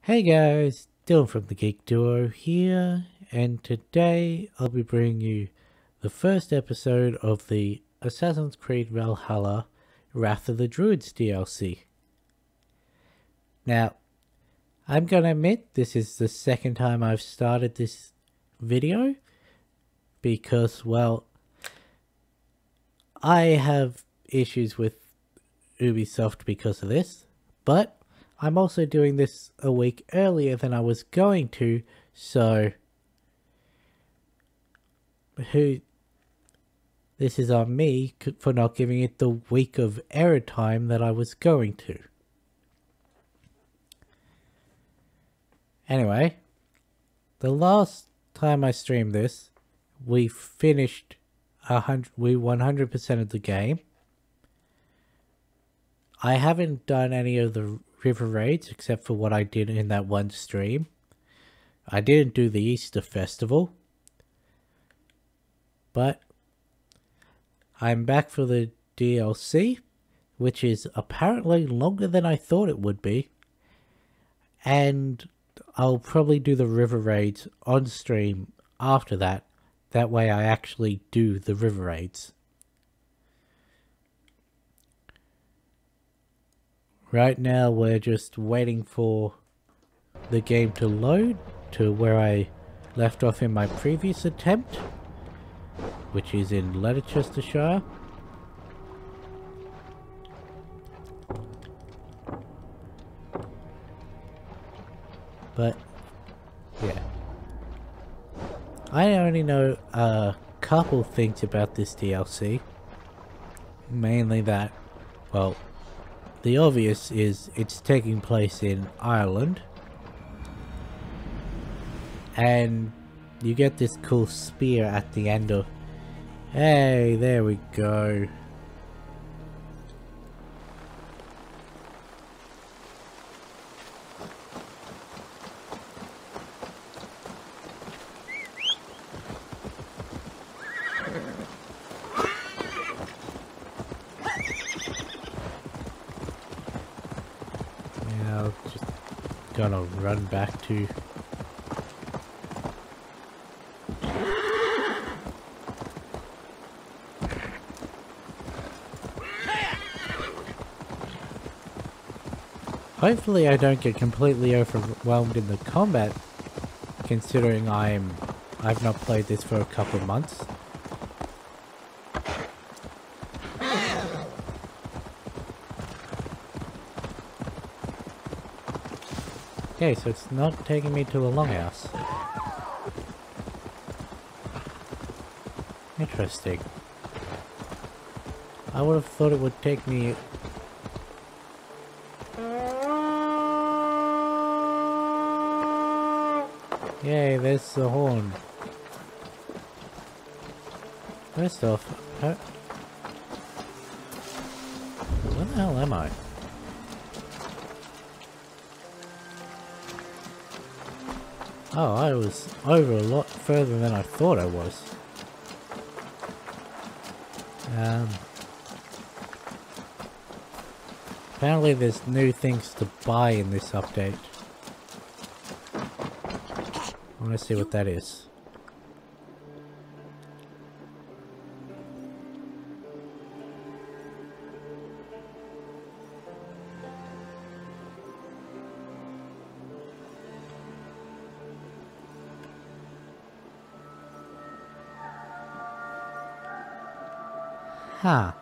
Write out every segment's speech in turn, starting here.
Hey guys, Dylan from the Geek Duo here, and today I'll be bringing you the first episode of the Assassin's Creed Valhalla Wrath of the Druids DLC. Now, I'm gonna admit this is the second time I've started this video because, well, I have issues with Ubisoft because of this, but I'm also doing this a week earlier than I was going to, so this is on me for not giving it the week of error time that I was going to. Anyway, the last time I streamed this, we finished 100% of the game. I haven't done any of the river raids except for what I did in that one stream. I didn't do the Easter festival, but I'm back for the DLC, which is apparently longer than I thought it would be, and I'll probably do the river raids on stream after that. That way I actually do the river raids. Right now we're just waiting for the game to load to where I left off in my previous attempt, which is in Leicestershire. But yeah, I only know a couple things about this DLC. Mainly that, well, the obvious is it's taking place in Ireland, and you get this cool spear at the end of... Hey, there we go. Just gonna run back to... Hopefully I don't get completely overwhelmed in the combat, considering I've not played this for a couple of months. Okay, so it's not taking me to the longhouse. Interesting. I would have thought it would take me... Yay, there's the horn. First off, where the hell am I? Oh, I was over a lot further than I thought I was. Apparently there's new things to buy in this update. I want to see what that is. Huh.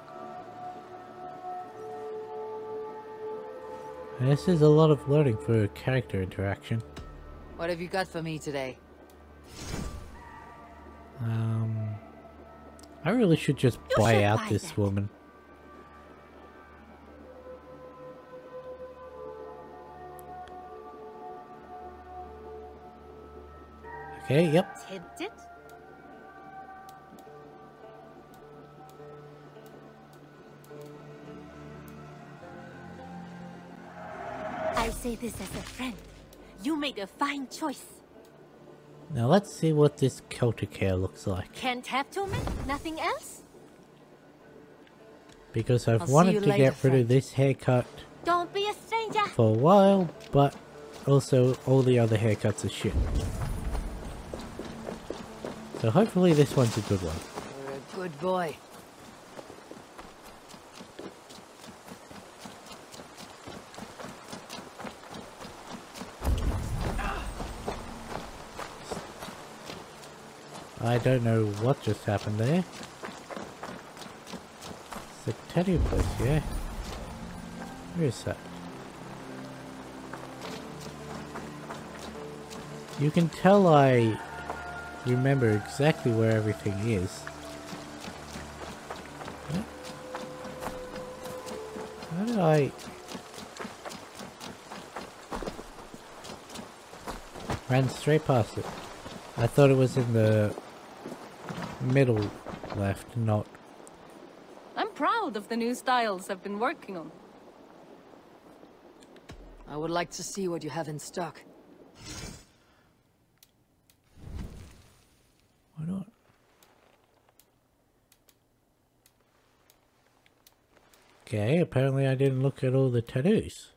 This is a lot of loading for character interaction. What have you got for me today? I really should just buy out this woman. Okay, yep. Tempted? I say this as a friend. You made a fine choice. Now let's see what this Celtic hair looks like. Can't have two men? Nothing else? Because I've I'll see wanted you to later, get rid of friend. this haircut Don't be a stranger. for a while, but also all the other haircuts are shit. So hopefully this one's a good one. You're a good boy. I don't know what just happened there. It's a tattoo place, yeah? Where is that? You can tell I remember exactly where everything is. How did I... Ran straight past it. I thought it was in the middle left, not... I'm proud of the new styles I've been working on. I would like to see what you have in stock. Why not? Okay, apparently I didn't look at all the tattoos.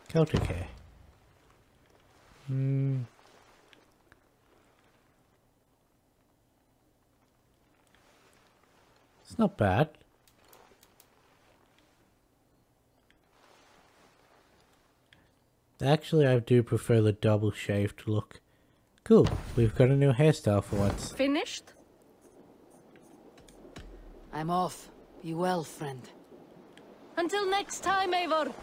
Celtic hair. It's not bad. Actually, I do prefer the double shaved look. Cool, we've got a new hairstyle for once. Finished? I'm off. Be well, friend. Until next time, Eivor!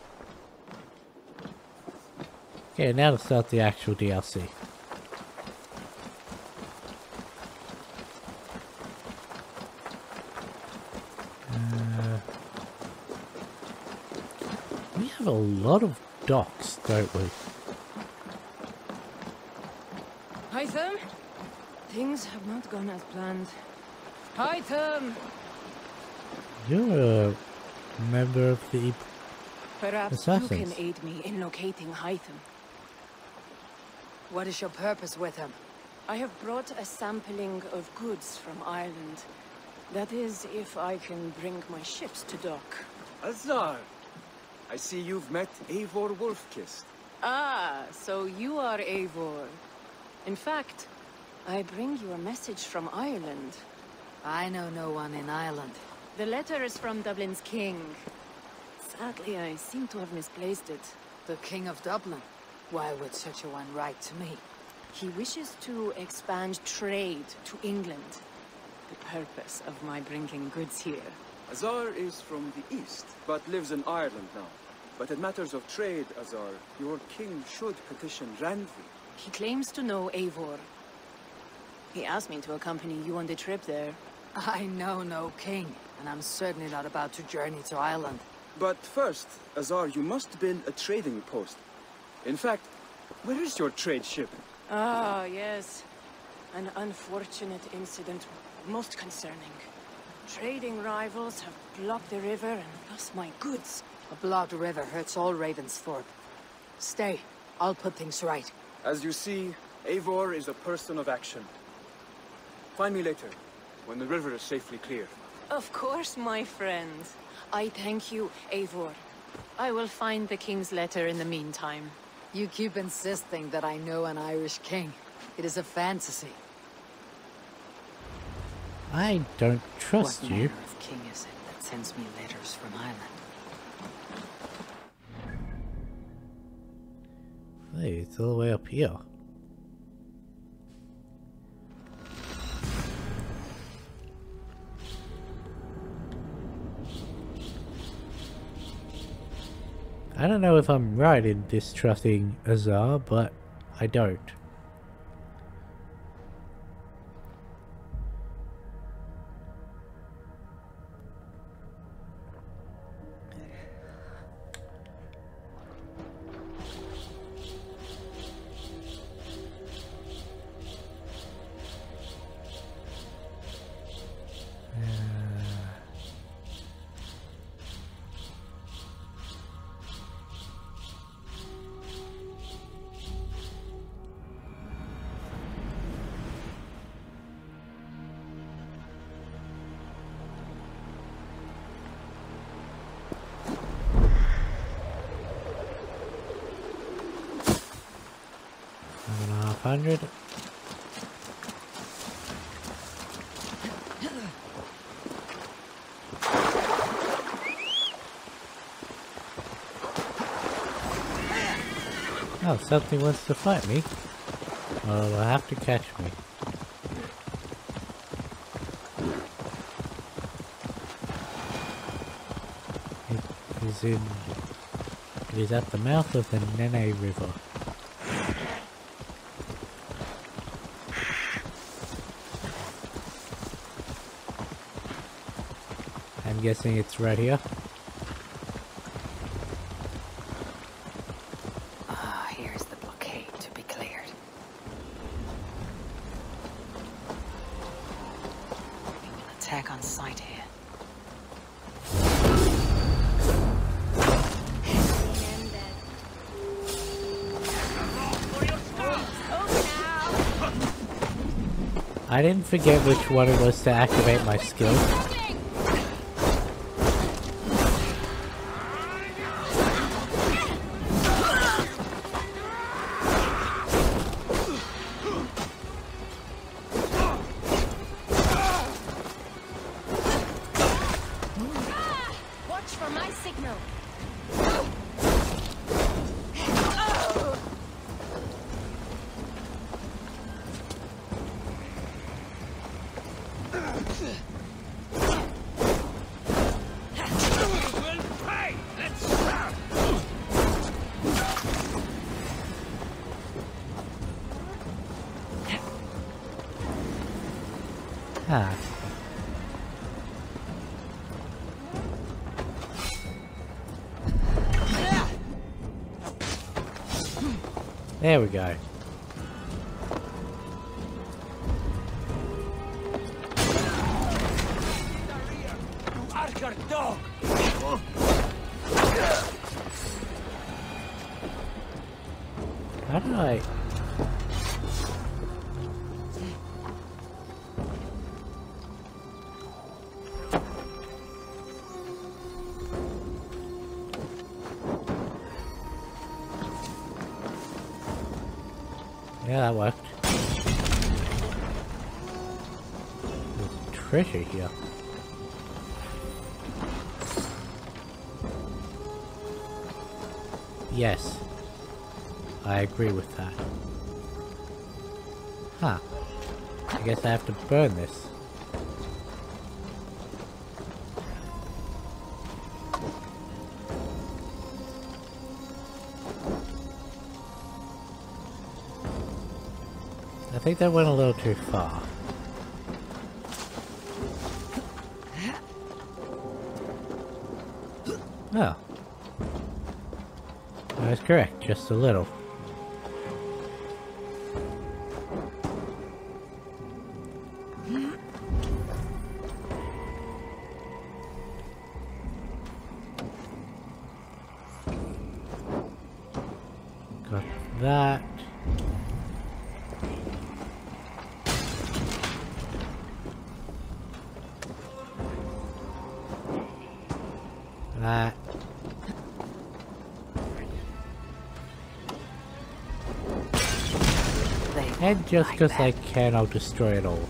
Okay, now to start the actual DLC. We have a lot of docks, don't we? Hytham? Things have not gone as planned. Hytham! You're a member of the... Perhaps Assassins. you can aid me in locating Hytham. What is your purpose with him? I have brought a sampling of goods from Ireland. That is, if I can bring my ships to dock. Azar! I see you've met Eivor Wolfkist. Ah, so you are Eivor. In fact, I bring you a message from Ireland. I know no one in Ireland. The letter is from Dublin's king. Sadly, I seem to have misplaced it. The King of Dublin? Why would such a one write to me? He wishes to expand trade to England. The purpose of my bringing goods here. Azar is from the east, but lives in Ireland now. But in matters of trade, Azar, your king should petition Randvi. He claims to know Eivor. He asked me to accompany you on the trip there. I know no king, and I'm certainly not about to journey to Ireland. But first, Azar, you must build a trading post. In fact, where is your trade ship? Ah, yes. An unfortunate incident, most concerning. Trading rivals have blocked the river and lost my goods. A blocked river hurts all Ravensthorpe. Stay. I'll put things right. As you see, Eivor is a person of action. Find me later, when the river is safely clear. Of course, my friend. I thank you, Eivor. I will find the king's letter in the meantime. You keep insisting that I know an Irish king. It is a fantasy. I don't trust What you. manner of king is it that sends me letters from Ireland? Hey, it's all the way up here. I don't know if I'm right in distrusting Azar, but I don't. 100. Oh, something wants to fight me. Well, it'll have to catch me. It is at the mouth of the Nene River. I'm guessing it's right here. Here's the blockade to be cleared. We will attack on sight here. I didn't forget which one it was to activate my skill. Watch for my signal. Ah. There we go. How do I... Yeah, that worked. There's treasure here. Yes. I agree with that. Huh. I guess I have to burn this. I think that went a little too far. Oh. I was correct, just a little. Got that. That. And just because I can, I'll destroy it all.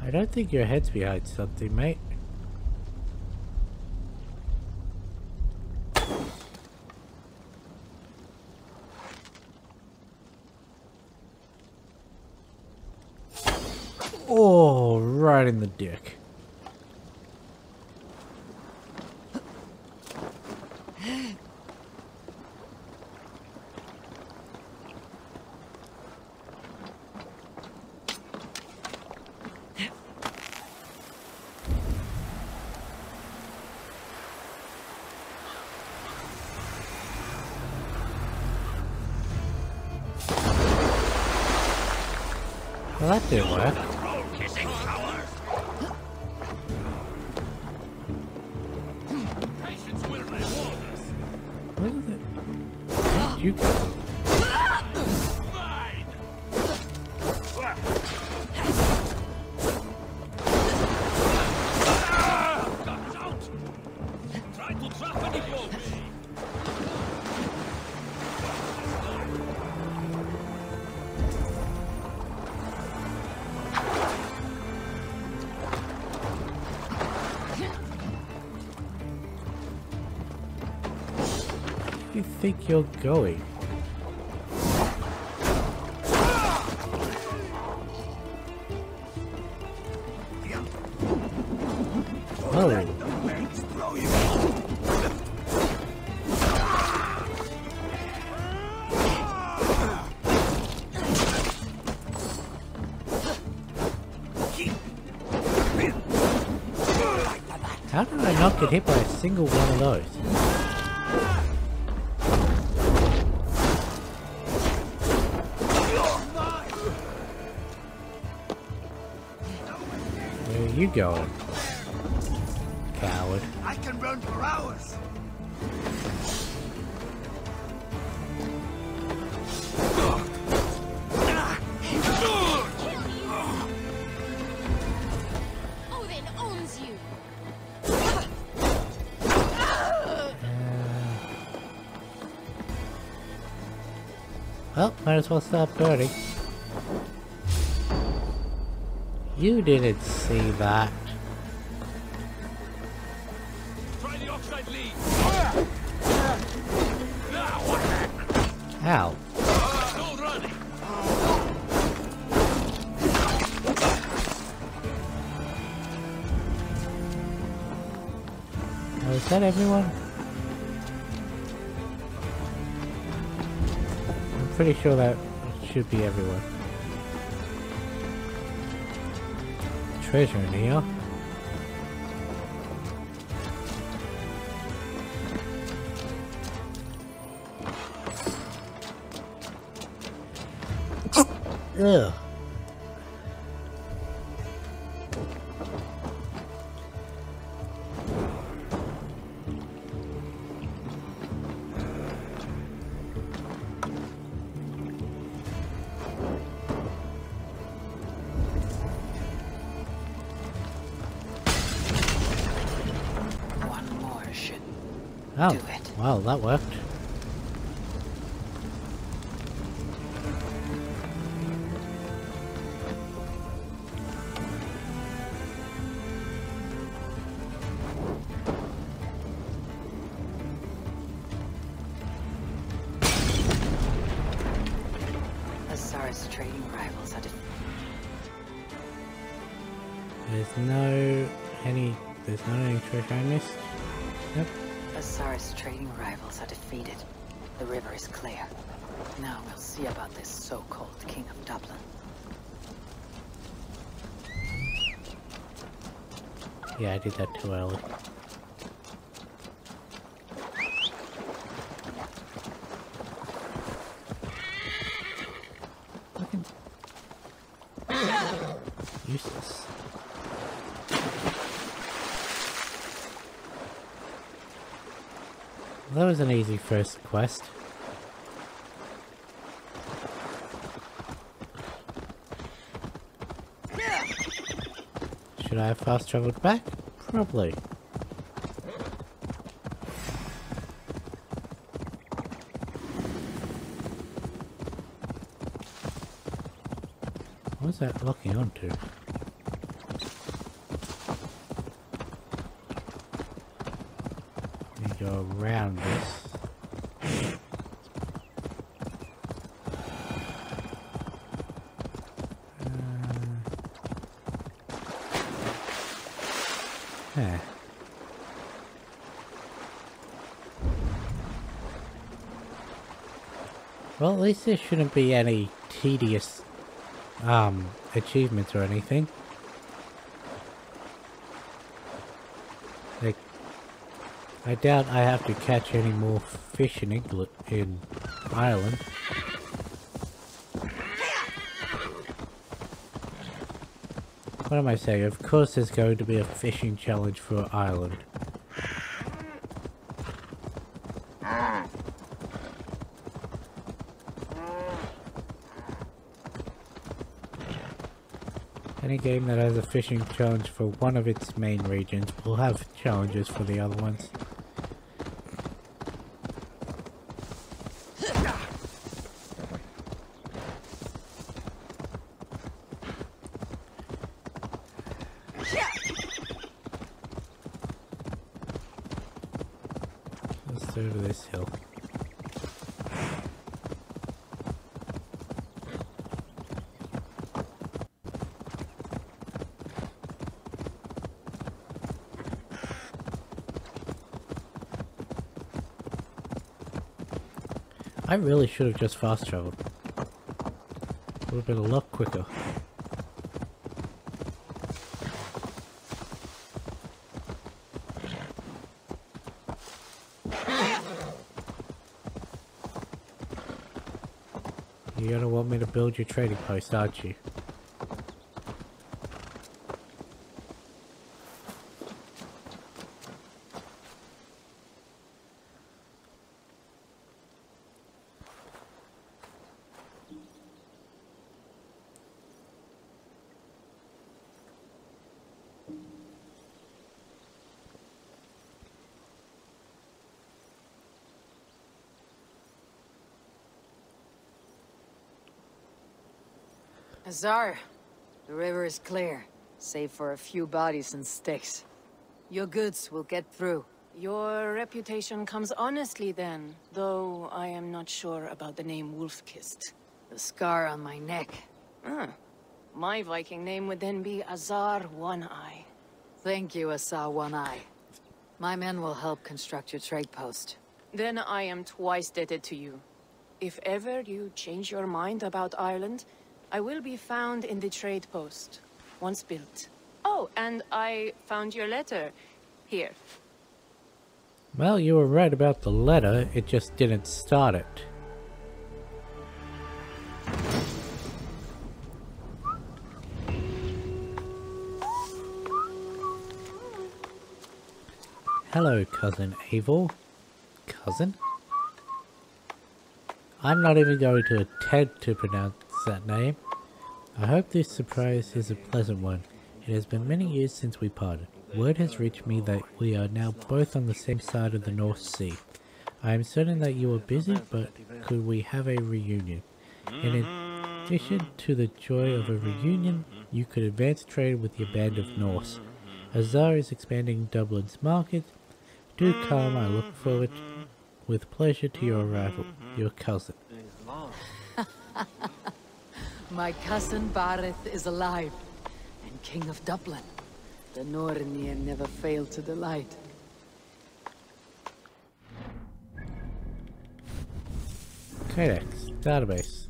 I don't think your head's behind something, mate. Oh, right in the dick. Well, that didn't work. Where did you go? do you think you're going? Oh. How did I not get hit by a single one of those? Where are you going? Coward. I can run for hours. Odin owns you. Well, might as well start burning. You didn't see that. Try the oxide lead. Ow. No running. Oh, is that everyone? I'm pretty sure that should be everyone. Treasure in here. Ugh. One more should Oh, do it. wow, that worked. Azara's trading rivals had There's not any treasure I missed. Yep. Azara's trading rivals are defeated. The river is clear. Now we'll see about this so-called King of Dublin. Yeah, I did that too early. Fucking useless. That was an easy first quest. Should I have fast traveled back? Probably. What's that locking onto? Let me go around this. Yeah. Well, at least there shouldn't be any tedious achievements or anything. Like, I doubt I have to catch any more fish in England, in Ireland. What am I saying? Of course there's going to be a fishing challenge for Ireland. Any game that has a fishing challenge for one of its main regions will have challenges for the other ones. Let's go to this hill. I really should have just fast traveled. Would have been a lot quicker. You're gonna want me to build your trading post, aren't you? Azar, the river is clear, save for a few bodies and sticks. Your goods will get through. Your reputation comes honestly then, though I am not sure about the name Wolf-Kissed. The scar on my neck. Ah, my Viking name would then be Azar One-Eye. Thank you, Azar One-Eye. My men will help construct your trade post. Then I am twice indebted to you. If ever you change your mind about Ireland, I will be found in the trade post, once built. Oh, and I found your letter. Here. Well, you were right about the letter, it just didn't start it. Hello, Cousin Abel. Cousin? I'm not even going to attempt to pronounce that name. I hope this surprise is a pleasant one. It has been many years since we parted. Word has reached me that we are now both on the same side of the North Sea. I am certain that you are busy, but could we have a reunion? In addition to the joy of a reunion, you could advance trade with your band of Norse. Azar is expanding Dublin's market. Do come, I look forward with pleasure to your arrival. Your cousin. My cousin Bareth is alive, and King of Dublin. The Nornir never failed to delight. Codex, database,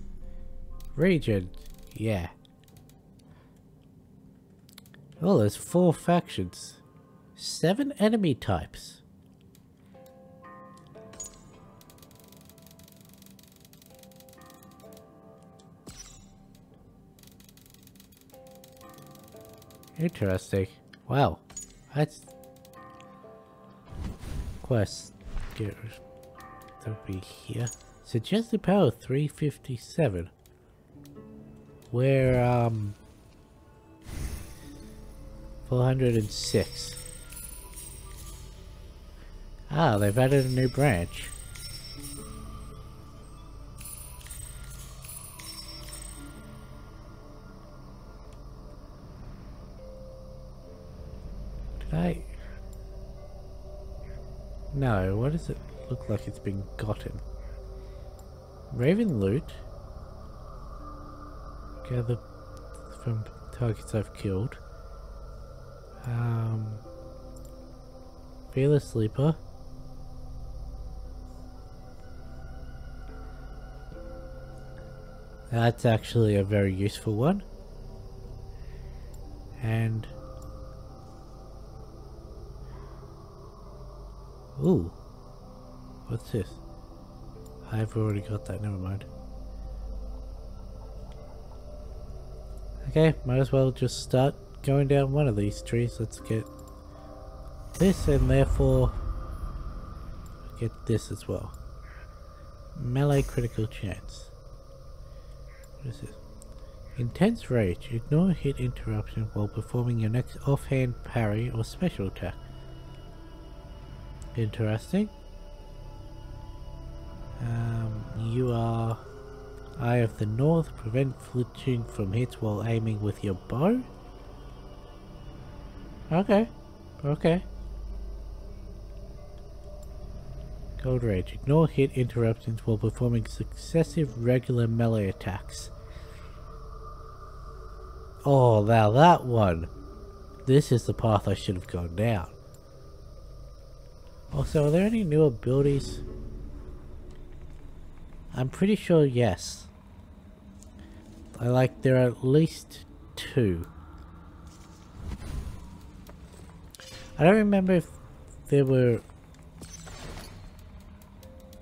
region, yeah. Oh, there's 4 factions, 7 enemy types. Interesting. Wow, that's quest. That'll be here. Suggested power 357. We're 406. Ah, they've added a new branch. No, what does it look like it's been gotten? Raven loot. Gather from targets I've killed. Fearless Sleeper. That's actually a very useful one. And ooh, what's this? I've already got that, never mind. Okay, might as well just start going down one of these trees. Let's get this and therefore get this as well. Melee critical chance. What is this? Intense rage. Ignore hit interruption while performing your next offhand parry or special attack. Interesting. You are Eye of the North. Prevent flinching from hits while aiming with your bow. Okay. Okay. Gold Rage. Ignore hit interruptions while performing successive regular melee attacks. Oh, now that one. This is the path I should have gone down. Also, are there any new abilities? I'm pretty sure yes. There are at least 2. I don't remember if there were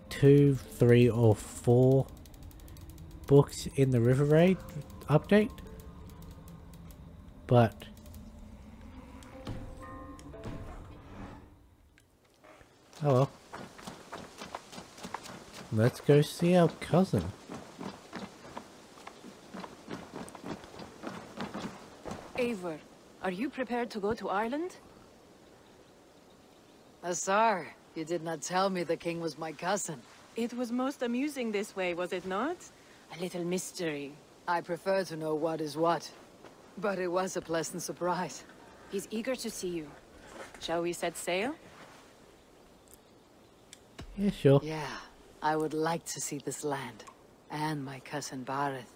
2, 3 or 4 books in the River Raid update, but oh well. Let's go see our cousin. Eivor, are you prepared to go to Ireland? Azar, you did not tell me the king was my cousin. It was most amusing this way, was it not? A little mystery. I prefer to know what is what. But it was a pleasant surprise. He's eager to see you. Shall we set sail? Yeah, sure. Yeah, I would like to see this land. And my cousin Bareth.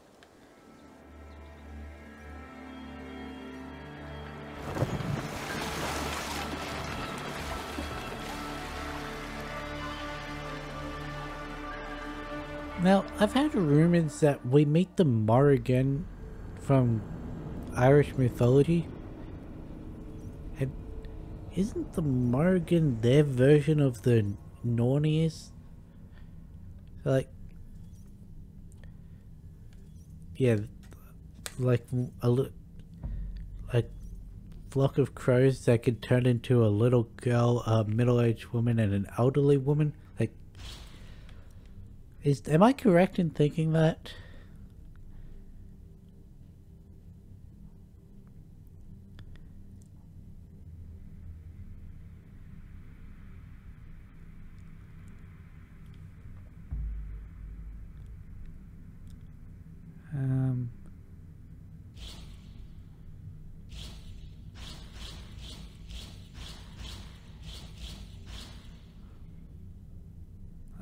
Now, I've heard rumors that we meet the Morrigan from Irish mythology. And isn't the Morrigan their version of the Nornies? Like, yeah, like a flock of crows that could turn into a little girl, a middle-aged woman, and an elderly woman. Like, am I correct in thinking that?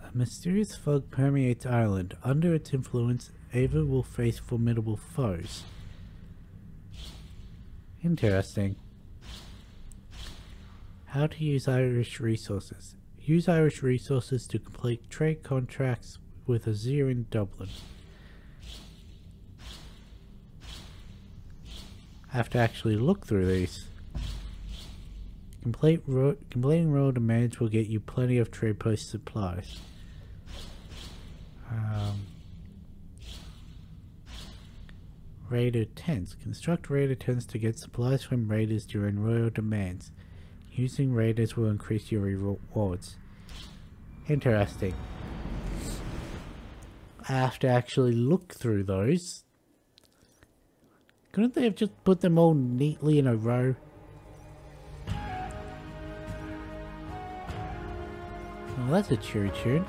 A mysterious fog permeates Ireland. Under its influence, Ava will face formidable foes. Interesting. How to use Irish resources. Use Irish resources to complete trade contracts with Azir in Dublin. I have to actually look through these. Completing royal demands will get you plenty of trade post supplies. Raider tents. Construct raider tents to get supplies from raiders during royal demands. Using raiders will increase your rewards. Interesting. I have to actually look through those. Couldn't they have just put them all neatly in a row? Oh, that's a cheery tune.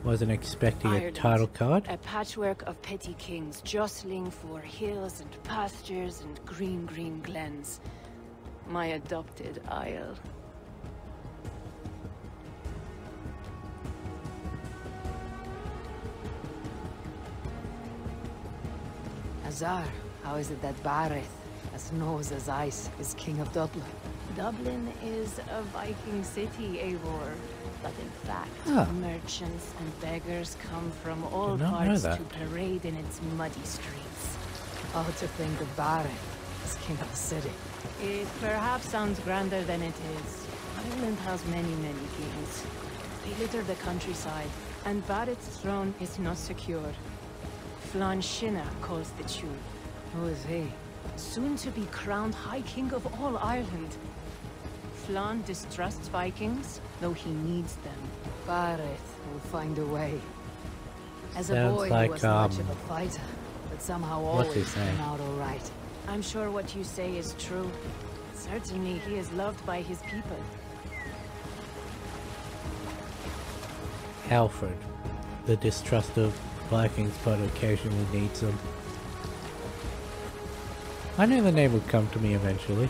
Wasn't expecting a Ireland, title card. A patchwork of petty kings jostling for hills and pastures and green glens. My adopted isle. Azar, how is it that Bareth, as knows as ice, is king of Dublin? Dublin is a Viking city, Eivor. But in fact, merchants and beggars come from all parts to parade in its muddy streets. Oh, to think of Bareth as king of the city. It perhaps sounds grander than it is. Ireland has many kings. They litter the countryside, and Bareth's throne is not secure. Flann Sinna calls the tune. Who is he? Soon to be crowned High King of all Ireland. Flann distrusts Vikings, though he needs them. Bareth will find a way. As a Sounds boy, like, he was much of a fighter, but somehow What's he always saying? come out all right. I'm sure what you say is true. Certainly, he is loved by his people. Alfred. The distrust of Vikings but occasionally needs them. I knew the name would come to me eventually.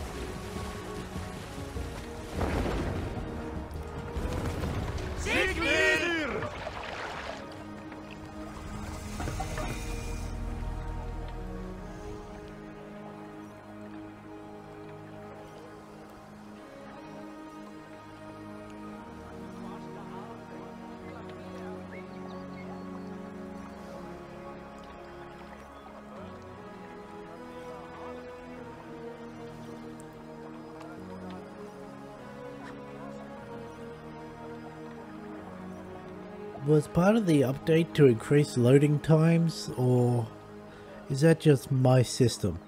Was part of the update to increase loading times, or is that just my system?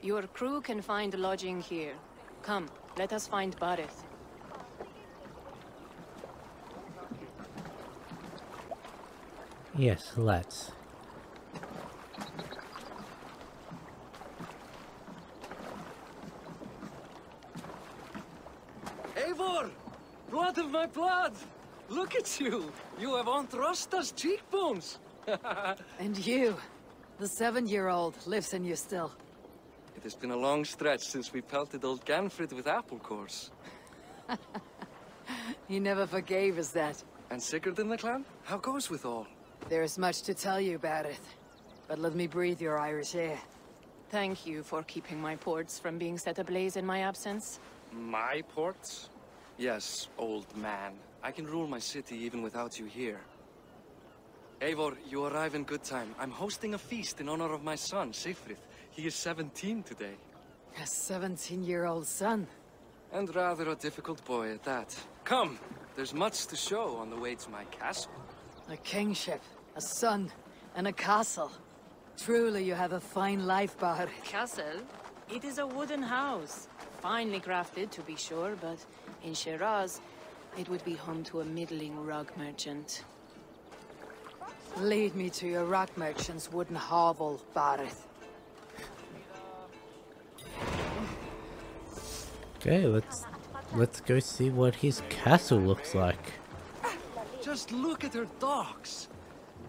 Your crew can find lodging here. Come, let us find Bareth. Yes, let's. Eivor! Blood of my blood! Look at you! You have Aunt Rosta's cheekbones! And you, the 7-year-old, lives in you still. It has been a long stretch since we pelted old Ganfrid with apple cores. He never forgave us that. And Sigurd in the clan? How goes with all? There is much to tell you about it, but let me breathe your Irish air. Thank you for keeping my ports from being set ablaze in my absence. My ports? Yes, old man. I can rule my city even without you here. Eivor, you arrive in good time. I'm hosting a feast in honor of my son, Sigfrid. He is 17 today. A 17-year-old son. And rather a difficult boy at that. Come, there's much to show on the way to my castle. A kingship, a son, and a castle. Truly you have a fine life, Bahar. Castle? It is a wooden house. Finely crafted, to be sure, but in Shiraz, it would be home to a middling rug merchant. Lead me to your rock merchant's wooden hovel, Bareth. Okay, let's go see what his castle looks like. Just look at her docks.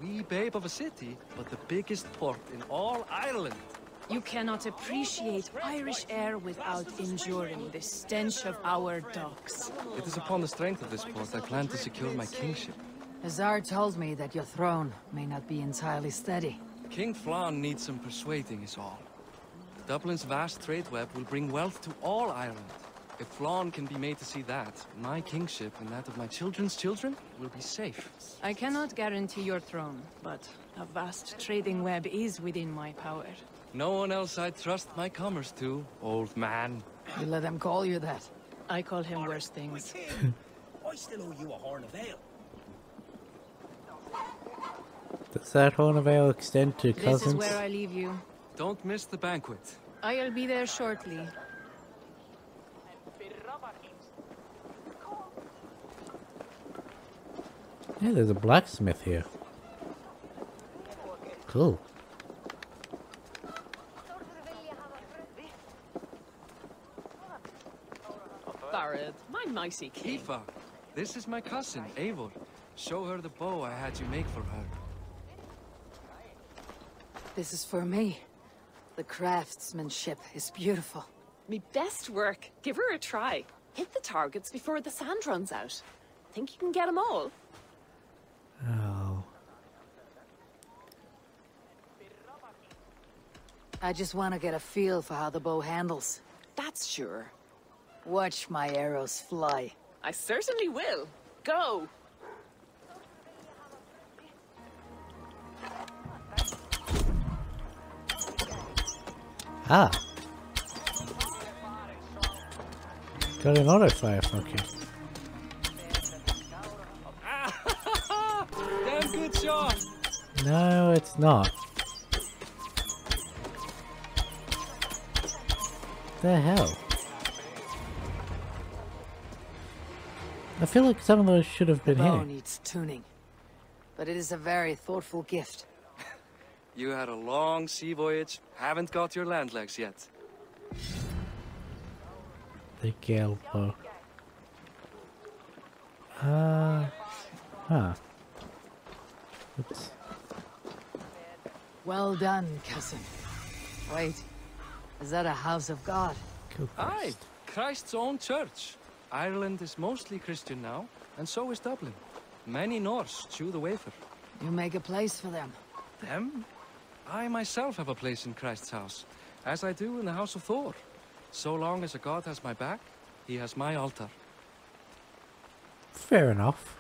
Wee babe of a city, but the biggest port in all Ireland. You cannot appreciate Irish air without enduring the stench of our docks. It is upon the strength of this port I plan to secure my kingship. Azar told me that your throne may not be entirely steady. King Flann needs some persuading is all. Dublin's vast trade web will bring wealth to all Ireland. If Flann can be made to see that, my kingship and that of my children's children will be safe. I cannot guarantee your throne, but a vast trading web is within my power. No one else I'd trust my commerce to, old man. You let them call you that. I call him worse things. I still owe you a horn of ale. Does that horn of ale extend to This cousins? is where I leave you. Don't miss the banquet. I'll be there shortly. Yeah, there's a blacksmith here. Cool. Barrett, my nicey king. Aoife, this is my cousin, Eivor. Show her the bow I had you make for her. This is for me. The craftsmanship is beautiful. Me best work. Give her a try. Hit the targets before the sand runs out. Think you can get them all? Oh. I just want to get a feel for how the bow handles. That's sure. Watch my arrows fly. I certainly will. Go! Ah. Got an auto fire function. No, it's not. The hell? I feel like some of those should have been Bow here. needs tuning, but it is a very thoughtful gift. You had a long sea voyage, haven't got your land legs yet. The gale bow. Huh. Oops. Well done, cousin. Wait, is that a house of God? Go Aye, first. Christ's own church. Ireland is mostly Christian now, and so is Dublin. Many Norse chew the wafer. You make a place for them. Them? I myself have a place in Christ's house, as I do in the house of Thor. So long as a god has my back, he has my altar. Fair enough.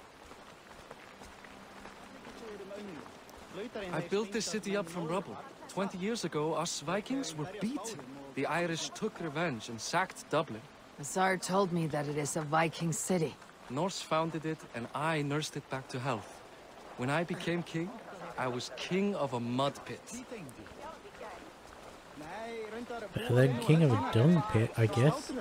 I built this city up from rubble. 20 years ago, us Vikings were beaten. The Irish took revenge and sacked Dublin. The Tsar told me that it is a Viking city. Norse founded it, and I nursed it back to health. When I became king, I was king of a mud pit. Better than king of a dung pit, I guess.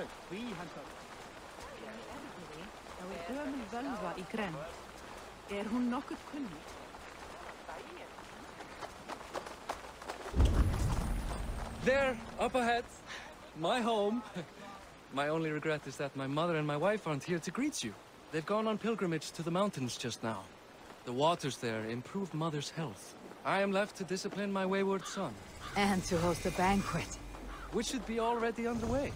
There, up ahead. My home. My only regret is that my mother and my wife aren't here to greet you. They've gone on pilgrimage to the mountains just now. The waters there improve Mother's health. I am left to discipline my wayward son, And to host a banquet. which should be already underway.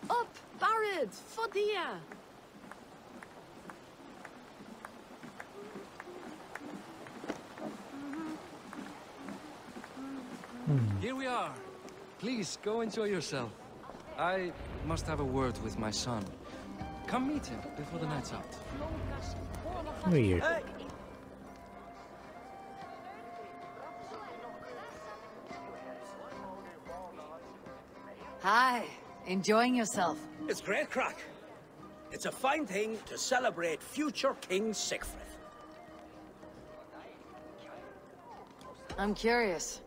Up, Barrett, Fodia. Here we are. Please, go enjoy yourself. I must have a word with my son. Come meet him before the night's out. Weird. Hi, enjoying yourself? It's great crack. It's a fine thing to celebrate future King Sigfrid. I'm curious.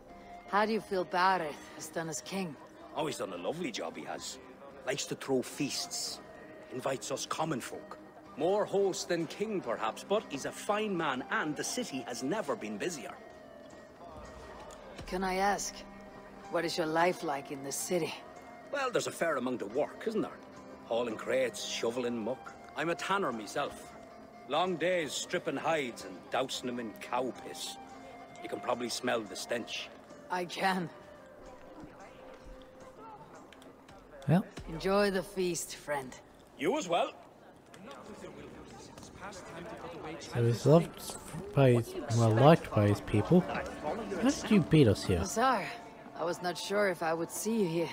How do you feel Barrett has done as king? Oh, he's done a lovely job, he has. Likes to throw feasts. Invites us common folk. More host than king, perhaps, but he's a fine man, and the city has never been busier. Can I ask, what is your life like in the city? Well, there's a fair amount of work, isn't there? Hauling crates, shoveling muck. I'm a tanner myself. Long days stripping hides and dousing them in cow piss. You can probably smell the stench. I can. Well, Enjoy the feast, friend. You as well. so he's loved by his, well, liked by his people. How did you beat us here? Tsar, I was not sure if I would see you here.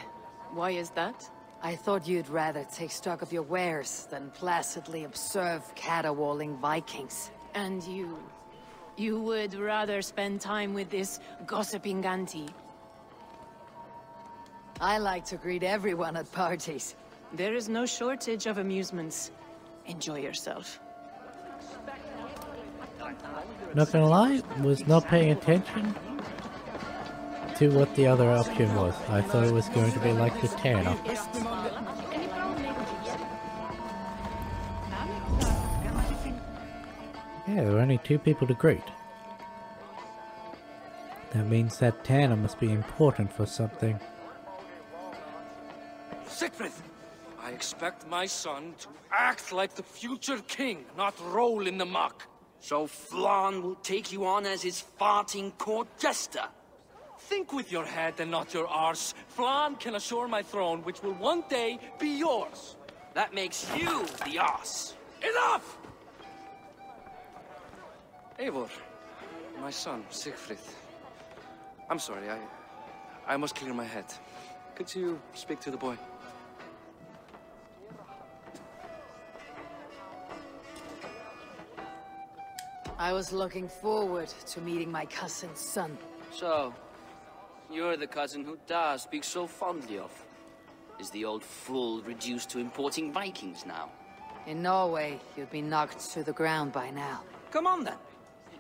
Why is that? I thought you'd rather take stock of your wares than placidly observe caterwauling Vikings. And you? You would rather spend time with this gossiping auntie? I like to greet everyone at parties. There is no shortage of amusements. Enjoy yourself. Not gonna lie, was not paying attention to what the other option was. I thought it was going to be like the Tanner. Yeah, there were only two people to greet. That means that Tanner must be important for something. Sigfrid! I expect my son to act like the future king, not roll in the muck. So Flan will take you on as his farting court jester? Think with your head and not your arse. Flan can assure my throne, which will one day be yours. That makes you the ass. Enough! Eivor, my son, Sigfrid. I'm sorry, I must clear my head. Could you speak to the boy? I was looking forward to meeting my cousin's son. So, you're the cousin who Da speaks so fondly of. Is the old fool reduced to importing Vikings now? In Norway, you'd be knocked to the ground by now. Come on then,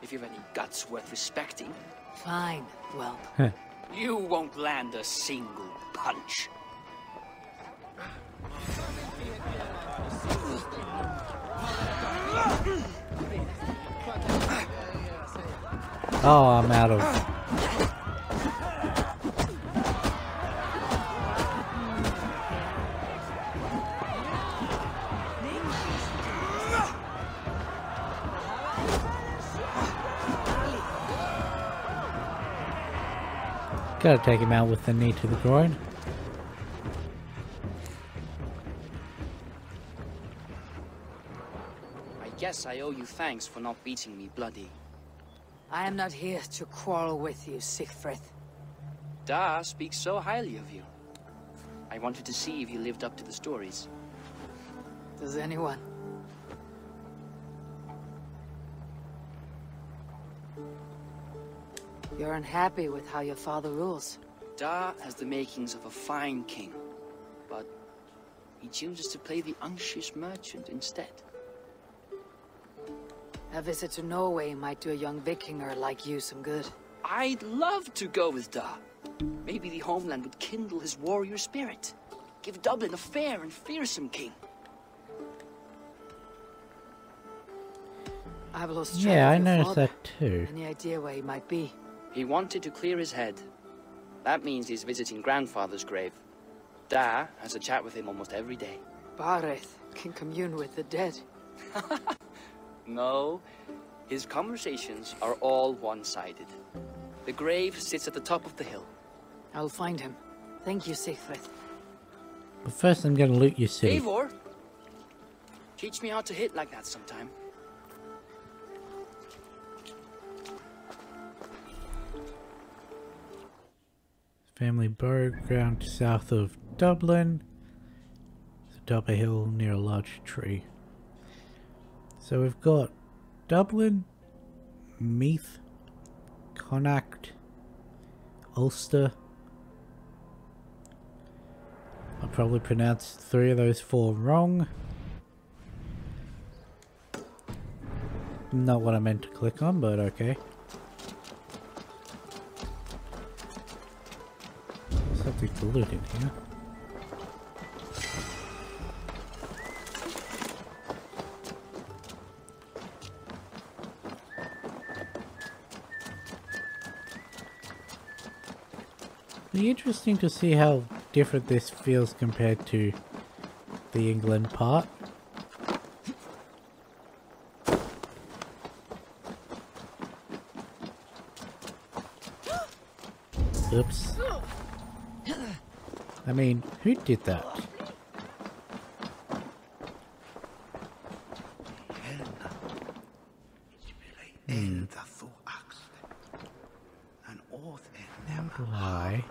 if you've any guts worth respecting. Fine, whelp. You won't land a single punch. Oh, I'm out of... Gotta take him out with the knee to the groin. I guess I owe you thanks for not beating me bloody. I am not here to quarrel with you, Sigfrid. Da speaks so highly of you. I wanted to see if you lived up to the stories. Does anyone? You're unhappy with how your father rules. Da has the makings of a fine king, but he chooses to play the unctuous merchant instead. A visit to Norway might do a young Vikinger like you some good. I'd love to go with Da. Maybe the homeland would kindle his warrior spirit. Give Dublin a fair and fearsome king. I've lost track Yeah, I of your noticed father. that too. Any idea where he might be? He wanted to clear his head. That means he's visiting grandfather's grave. Da has a chat with him almost every day. Bareth can commune with the dead. No, his conversations are all one-sided. The grave sits at the top of the hill. I'll find him. Thank you, Sigfrid. But first I'm gonna loot your city. Eivor, teach me how to hit like that sometime. Family burial ground south of Dublin. It's atop a hill near a large tree. So we've got Dublin, Meath, Connacht, Ulster. I probably pronounced 3 of those 4 wrong. Not what I meant to click on, but okay. Something to loot in here. Be interesting to see how different this feels compared to the England part. Oops. I mean, who did that? Why?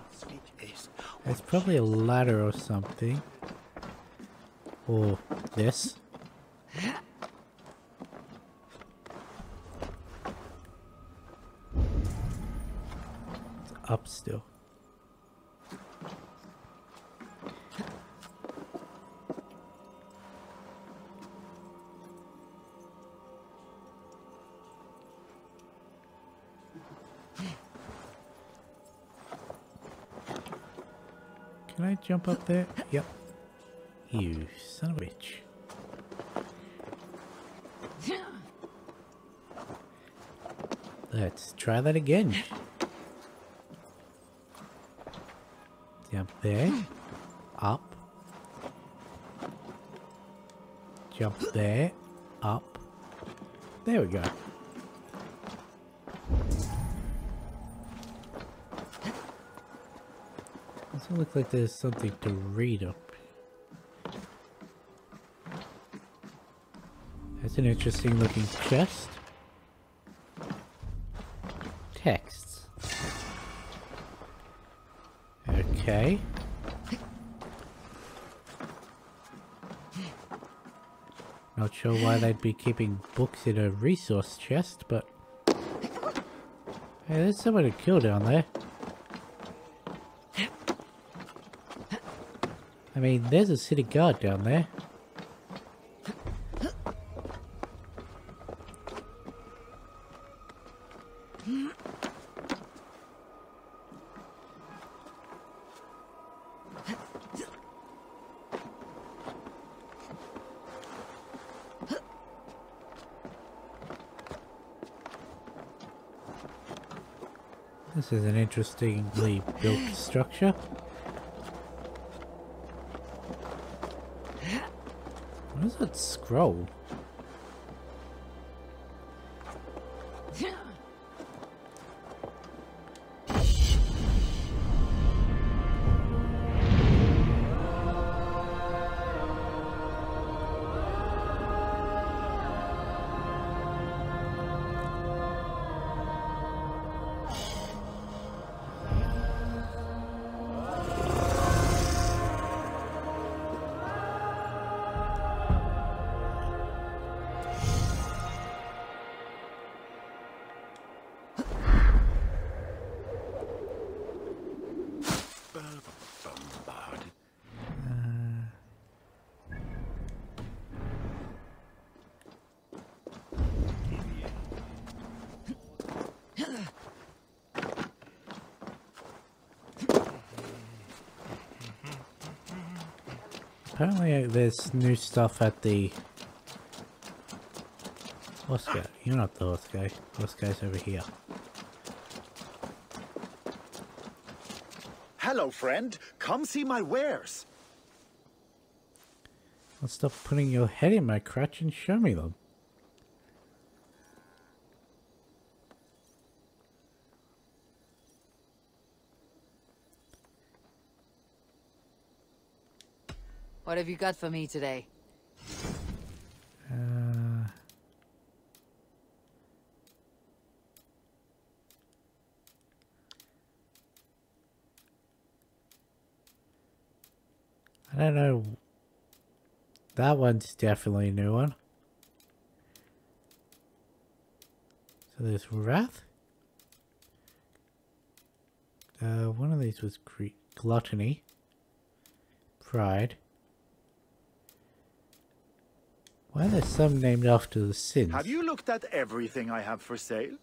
It's probably a ladder or something. Or this. It's up still. Can I jump up there? Yep. You son of a bitch. Let's try that again. Jump there. Up. Jump there. Up. There we go. Doesn't look like there's something to read up. That's an interesting looking chest. Texts. Okay. Not sure why they'd be keeping books in a resource chest, but... Hey, there's someone to kill down there. I mean, there's a city guard down there. This is an interestingly built structure. What is that scroll? Apparently there's new stuff at the horse guy. You're not the horse guy. Horse guy's over here. Hello, friend. Come see my wares. Well, stop putting your head in my crotch and show me them. What have you got for me today? I don't know. That one's definitely a new one. So there's Wrath. One of these was Gluttony. Pride. Why are there some named after the sins? Have you looked at everything I have for sale?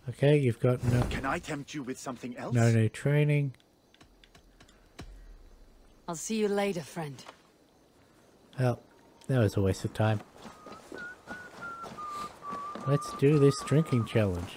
Okay, you've got no... Can I tempt you with something else? No new training. I'll see you later, friend. Well, that was a waste of time. Let's do this drinking challenge.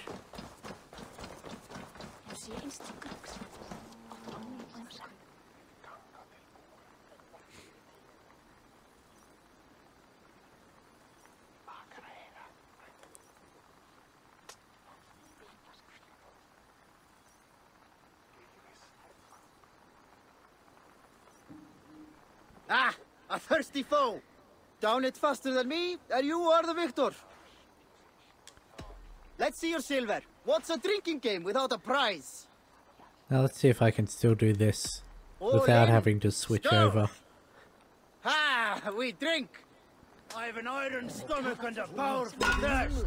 Ah, a thirsty foe. Down it faster than me, and you are the victor. Let's see your silver. What's a drinking game without a prize? Now let's see if I can still do this without having to switch over. Ah, we drink. I have an iron stomach and a powerful thirst.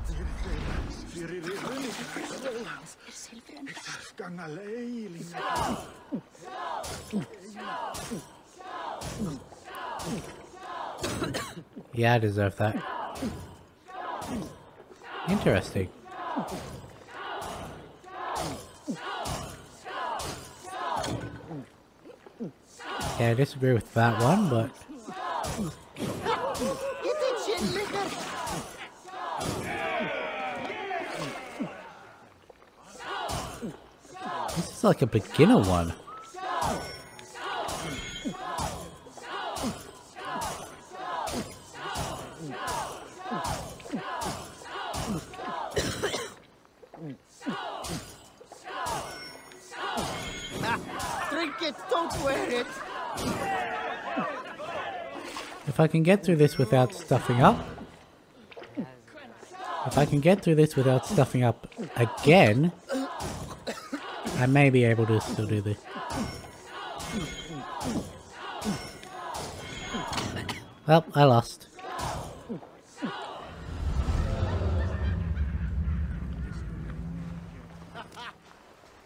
Yeah, I deserve that. Interesting. Yeah, I disagree with that one, but... This is like a beginner one. Drink it, don't wear it. If I can get through this without stuffing up... If I can get through this without stuffing up again... I may be able to still do this. Well, I lost.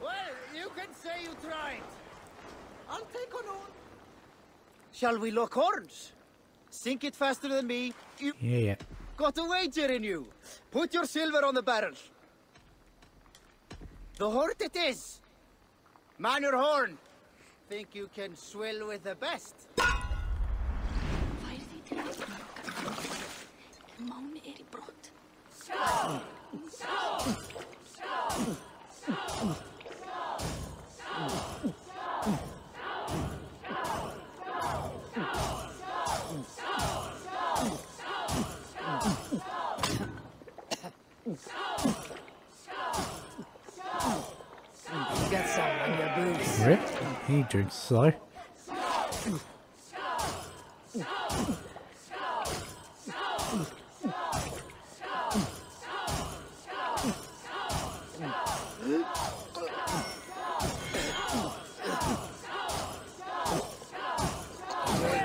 Well, you can say you tried. I'll take on all. Shall we lock horns? Sink it faster than me. You Yeah. got a wager in you. Put your silver on the barrel. The hort it is. Man your horn. Think you can swill with the best? You got some on your boots. Rip. He drinks slow.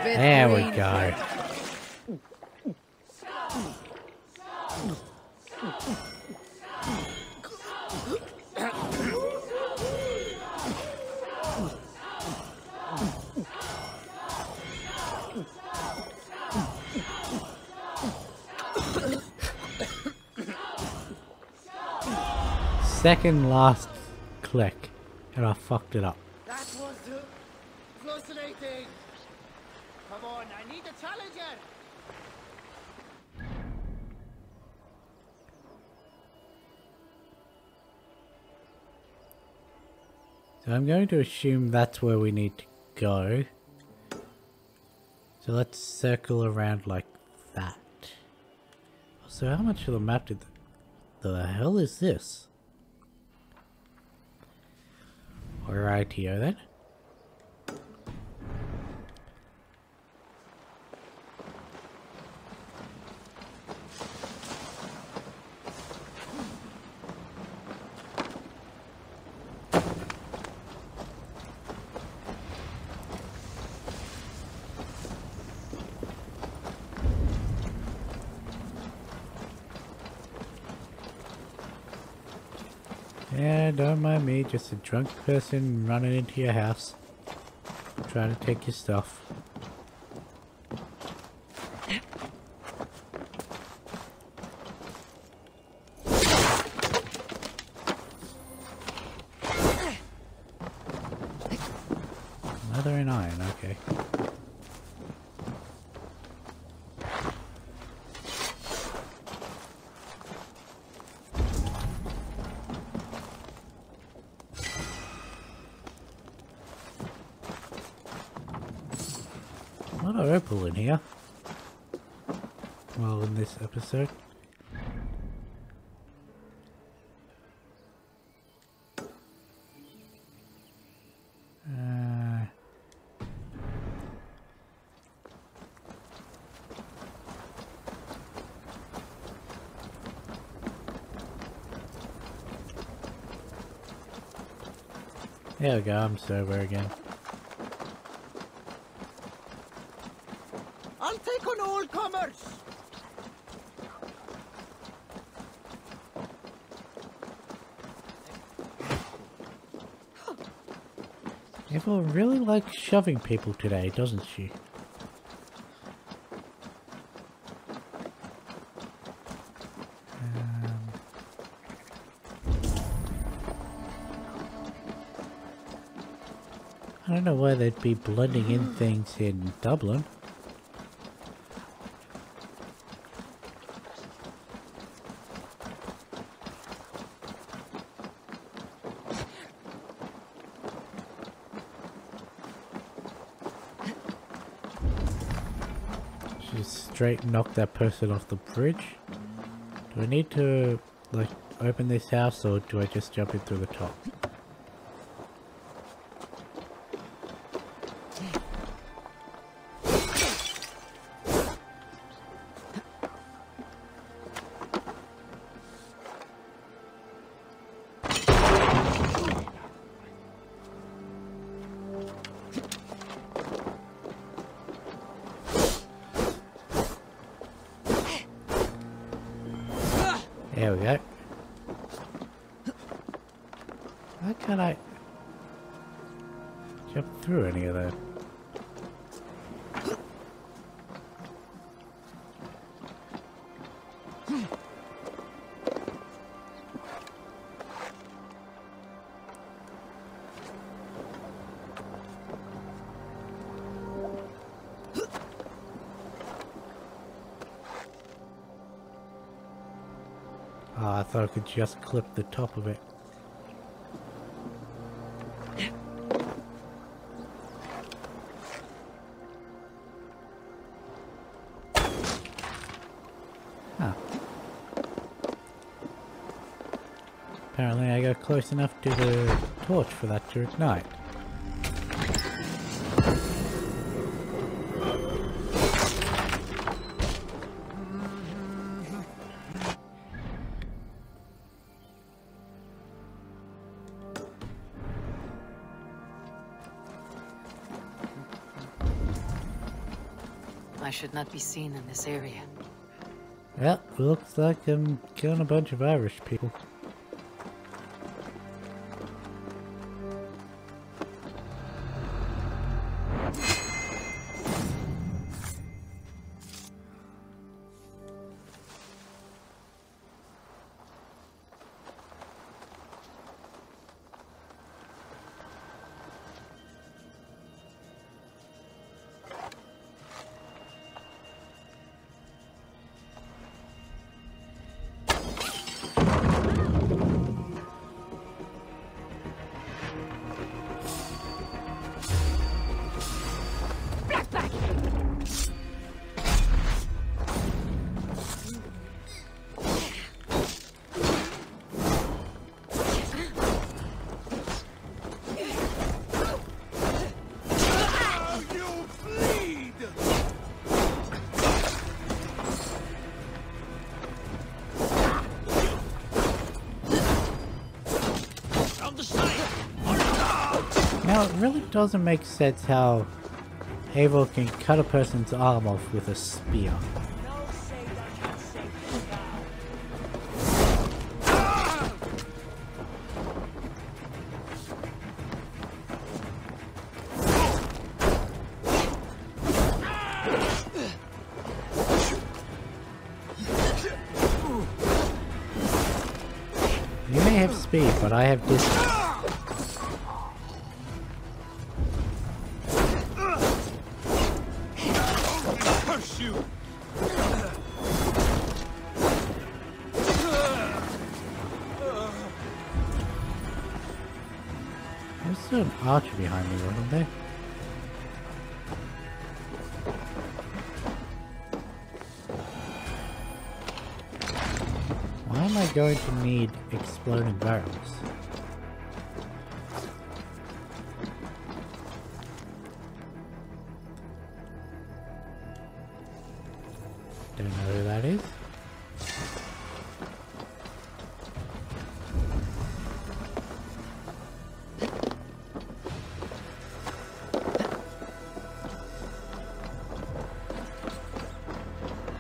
There we go. Second last click, and I fucked it up. That was fascinating. Come on, I need a challenger. So I'm going to assume that's where we need to go. So let's circle around like that. So how much of the map did the hell is this? Rightio then. Yeah, don't mind me, just a drunk person running into your house, trying to take your stuff. Leather and iron, okay. A lot of opal in here. Well, in this episode. There we go, I'm sober again. I'll take on all comers. Eva really likes shoving people today, doesn't she? I don't know why they'd be blending in things in Dublin. Just straight knock that person off the bridge. Do I need to, like, open this house or do I just jump in through the top? There we go. Why can't I jump through any of that. Oh, I thought I could just clip the top of it. Huh. Apparently I got close enough to the torch for that to ignite. I should not be seen in this area. Well, looks like I'm killing a bunch of Irish people. Now, it really doesn't make sense how Eivor can cut a person's arm off with a spear. You may have speed, but I have distance. There's still an archer behind me, wasn't there? Why am I going to need exploding barrels? Don't know who that is.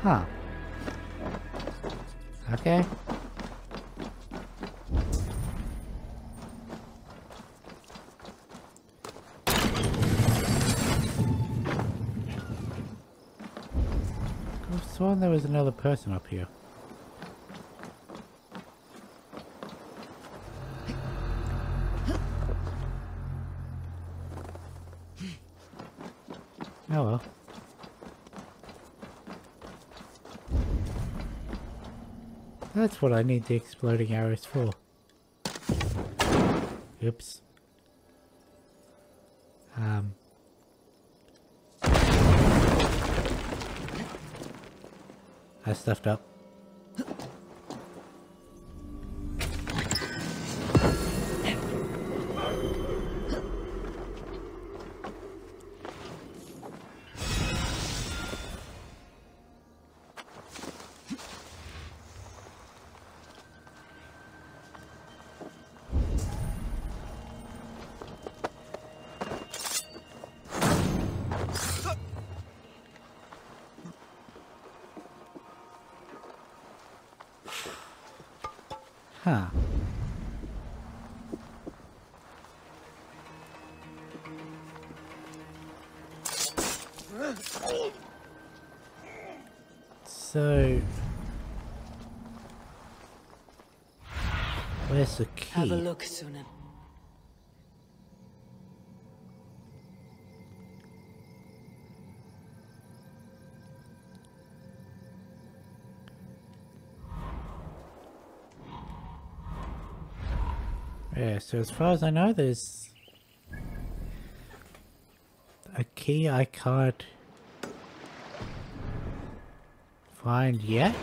Huh. Okay. I saw there was another person up here. Oh well. That's what I need the exploding arrows for. Oops. I stuffed up. Huh. So... where's the key? Have a look, Sunan. Yeah, so as far as I know, there's a key I can't find yet.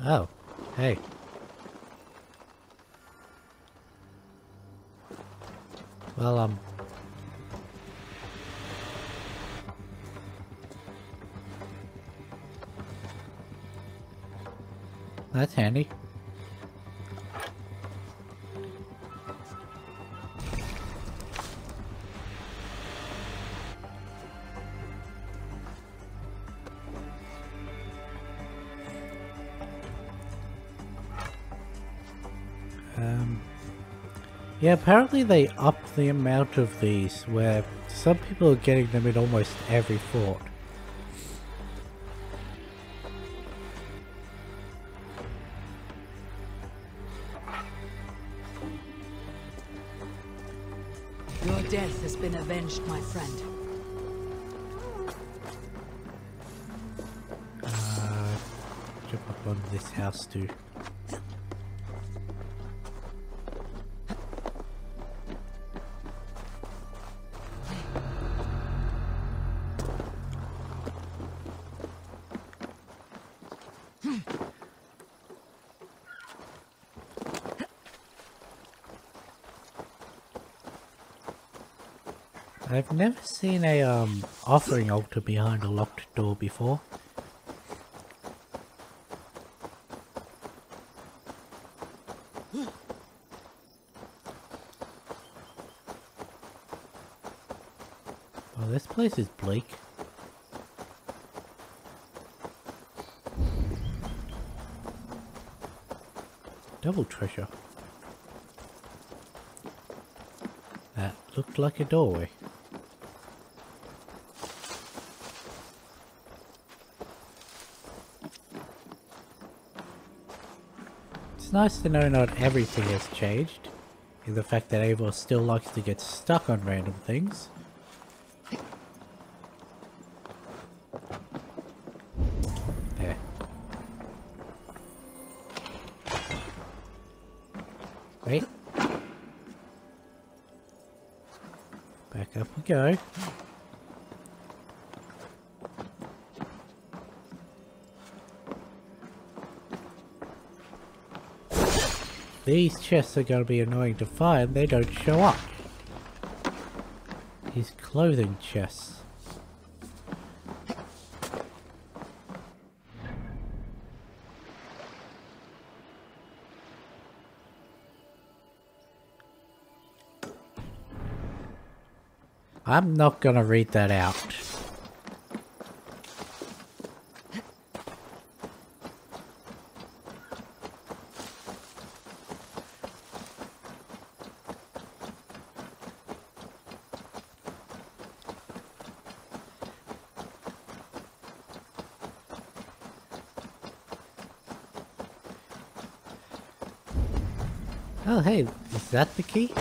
Oh, hey. Well, that's handy. Yeah, apparently they upped the amount of these, where some people are getting them in almost every fort. Your death has been avenged, my friend. Jump up on this house too. I've never seen a offering altar behind a locked door before. Oh, this place is bleak. Double treasure. That looked like a doorway. It's nice to know not everything has changed, in the fact that Eivor still likes to get stuck on random things. There. Wait. Back up we go. These chests are going to be annoying to find, they don't show up. These clothing chests. I'm not going to read that out. Oh hey, is that the key?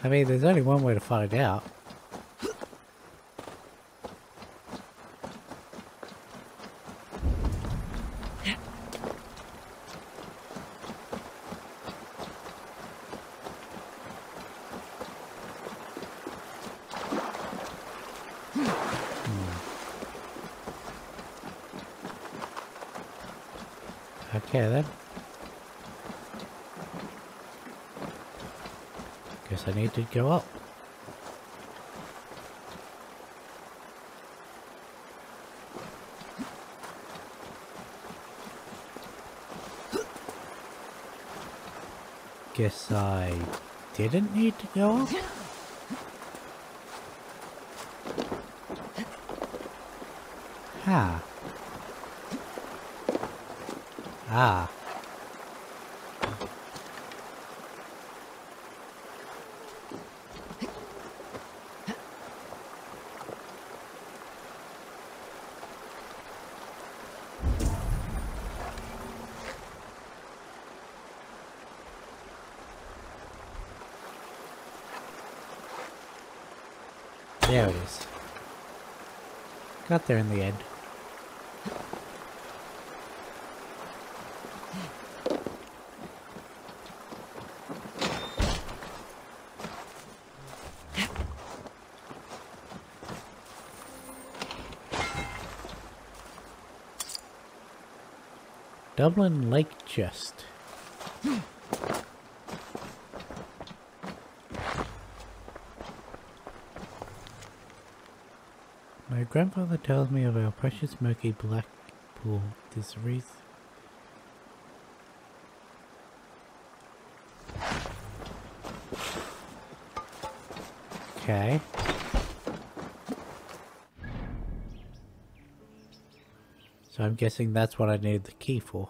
I mean, there's only one way to find out. Okay then. Guess I need to go up. Guess I didn't need to go up. Huh. Ah. There it is. Got there in the end. Dublin Lake Chest. My grandfather tells me of our precious murky black pool. This wreath. Okay. So I'm guessing that's what I need the key for.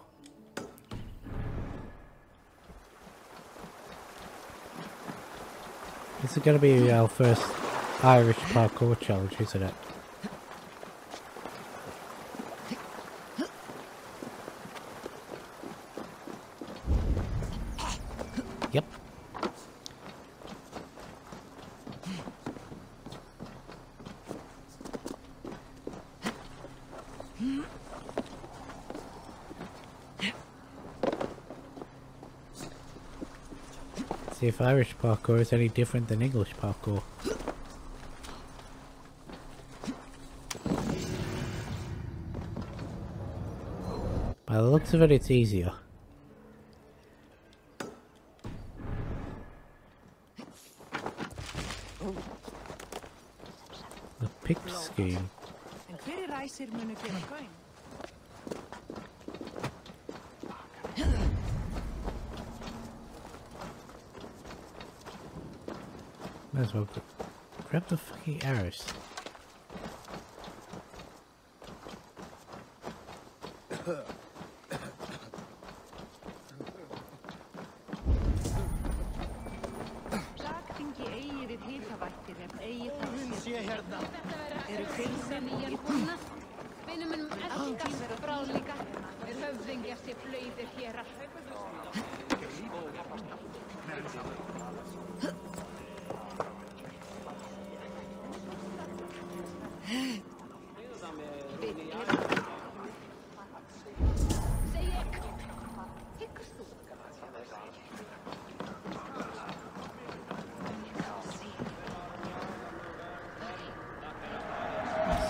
This is going to be our first Irish parkour challenge, isn't it? Yep. See if Irish parkour is any different than English parkour. By the looks of it, it's easier. The pick scheme. Might as well grab the fucking arrows.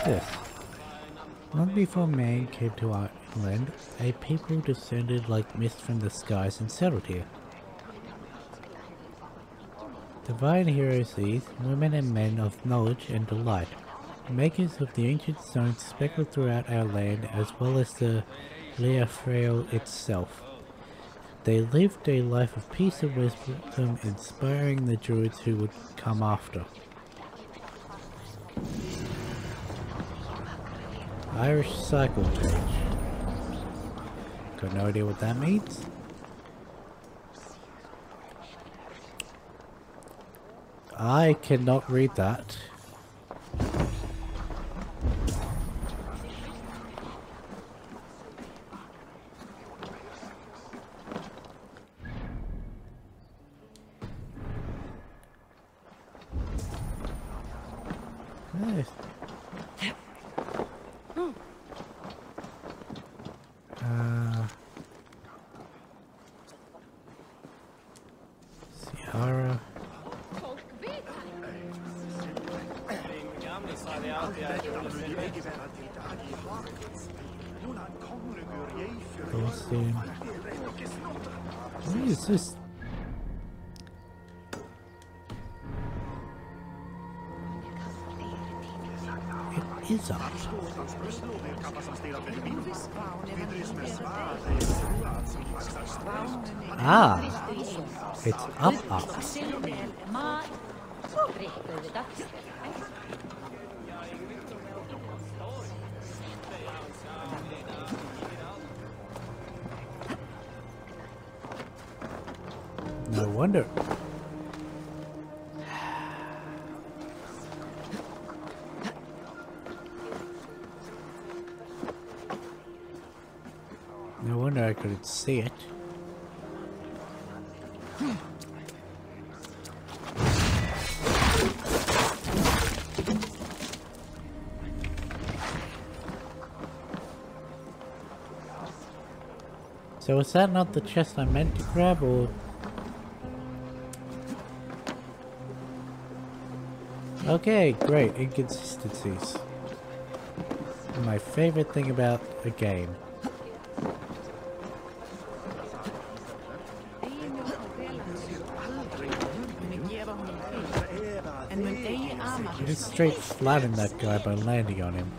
This. Long before man came to Ireland, a people descended like mist from the skies and settled here. Divine heroes these, women and men of knowledge and delight, makers of the ancient stones speckled throughout our land as well as the Leafrail itself. They lived a life of peace and wisdom, inspiring the Druids who would come after. Irish cycle page. Got no idea what that means. I cannot read that. Nice. Ciara. Austin. What is this? It is up. Ah, it's up. No wonder. No wonder I couldn't see it. So is that not the chest I meant to grab, or... Okay, great. Inconsistencies. My favorite thing about a game. You just straight flatten that guy by landing on him.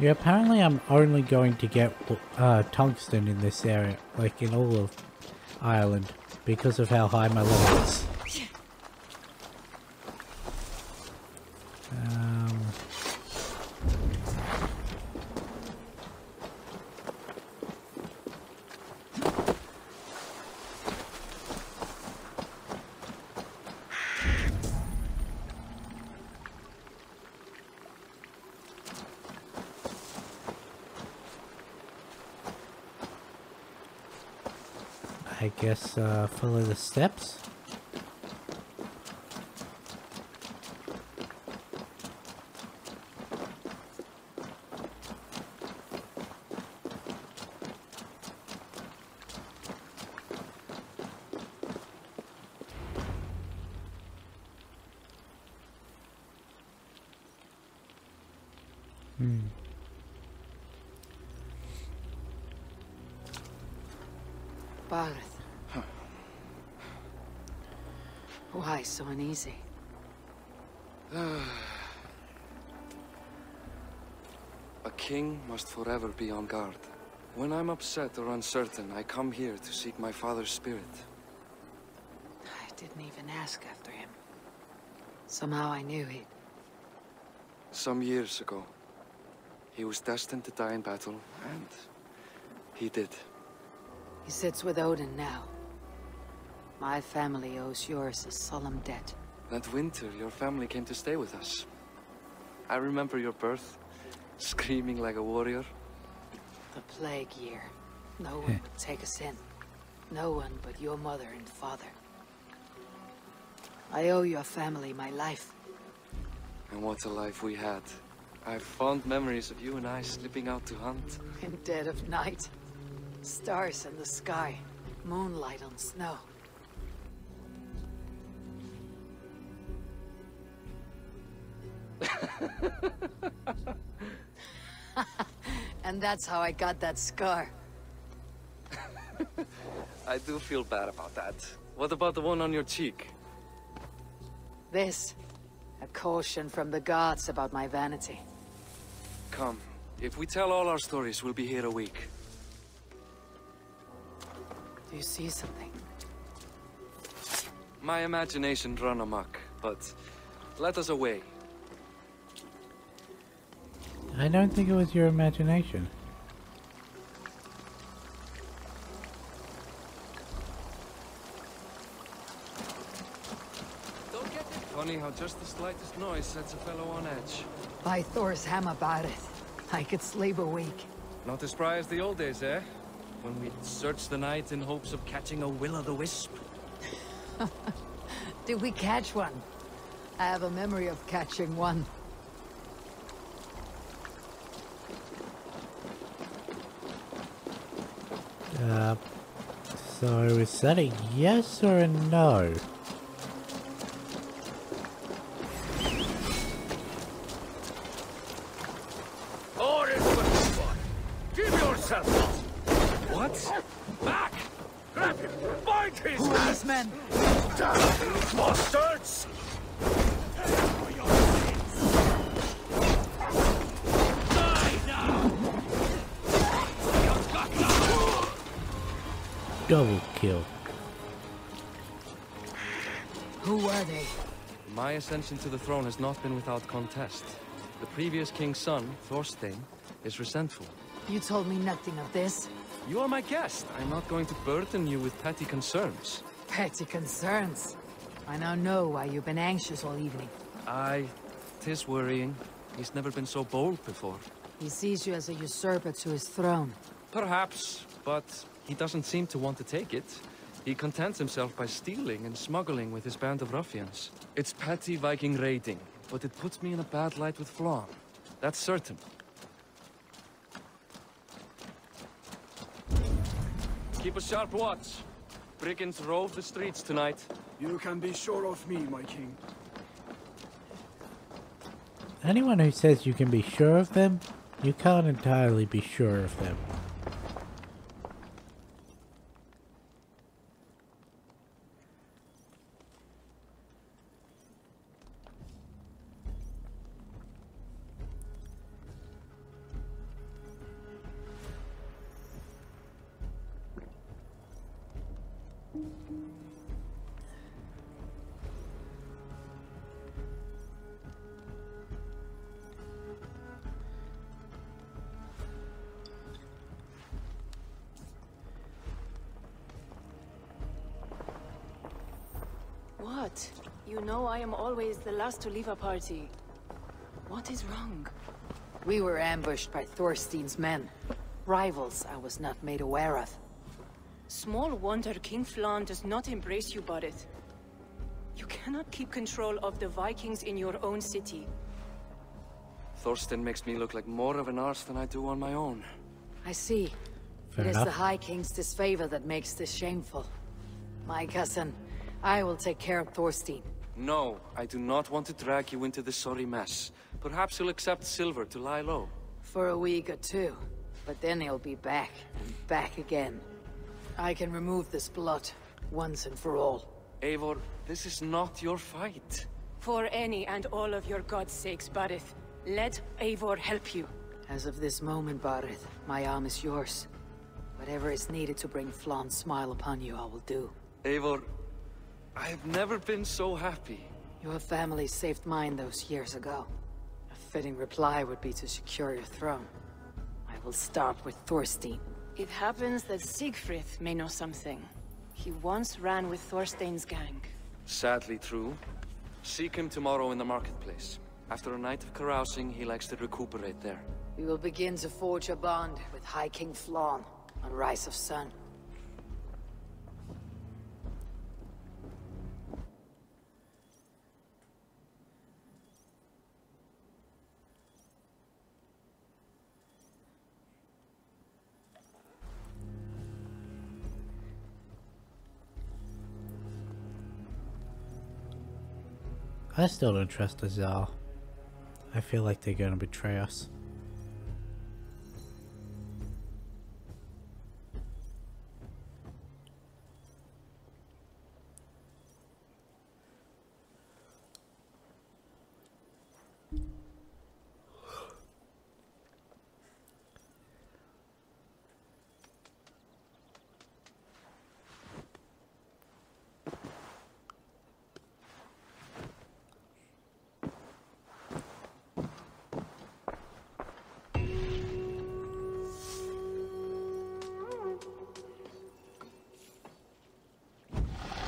Yeah, apparently I'm only going to get tungsten in this area, like in all of Ireland, because of how high my level is. I guess follow the steps. Barth. Why so uneasy? A king must forever be on guard. When I'm upset or uncertain, I come here to seek my father's spirit. I didn't even ask after him. Somehow I knew he'd... Some years ago, he was destined to die in battle, and he did. He sits with Odin now. My family owes yours a solemn debt. That winter, your family came to stay with us. I remember your birth, screaming like a warrior. The plague year. No one would take us in. No one but your mother and father. I owe your family my life. And what a life we had. I have fond memories of you and I slipping out to hunt. In dead of night. Stars in the sky. Moonlight on snow. And that's how I got that scar. I do feel bad about that. What about the one on your cheek? This. A caution from the gods about my vanity. Come. If we tell all our stories, we'll be here a week. Do you see something? My imagination run amok, but let us away. I don't think it was your imagination. Funny how just the slightest noise sets a fellow on edge. By Thor's hammer about it. I could sleep a week. Not as spry as the old days, eh? When we'd search the night in hopes of catching a will-o'-the-wisp. Did we catch one? I have a memory of catching one. So is that a yes or a no? Give yourself up! What? Back! Grab him! Bind his Who are these men? Damn bastards! Die now! Double kill. Who were they? My ascension to the throne has not been without contest. The previous king's son, Thorstein, is resentful. You told me nothing of this. You are my guest. I'm not going to burden you with petty concerns. Petty concerns. I now know why you've been anxious all evening. Aye, 'tis worrying. He's never been so bold before. He sees you as a usurper to his throne. Perhaps, but he doesn't seem to want to take it. He contents himself by stealing and smuggling with his band of ruffians. It's petty Viking raiding, but it puts me in a bad light with Flann. That's certain. Keep a sharp watch. Brigands rove the streets tonight. You can be sure of me, my king. Anyone who says you can be sure of them, you can't entirely be sure of them. What? You know I am always the last to leave a party. What is wrong? We were ambushed by Thorstein's men. Rivals I was not made aware of. Small wonder King Flann does not embrace you, Barith. You cannot keep control of the Vikings in your own city. Thorstein makes me look like more of an arse than I do on my own. I see. Fair It is enough. the High King's disfavor that makes this shameful. My cousin, I will take care of Thorstein. No, I do not want to drag you into this sorry mess. Perhaps he'll accept silver to lie low. For a week or two. But then he'll be back, and back again. I can remove this blot, once and for all. Eivor, this is not your fight. For any and all of your god's sakes, Barith, let Eivor help you. As of this moment, Barith, my arm is yours. Whatever is needed to bring Flann's smile upon you, I will do. Eivor, I have never been so happy. Your family saved mine those years ago. A fitting reply would be to secure your throne. I will start with Thorstein. It happens that Siegfried may know something. He once ran with Thorstein's gang. Sadly true. Seek him tomorrow in the marketplace. After a night of carousing, he likes to recuperate there. We will begin to forge a bond with High King Flann on Rise of Sun. I still don't trust the Tsar. I feel like they're gonna betray us.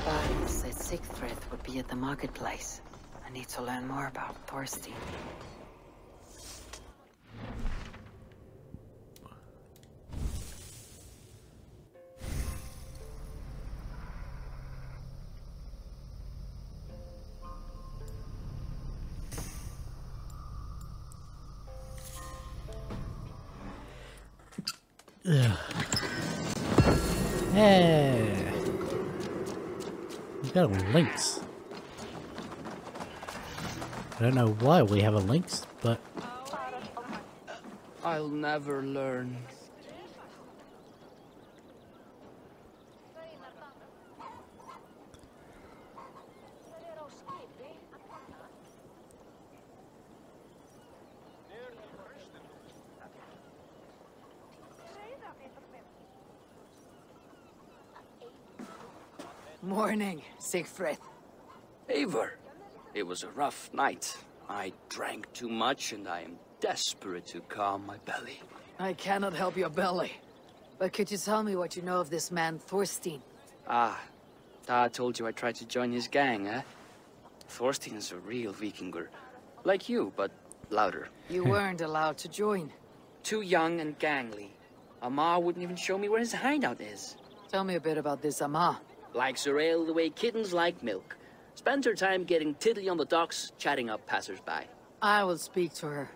Barith said Siegfried would be at the marketplace. I need to learn more about Thorstein. Hey, we got a lynx. I don't know why we have a lynx, but I'll never learn. Morning, Siegfried. Eivor, it was a rough night. I drank too much and I am desperate to calm my belly. I cannot help your belly, But could you tell me what you know of this man, Thorstein? Ah, Dad told you I tried to join his gang, eh? Thorstein's a real Vikinger. Like you, but louder. You weren't allowed to join. Too young and gangly. Amma wouldn't even show me where his hideout is. Tell me a bit about this Amma. Likes her ale the way kittens like milk. Spends her time getting tiddly on the docks, chatting up passers-by. I will speak to her.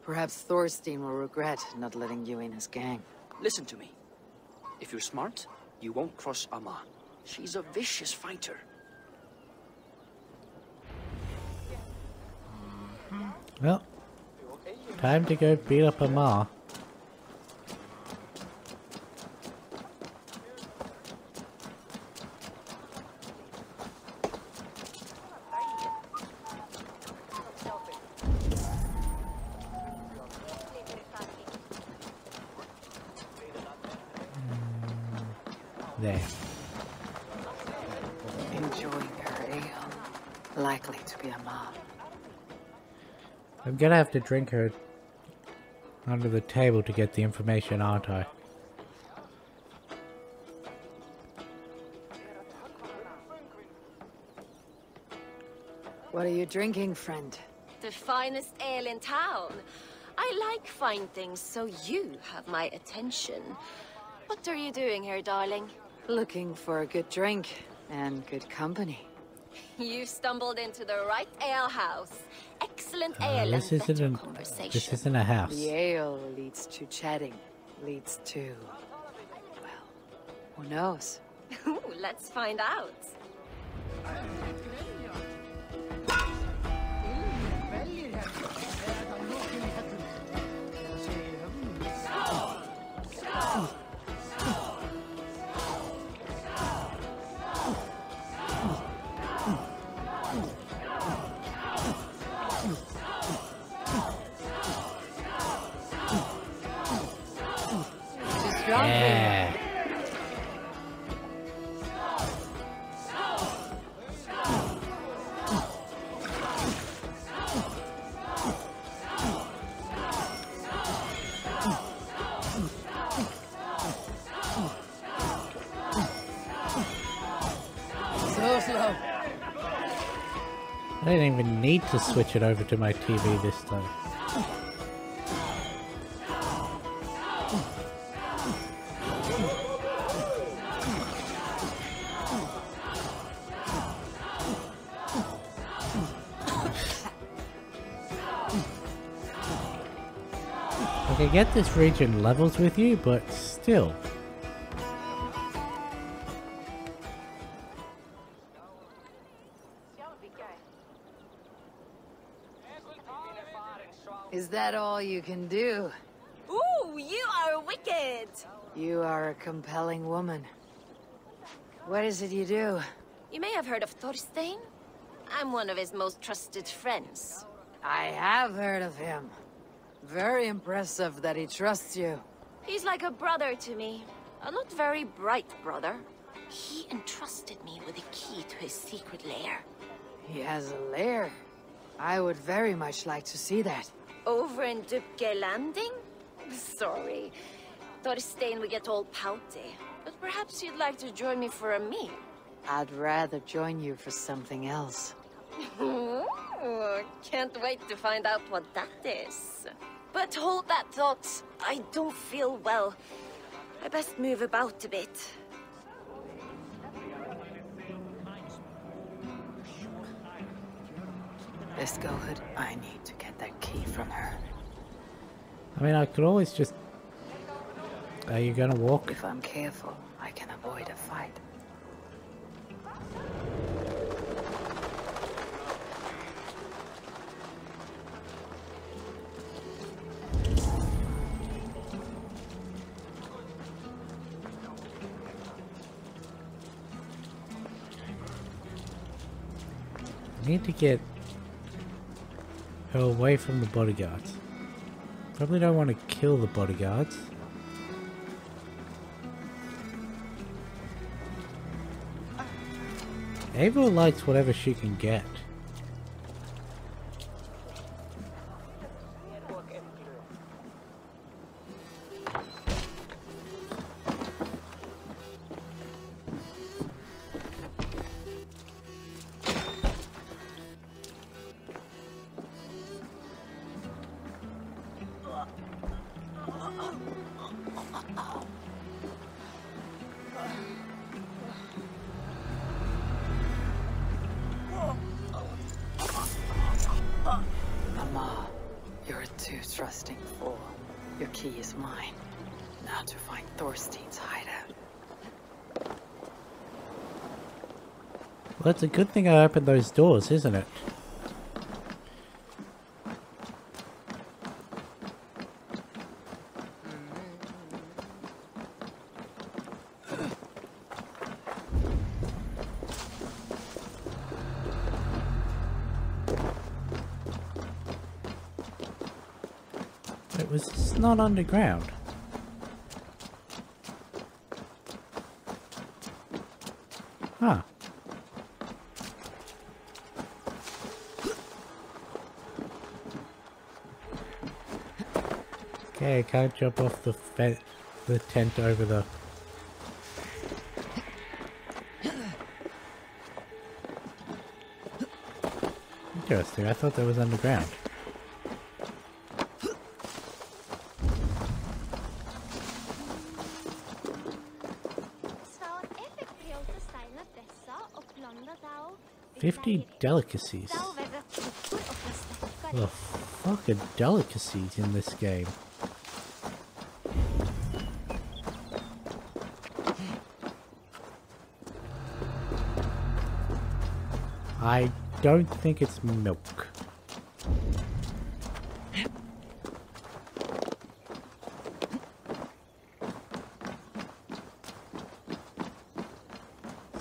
Perhaps Thorstein will regret not letting you in his gang. Listen to me. If you're smart, you won't cross Amma. She's a vicious fighter. Well, time to go beat up Amar. There. Enjoying her ale. Likely to be Amma. I'm gonna have to drink her under the table to get the information, aren't I? What are you drinking, friend? The finest ale in town. I like fine things, so you have my attention. What are you doing here, darling? Looking for a good drink and good company. You stumbled into the right alehouse. Excellent ale and This better conversation. isn't a house. The ale leads to chatting. Leads to... well, who knows? Ooh, let's find out. Yeah. So slow. I didn't even need to switch it over to my TV this time. I get this region levels with you, but still. Is that all you can do? Ooh, you are wicked! You are a compelling woman. What is it you do? You may have heard of Thorstein. I'm one of his most trusted friends. I have heard of him. Very impressive that he trusts you. He's like a brother to me. A not very bright brother. He entrusted me with the key to his secret lair. He has a lair. I would very much like to see that. Over in Dupke Landing? Sorry. Thorstein would get all pouty. But perhaps you'd like to join me for a meal. I'd rather join you for something else. Ooh, can't wait to find out what that is. But hold that thought. I don't feel well. I best move about a bit. Let's go, Hood. I need to get that key from her. I mean, I could always just... Are you gonna walk? If I'm careful, I can avoid a fight. I need to get her away from the bodyguards. Probably don't want to kill the bodyguards. Ava likes whatever she can get. Your key is mine. Now to find Thorstein's hideout. Well, it's a good thing I opened those doors, isn't it? It was just not underground. Huh. Okay, I can't jump off the tent over the... Interesting, I thought that was underground. $50 delicacies. The fuck are delicacies in this game? I don't think it's milk.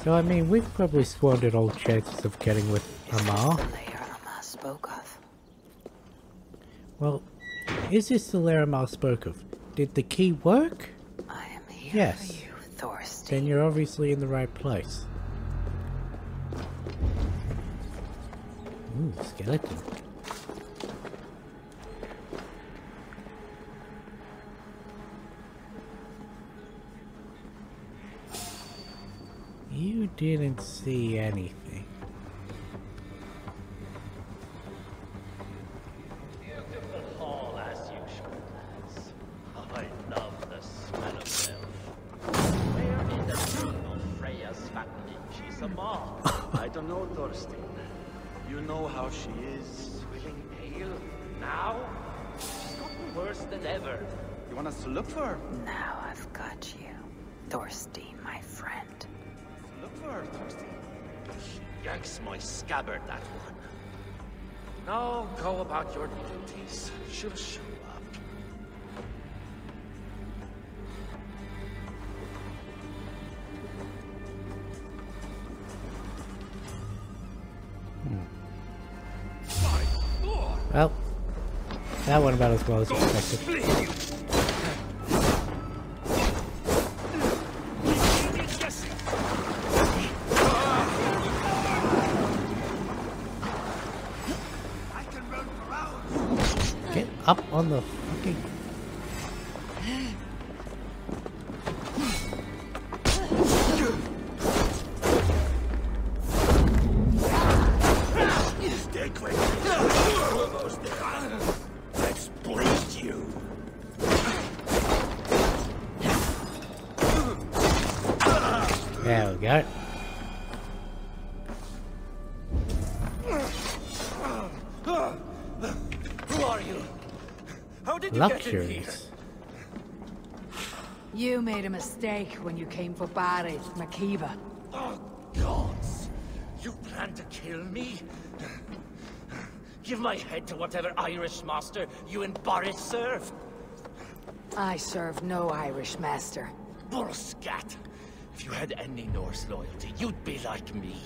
So I mean, we've probably squandered all chances of getting with Amar. Spoke of. Well, is this the lair Amar spoke of? Did the key work? I am here yes. for you, Thorstein. Then you're obviously in the right place. Ooh, skeleton. You didn't see anything. Beautiful hall as usual, lads. I love the smell of milk. Where is the true of Freya's family? She's a mom. I don't know, Thorstein. You know how she is. Feeling pale now? She's gotten worse than ever. You want us to look for her? Now I've got you. Thorstein, my friend. Look for her, Thorstein. She yanks my scabbard, that one. Now go about your duties. She'll show up. Well, that went about as well as expected. Get up on the fucking... Stay quick. Almost there. Let's bleed you. There we go. Who are you? How did you get in here? You made a mistake when you came for Barith, Makiba. Oh, gods! You plan to kill me? Give my head to whatever Irish master you and Boris serve. I serve no Irish master. Bullscat! If you had any Norse loyalty, you'd be like me,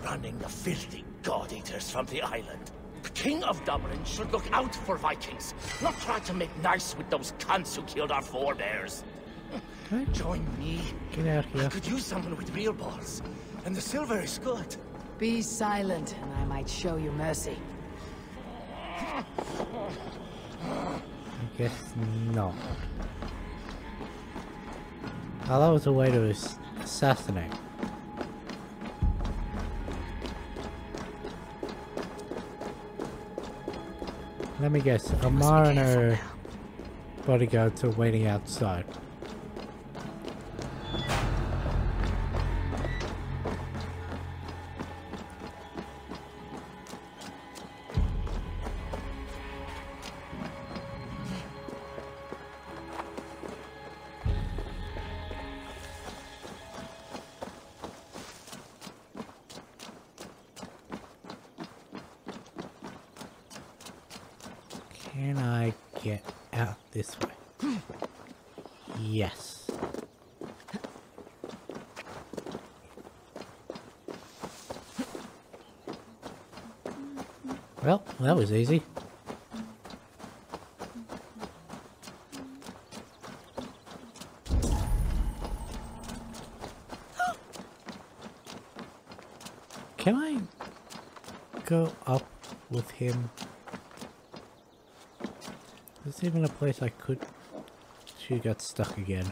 running the filthy god-eaters from the island. The King of Dublin should look out for Vikings, not try to make nice with those cunts who killed our forebears. Join me. Get out here. I could use someone with real balls, and the silver is good. Be silent, and I might show you mercy. I guess not. Oh, that was a way to assassinate. Let me guess, Amar and her bodyguards are waiting outside. get out this way. Yes. Well, that was easy. Can I go up with him? There's even a place I could... She got stuck again.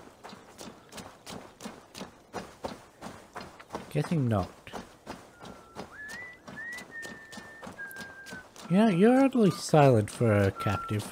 Guessing not. Yeah, you're oddly silent for a captive.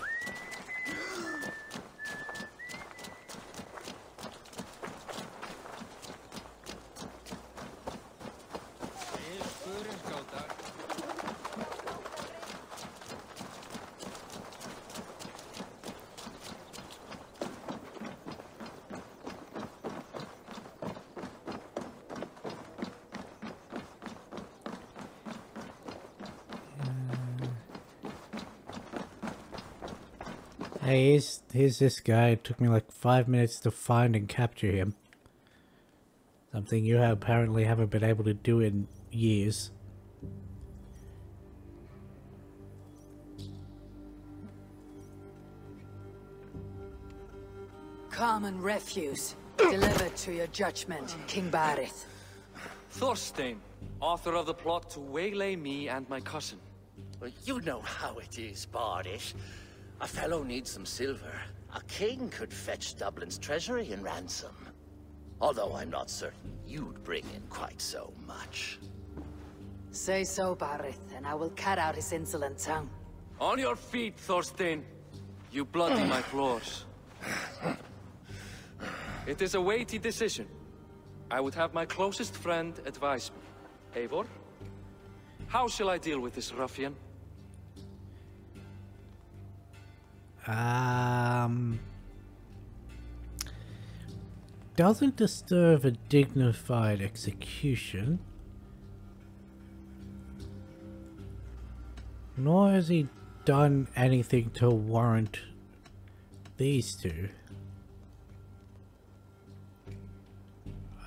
Hey, here's this guy. It took me like 5 minutes to find and capture him. Something you apparently haven't been able to do in years. Common refuse, delivered to your judgment, King Barith. Thorstein, author of the plot to waylay me and my cousin. Well, you know how it is, Bardish. A fellow needs some silver. A king could fetch Dublin's treasury in ransom. Although I'm not certain you'd bring in quite so much. Say so, Barith, and I will cut out his insolent tongue. On your feet, Thorstein. You bloody my floors. It is a weighty decision. I would have my closest friend advise me. Eivor? How shall I deal with this ruffian? Doesn't disturb a dignified execution. Nor has he done anything to warrant these two.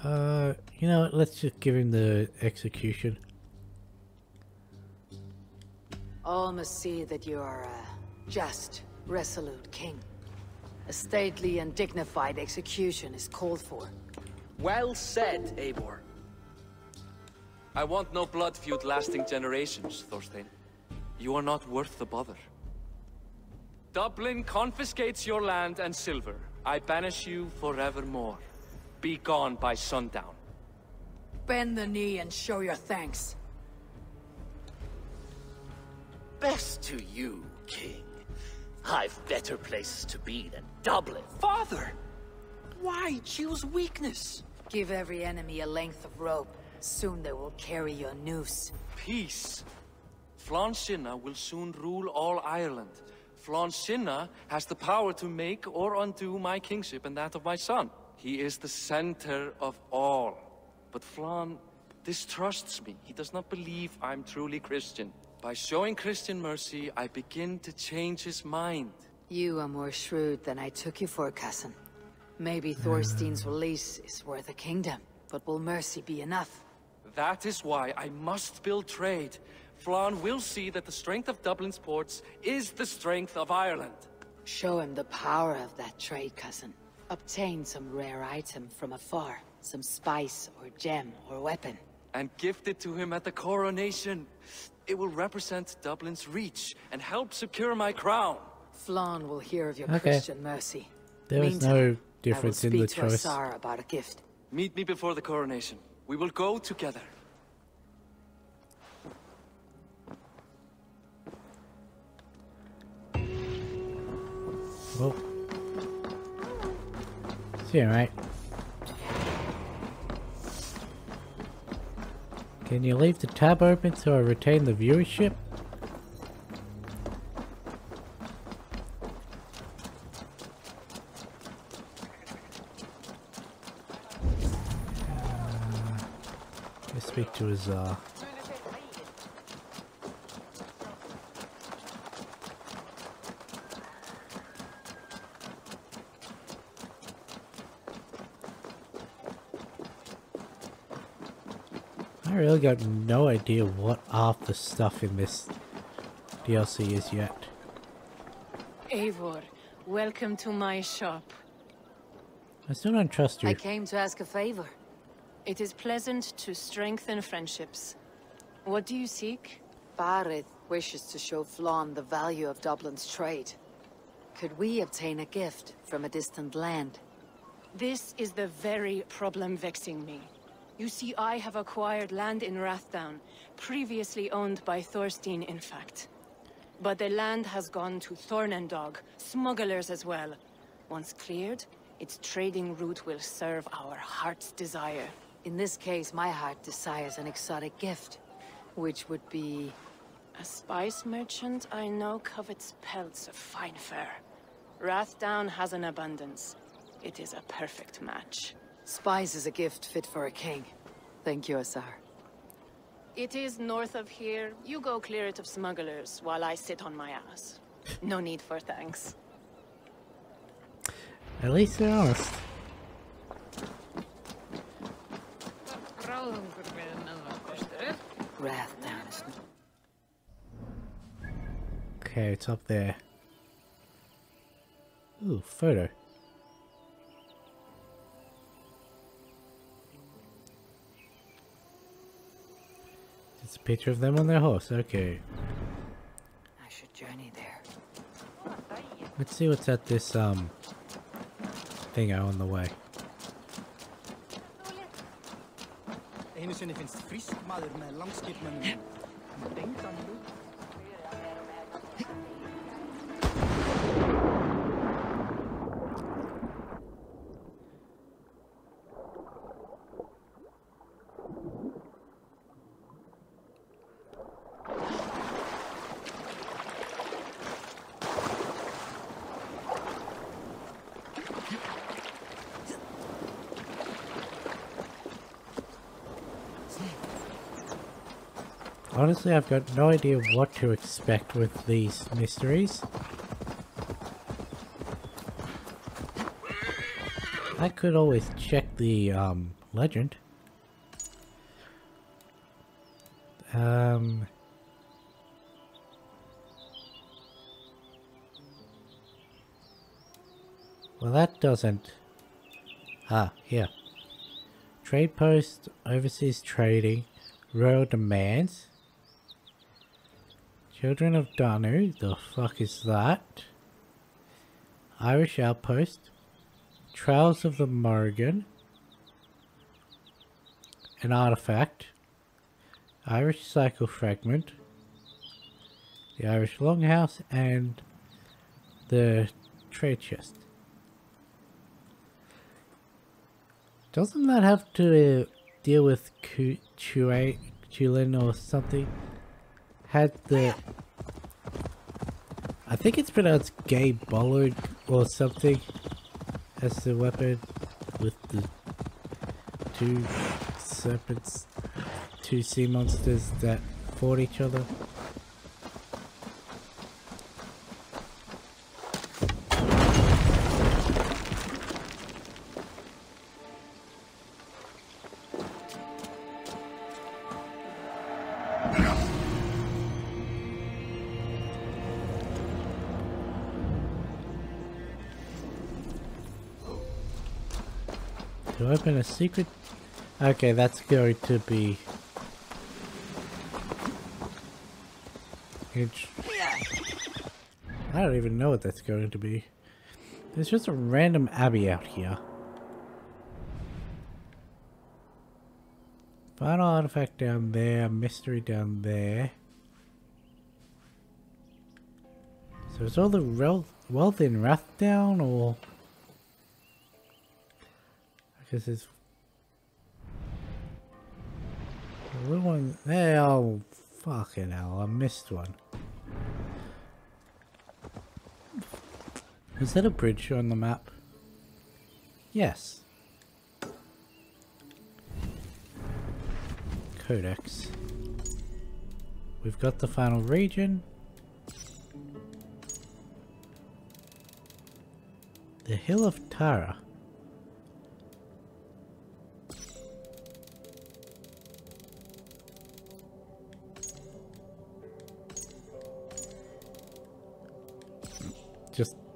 You know what, let's just give him the execution. All must see that you are a just, resolute king. A stately and dignified execution is called for. Well said, Eivor. I want no blood feud lasting generations, Thorstein. You are not worth the bother. Dublin confiscates your land and silver. I banish you forevermore. Be gone by sundown. Bend the knee and show your thanks. Best to you, King. I've better places to be than Dublin. Father! Why choose weakness? Give every enemy a length of rope. Soon they will carry your noose. Peace. Flann Sinna will soon rule all Ireland. Flann Sinna has the power to make or undo my kingship and that of my son. He is the center of all. But Flann distrusts me. He does not believe I'm truly Christian. By showing Christian mercy, I begin to change his mind. You are more shrewd than I took you for, cousin. Maybe Thorstein's release is worth a kingdom, but will mercy be enough? That is why I must build trade. Flann will see that the strength of Dublin's ports is the strength of Ireland. Show him the power of that trade, cousin. Obtain some rare item from afar. Some spice or gem or weapon. And gift it to him at the coronation. It will represent Dublin's reach and help secure my crown. Flann will hear of your Christian mercy. There was no difference in the choice. I will speak to Asar about a gift. Meet me before the coronation. We will go together. Well, see, right? Can you leave the tab open so I retain the viewership? Let's speak to Azar. I really got no idea what half the stuff in this DLC is yet. Eivor, welcome to my shop. I still don't trust you. I came to ask a favor. It is pleasant to strengthen friendships. What do you seek? Barith wishes to show Flann the value of Dublin's trade. Could we obtain a gift from a distant land? This is the very problem vexing me. You see, I have acquired land in Rathdown, previously owned by Thorstein, in fact. But the land has gone to Thornendog, smugglers as well. Once cleared, its trading route will serve our heart's desire. In this case, my heart desires an exotic gift, which would be... A spice merchant I know covets pelts of fine fur. Rathdown has an abundance. It is a perfect match. Spice is a gift fit for a king. Thank you, Asar. It is north of here. You go clear it of smugglers while I sit on my ass. No need for thanks. At least they're honest. Rathdown. Okay, it's up there. Ooh, photo. It's a picture of them on their horse, okay. I should journey there. Let's see what's at this, thingo on the way. Einu sinni finnst frísk maður með langskipmönnum. Engan hlut. Honestly, I've got no idea what to expect with these mysteries. I could always check the legend. Well, that doesn't... Ah, here. Trade post, overseas trading, royal demands. Children of Danu, the fuck is that? Irish outpost. Trials of the Morrigan. An artifact. Irish cycle fragment. The Irish longhouse and the trade chest. Doesn't that have to deal with Chulin or something? Had the... I think it's pronounced Gay Bollard or something as the weapon with the two serpents, two sea monsters that fought each other. To open a secret... Okay, that's going to be... I don't even know what that's going to be. There's just a random abbey out here. Final artifact down there, mystery down there. So is all the wealth in Rathdown, or... Because there's a little one there. Oh, fucking hell! I missed one. Is that a bridge on the map? Yes. Codex. We've got the final region. The Hill of Tara.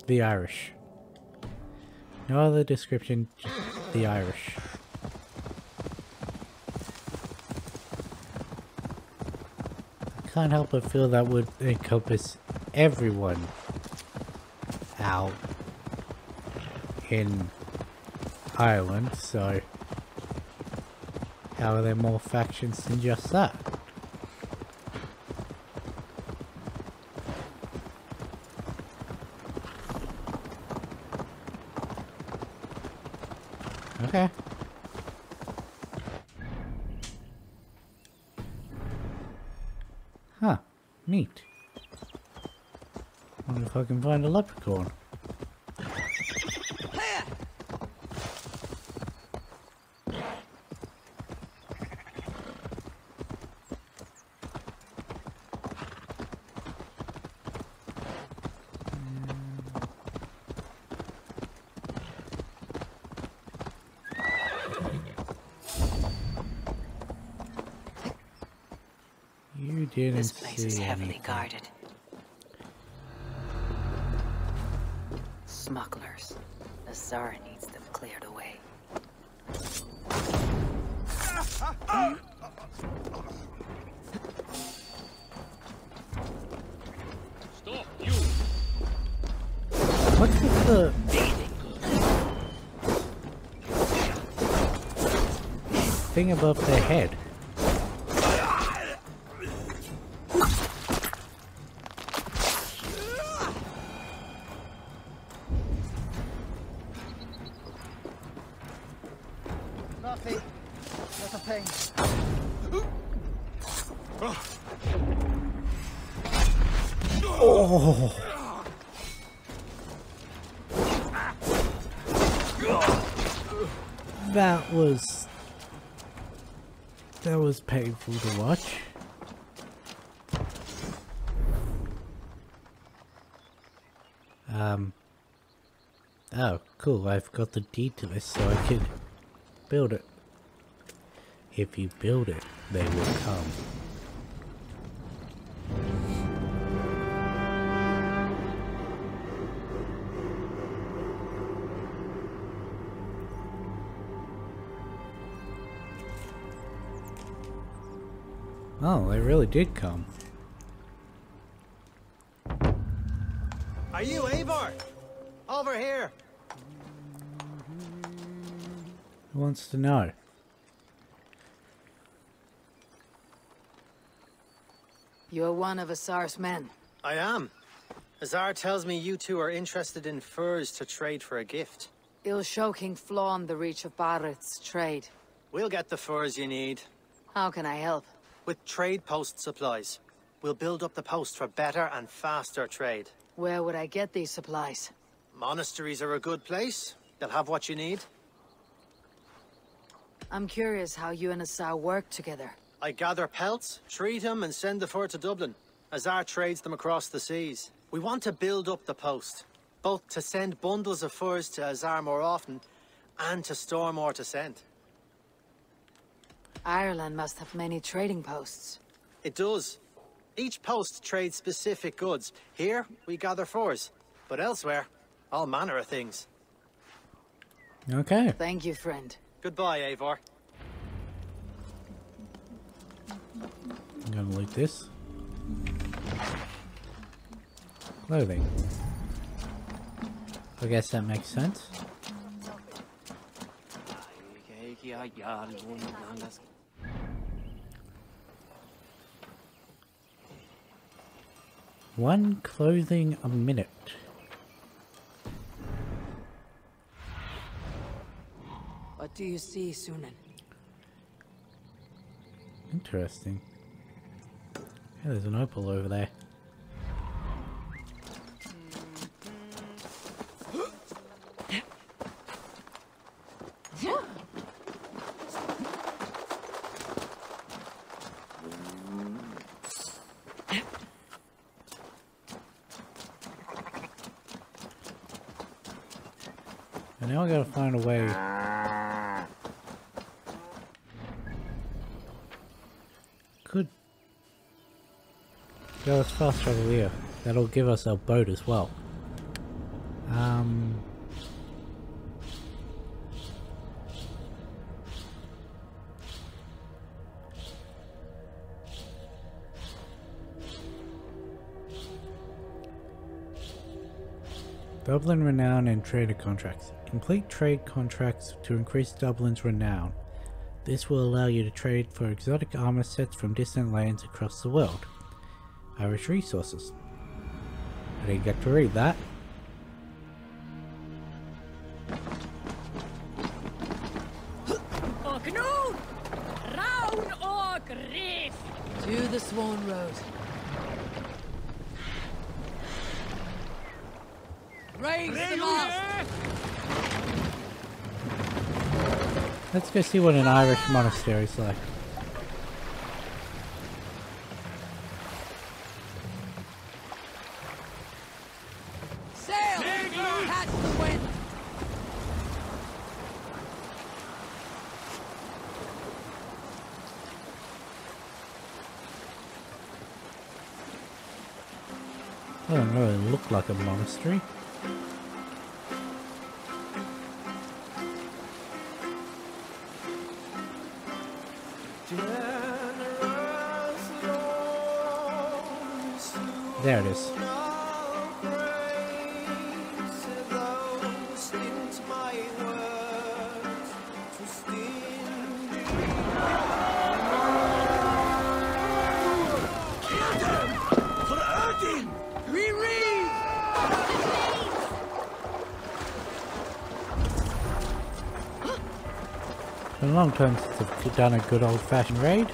The Irish. No other description, just the Irish. I can't help but feel that would encompass everyone out in Ireland, so how are there more factions than just that? Okay. Huh. Neat. Wonder if I can find a leprechaun. You didn't This place is see heavily anything. guarded. Smugglers. The Tsar needs them cleared away. Stop, you! What's with the thing above their head? Nothing. Not a pain. Oh. That was painful to watch. Oh, cool. I've got the deed to this, so I can build it. If you build it, they will come. Oh, they really did come. Are you Eivor? Over here. Who wants to know? You're one of Asar's men. I am. Azar tells me you two are interested in furs to trade for a gift. It'll show King Flawn the reach of Barrett's trade. We'll get the furs you need. How can I help? With trade post supplies. We'll build up the post for better and faster trade. Where would I get these supplies? Monasteries are a good place. They'll have what you need. I'm curious how you and Asar work together. I gather pelts, treat them, and send the fur to Dublin. Azar trades them across the seas. We want to build up the post, both to send bundles of furs to Azar more often, and to store more to send. Ireland must have many trading posts. It does. Each post trades specific goods. Here, we gather furs. But elsewhere, all manner of things. Okay. Thank you, friend. Goodbye, Eivor. I'm gonna loot this. Clothing. I guess that makes sense. One clothing a minute. What do you see, Sunan? Interesting. Yeah, there's an opal over there. And now I gotta find a way. Could go as fast travel here. That'll give us our boat as well. Dublin renown and trader contracts. Complete trade contracts to increase Dublin's renown. This will allow you to trade for exotic armor sets from distant lands across the world. Irish resources. I didn't get to read that. To the Swan Road. Raise them up! Let's go see what an Irish monastery is like. Sail! Catch the wind! That doesn't really look like a monastery. There it is. Been a long time since I've done a good old-fashioned raid.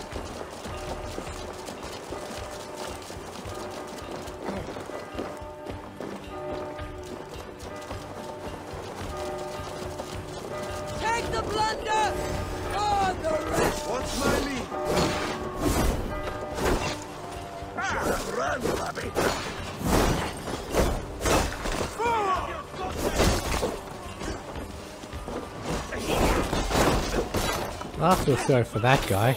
Take the plunder! Guard the rest! What's my lead? Run, Bobby! I feel sorry for that guy.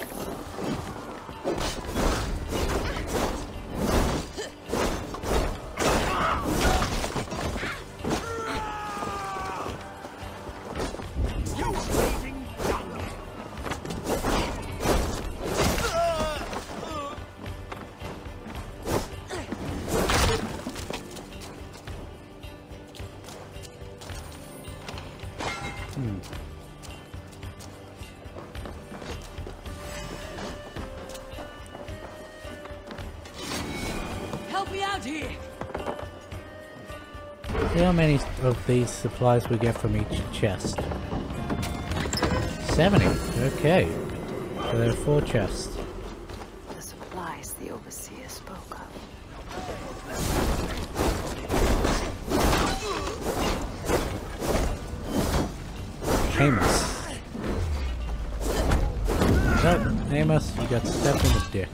Help me out here! See how many of these supplies we get from each chest. 70. Okay. So there are 4 chests. The supplies the overseer spoke of. Amos. So, Amos, you got stepped in the dick.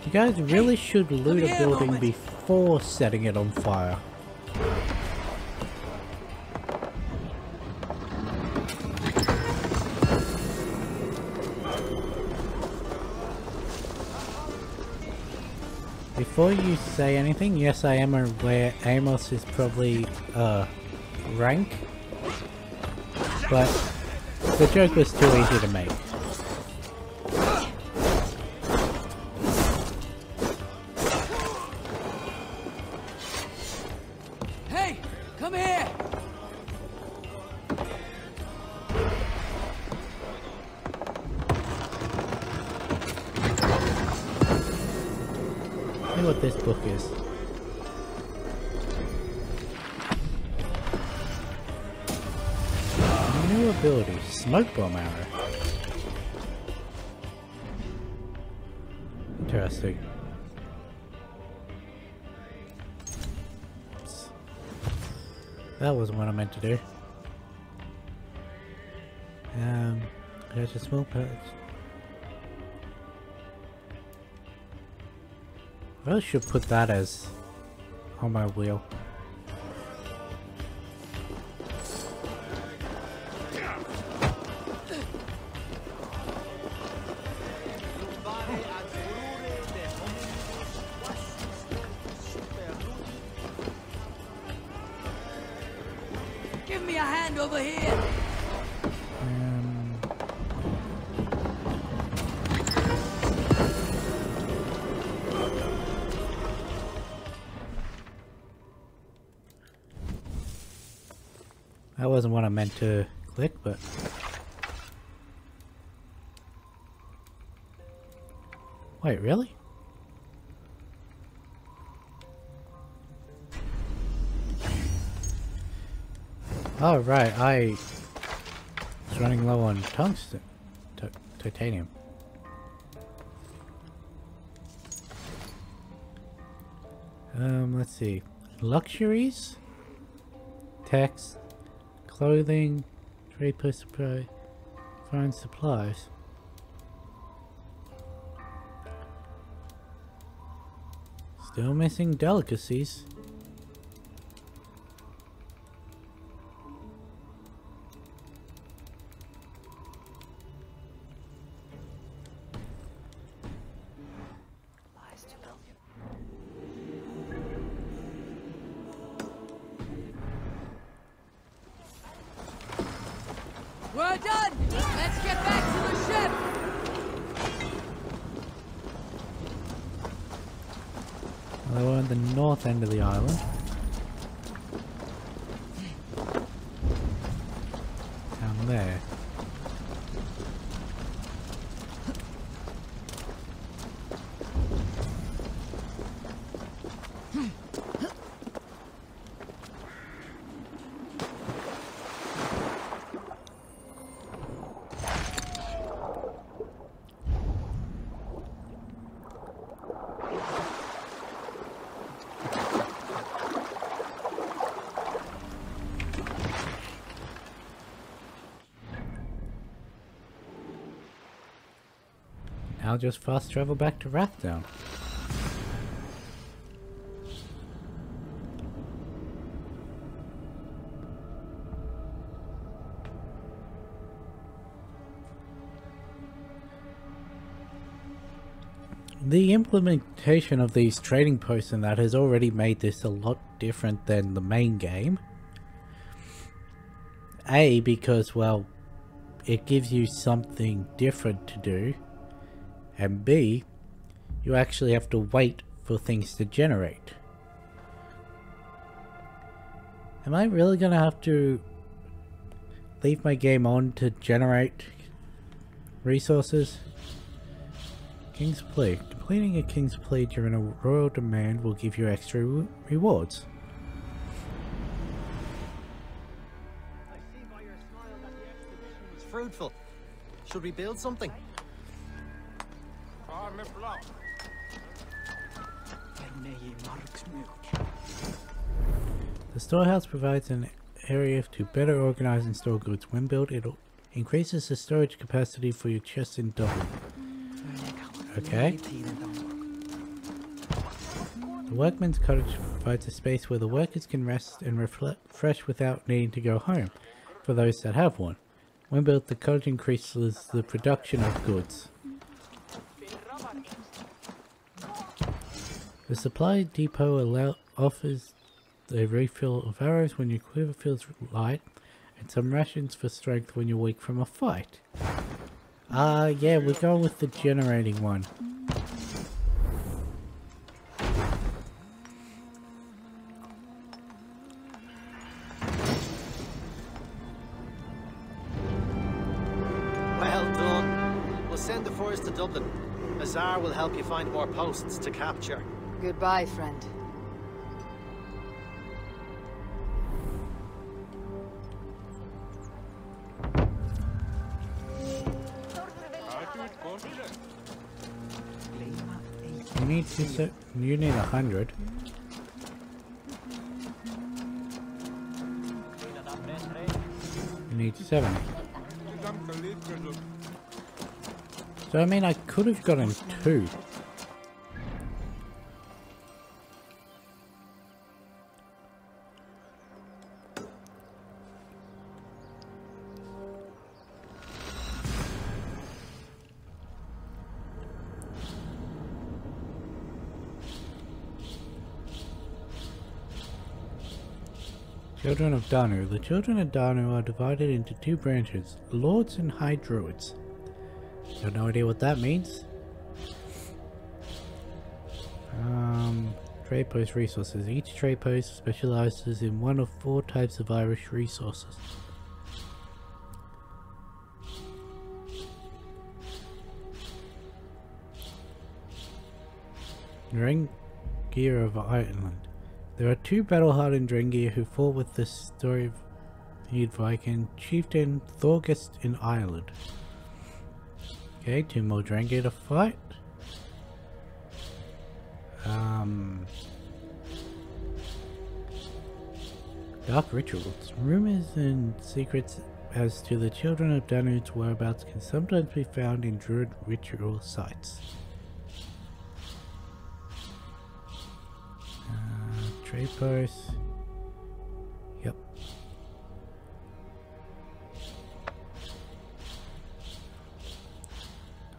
You guys really should loot a building before setting it on fire. Before you say anything, yes, I am aware Amos is probably rank, but the joke was too easy to make. Hey! Come here! See what this book is. New ability, smoke bomb arrow. Interesting. That wasn't what I meant to do. There's a small patch. I really should put that as on my wheel. hand over here. That wasn't what I meant to click, but... Wait, really? Oh, right, I was running low on tungsten. Titanium. Let's see. Luxuries? Text. Clothing. Trade per supply. Foreign supplies. Still missing delicacies. We're done! Let's get back to the ship! Well, we're on the north end of the island. Down there. I'll just fast travel back to Rathdown. The implementation of these trading posts and that has already made this a lot different than the main game. A, because, well, it gives you something different to do. And B, you actually have to wait for things to generate. Am I really gonna have to leave my game on to generate resources? King's Plea. Completing a King's Plea during a royal demand will give you extra rewards. I see by your smile that the expedition was fruitful. Should we build something? The storehouse provides an area to better organize and store goods. When built, it increases the storage capacity for your chests in double. Okay. The workman's cottage provides a space where the workers can rest and refresh without needing to go home, for those that have one. When built, the cottage increases the production of goods. The supply depot offers a refill of arrows when your quiver feels light, and some rations for strength when you're weak from a fight. Yeah, we're going with the generating one. Well done. We'll send the force to Dublin. Azar will help you find more posts to capture. Goodbye, friend. You need 100. You need 70. So I mean, I could have gotten 2. Children of Danu. The children of Danu are divided into two branches, Lords and High Druids. Got no idea what that means. Trade post resources. Each trade post specializes in one of 4 types of Irish resources. Drengir of Ireland. There are 2 battle-hardened Drengir who fought with the story of Viking chieftain Thorgest in Ireland. Okay, 2 more Drengir to fight. Dark rituals. Rumors and secrets as to the children of Danu's whereabouts can sometimes be found in Druid ritual sites. Trade post. Yep.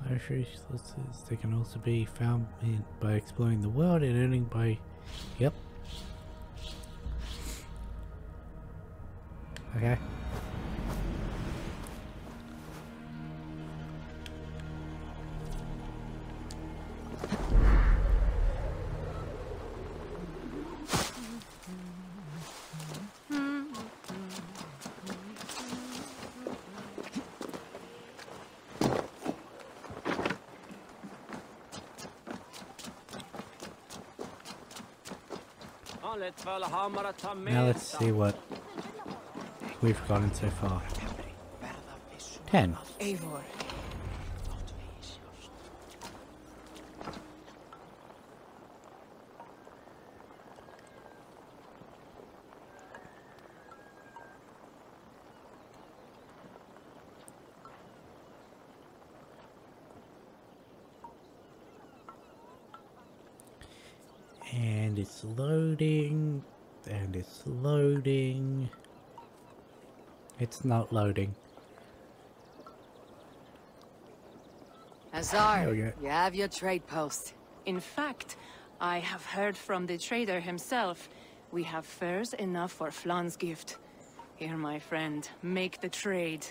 Irish resources. They can also be found by exploring the world and earning by... Yep. Okay. Now let's see what we've gotten so far. 10. Eivor. And it's loading, and it's loading. It's not loading. Azar, you have your trade post. In fact, I have heard from the trader himself. We have furs enough for Flan's gift. Here, my friend, make the trade.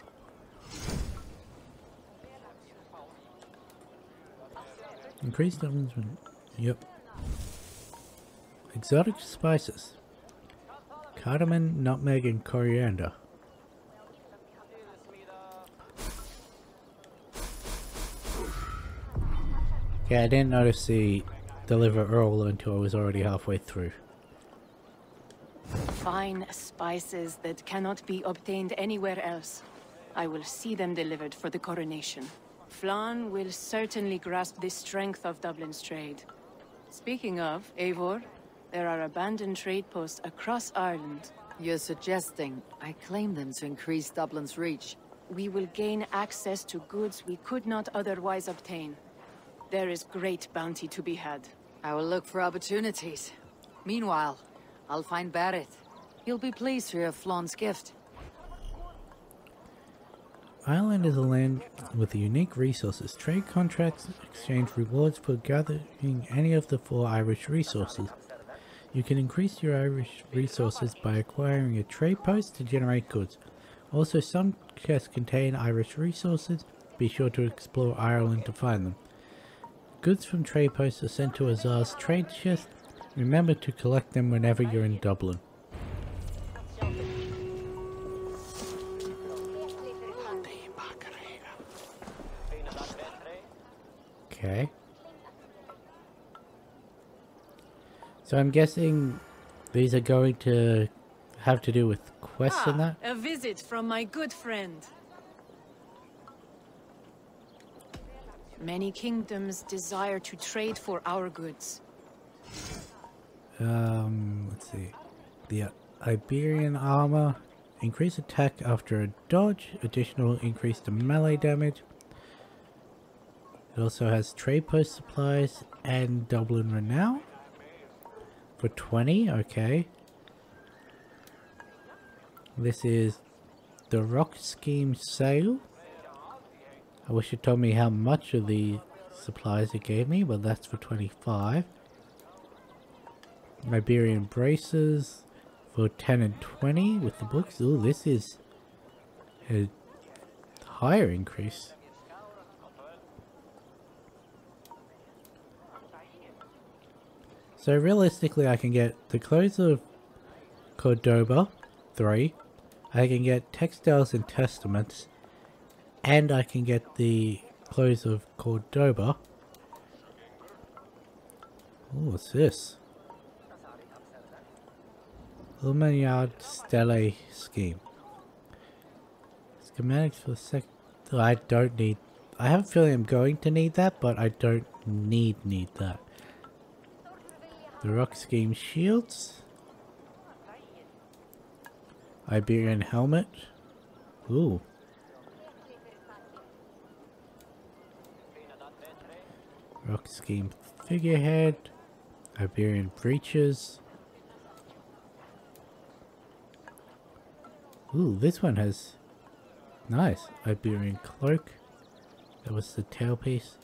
Increased numbers. Yep. Exotic spices. Cardamom, nutmeg, and coriander. Okay, I didn't notice the deliver all until I was already halfway through. Fine spices that cannot be obtained anywhere else. I will see them delivered for the coronation. Flan will certainly grasp the strength of Dublin's trade. Speaking of, Eivor, there are abandoned trade posts across Ireland. You're suggesting I claim them to increase Dublin's reach? We will gain access to goods we could not otherwise obtain. There is great bounty to be had. I will look for opportunities. Meanwhile, I'll find Barrett. He'll be pleased to hear Flan's gift. Ireland is a land with unique resources. Trade contracts exchange rewards for gathering any of the 4 Irish resources. You can increase your Irish resources by acquiring a trade post to generate goods. Also, some chests contain Irish resources. Be sure to explore Ireland to find them. Goods from trade posts are sent to Azar's trade chest. Remember to collect them whenever you're in Dublin. Okay. So I'm guessing these are going to have to do with quests and that? A visit from my good friend. Many kingdoms desire to trade for our goods. Let's see. The Iberian Armor. Increase attack after a dodge. Additional increase to melee damage. It also has trade post supplies and Dublin Renown. For 20, okay. This is the Rock Scheme Sale. I wish it told me how much of the supplies it gave me, but that's for 25. Iberian Braces for 10 and 20 with the books. Ooh, this is a higher increase. So realistically, I can get the clothes of Cordoba, 3. I can get textiles and testaments, and I can get the clothes of Cordoba. Oh, what's this? Luminyard Stele Scheme. Schematics for the second. I don't need. I have a feeling I'm going to need that, but I don't need that. The Rock Scheme shields. Iberian helmet. Ooh. Rock Scheme figurehead. Iberian breeches. Ooh, this one has nice Iberian cloak. That was the tailpiece.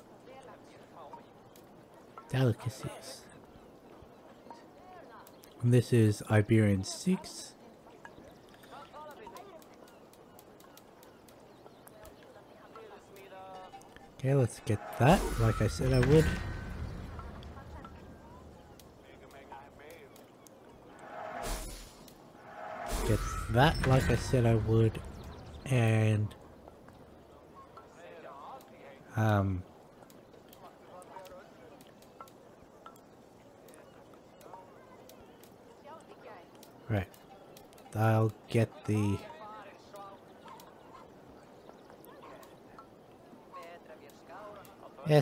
Delicacies. And this is Iberian 6. Okay, let's get that, like I said I would. Get that, like I said I would, and right. I'll get the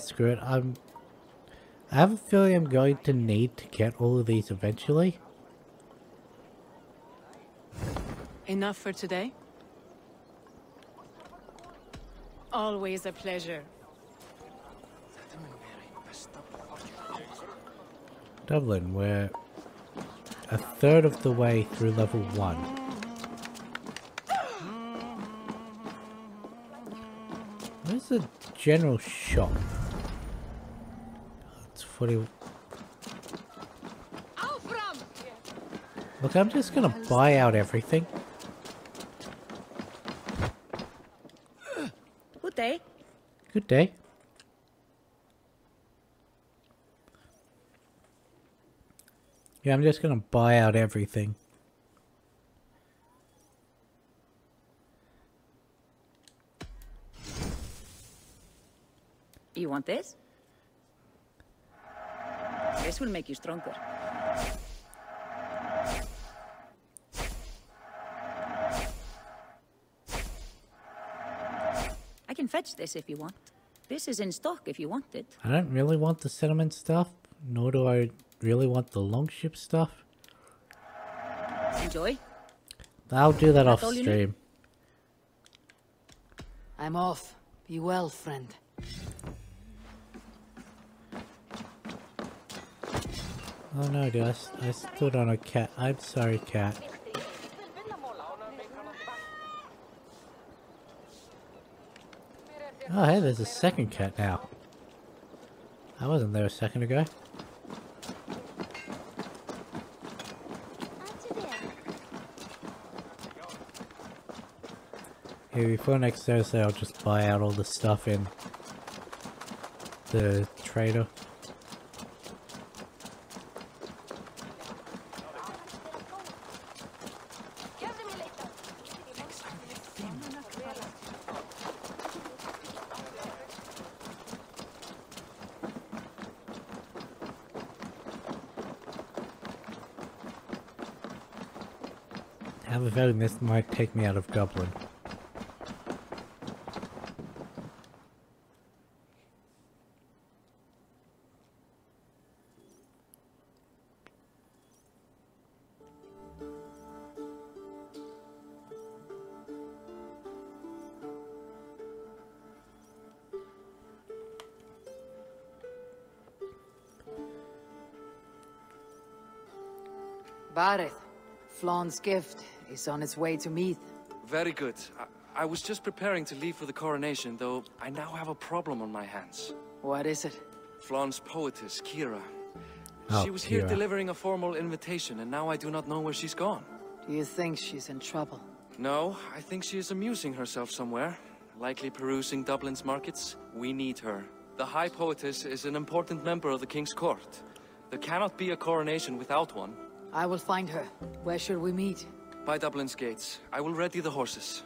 screw it. I have a feeling I'm going to need to get all of these eventually. Enough for today? Always a pleasure. Dublin, we're a third of the way through level 1. Where's the general shop? It's 40. Look, I'm just gonna buy out everything. Good day. Good day. Yeah, I'm just gonna buy out everything. You want this? This will make you stronger. I can fetch this if you want. This is in stock if you want it. I don't really want the settlement stuff, nor do I really want the longship stuff. Enjoy. I'll do that off That's all you stream. I'm off. Be well, friend. Oh no, dude, I stood on a cat. I'm sorry, cat. Oh hey, there's a second cat now. I wasn't there a second ago. Hey, before next Thursday I'll just buy out all the stuff in the trader. I have a feeling this might take me out of Dublin. Bareth, Flawn's gift is on its way to Meath. Very good. I was just preparing to leave for the coronation, though I now have a problem on my hands. What is it? Flawn's poetess, Kira. Oh, She was here Kira. delivering a formal invitation, and now I do not know where she's gone. Do you think she's in trouble? No, I think she is amusing herself somewhere. Likely perusing Dublin's markets. We need her. The High Poetess is an important member of the King's Court. There cannot be a coronation without one. I will find her. Where should we meet? By Dublin's gates. I will ready the horses.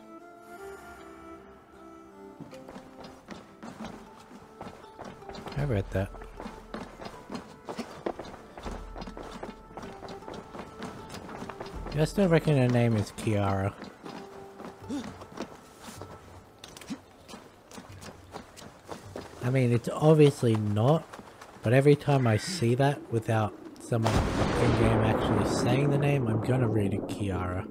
I read that. I still reckon her name is Kiara. I mean, it's obviously not, but every time I see that without someone in-game actually saying the name, I'm gonna read it Kiara.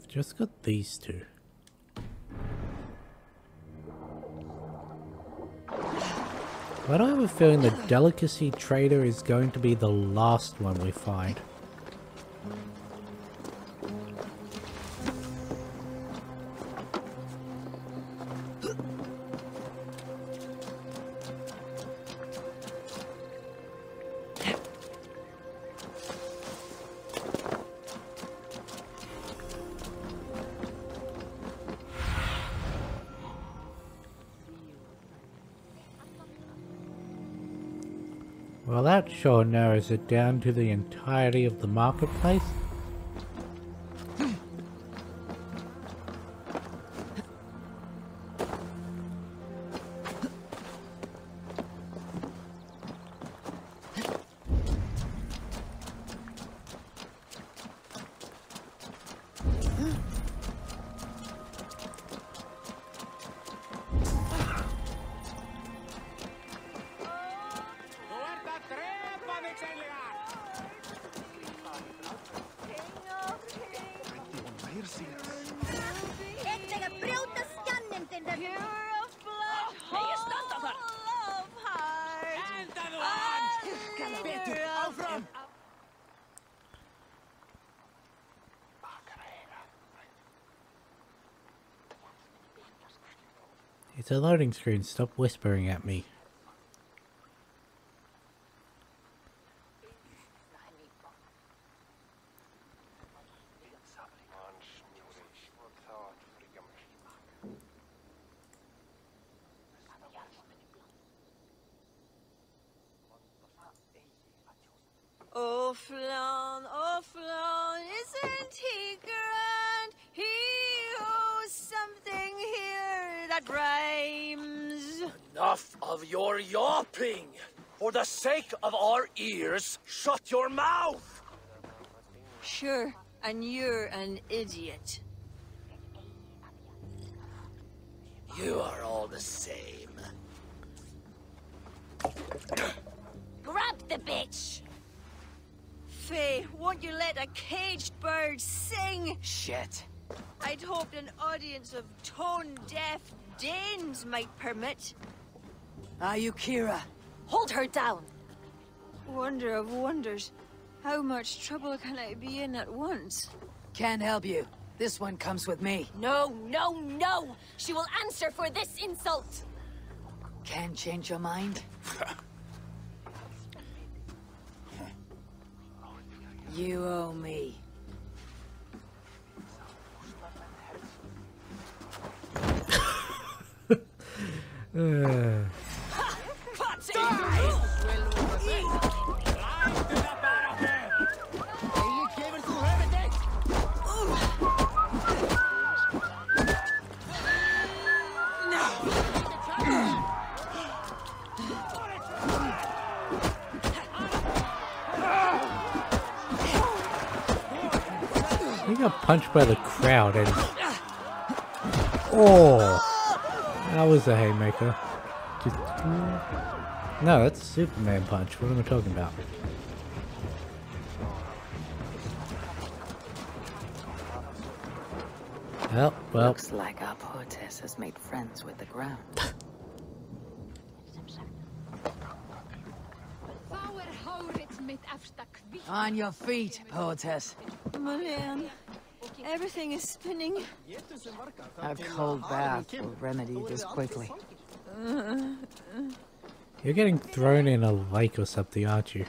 Just got these two. But I have a feeling the delicacy trader is going to be the last one we find. Well, that sure narrows it down to the entirety of the marketplace. It's a loading screen, stop whispering at me. Oh, Flan, isn't he grand? He owes something here that rhymes. Enough of your yawping! For the sake of our ears, shut your mouth! Sure, and you're an idiot. You are all the same. Grab the bitch! Faye, won't you let a caged bird sing? Shit. I'd hoped an audience of tone-deaf Danes might permit. Are you Kira? Hold her down! Wonder of wonders. How much trouble can I be in at once? Can't help you. This one comes with me. No! She will answer for this insult! Can't change your mind? You owe me. He got punched by the crowd and... Oh! That was a haymaker. Just... No, that's a Superman punch. What am I talking about? Well. Looks like our poetess has made friends with the ground. On your feet, poetess. Marianne, everything is spinning. A cold bath will remedy this quickly. You're getting thrown in a lake or something, aren't you?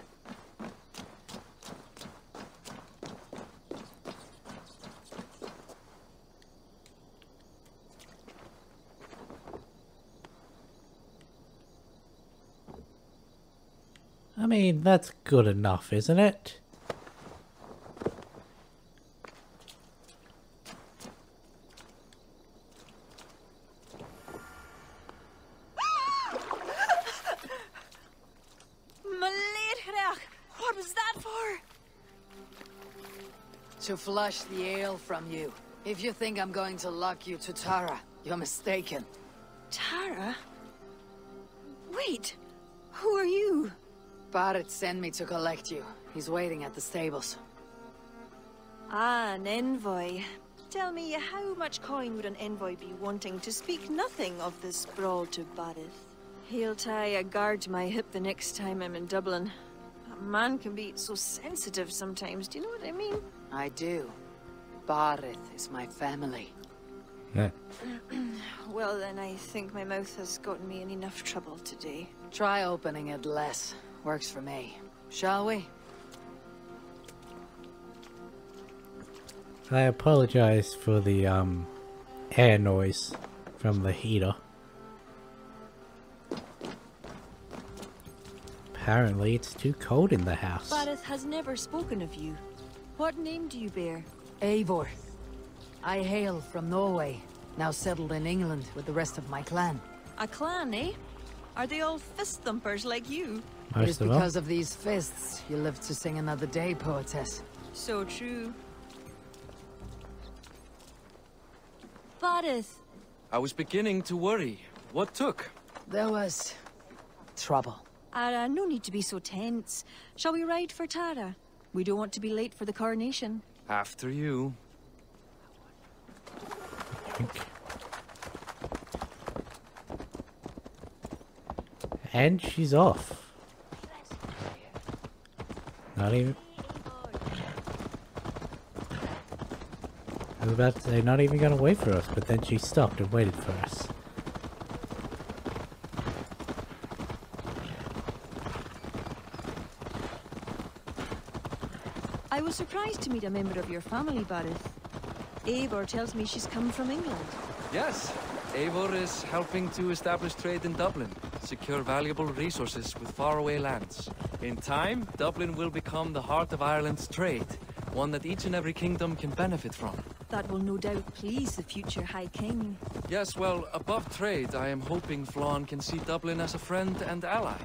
I mean, that's good enough, isn't it? What was that for? To flush the ale from you. If you think I'm going to lock you to Tara, you're mistaken. Tara? Wait, who are you? Barrett sent me to collect you. He's waiting at the stables. Ah, an envoy. Tell me, how much coin would an envoy be wanting, to speak nothing of this brawl to Barrett? He'll tie a guard to my hip the next time I'm in Dublin. A man can be so sensitive sometimes, do you know what I mean? I do. Barrett is my family. Yeah. Well then, I think my mouth has gotten me in enough trouble today. Try opening it less. Works for me. Shall we? I apologize for the air noise from the heater. Apparently it's too cold in the house. Barrett has never spoken of you. What name do you bear? Eivor. I hail from Norway, now settled in England with the rest of my clan. A clan, eh? Are they all fist thumpers like you? It is because of these fists you live to sing another day, poetess. So true. Barrett. I was beginning to worry. What took? There was trouble. No need to be so tense. Shall we ride for Tara? We don't want to be late for the coronation. After you. And she's off. Not even... I was about to say, not even gonna wait for us, but then she stopped and waited for us. I was surprised to meet a member of your family, Barrett. Eivor tells me she's come from England. Yes, Eivor is helping to establish trade in Dublin, secure valuable resources with faraway lands. In time, Dublin will become the heart of Ireland's trade, one that each and every kingdom can benefit from. That will no doubt please the future High King. Yes, well, above trade, I am hoping Flann can see Dublin as a friend and ally.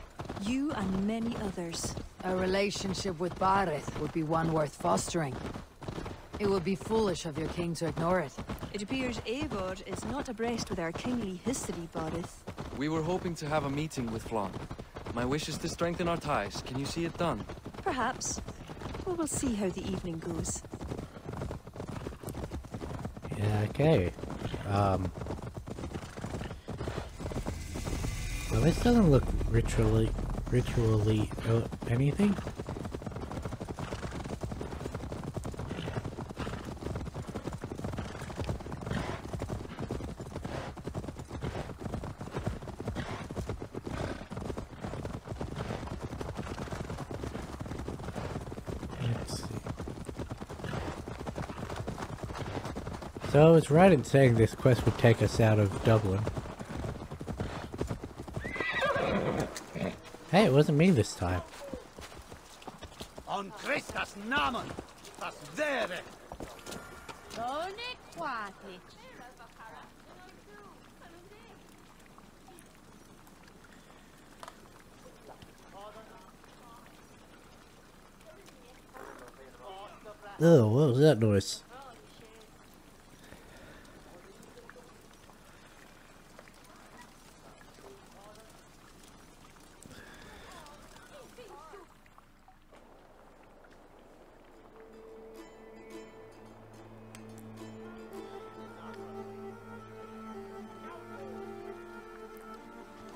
You and many others. A relationship with Barrett would be one worth fostering. It would be foolish of your king to ignore it. It appears Eivor is not abreast with our kingly history, Barrett. We were hoping to have a meeting with Flann. My wish is to strengthen our ties. Can you see it done? Perhaps. Well, we'll see how the evening goes. Yeah, okay. Well, this doesn't look ritually anything. Let's see. So I was right in saying this quest would take us out of Dublin. Hey, it wasn't me this time. On Christus Namen, das wäre. Oh, what was that noise?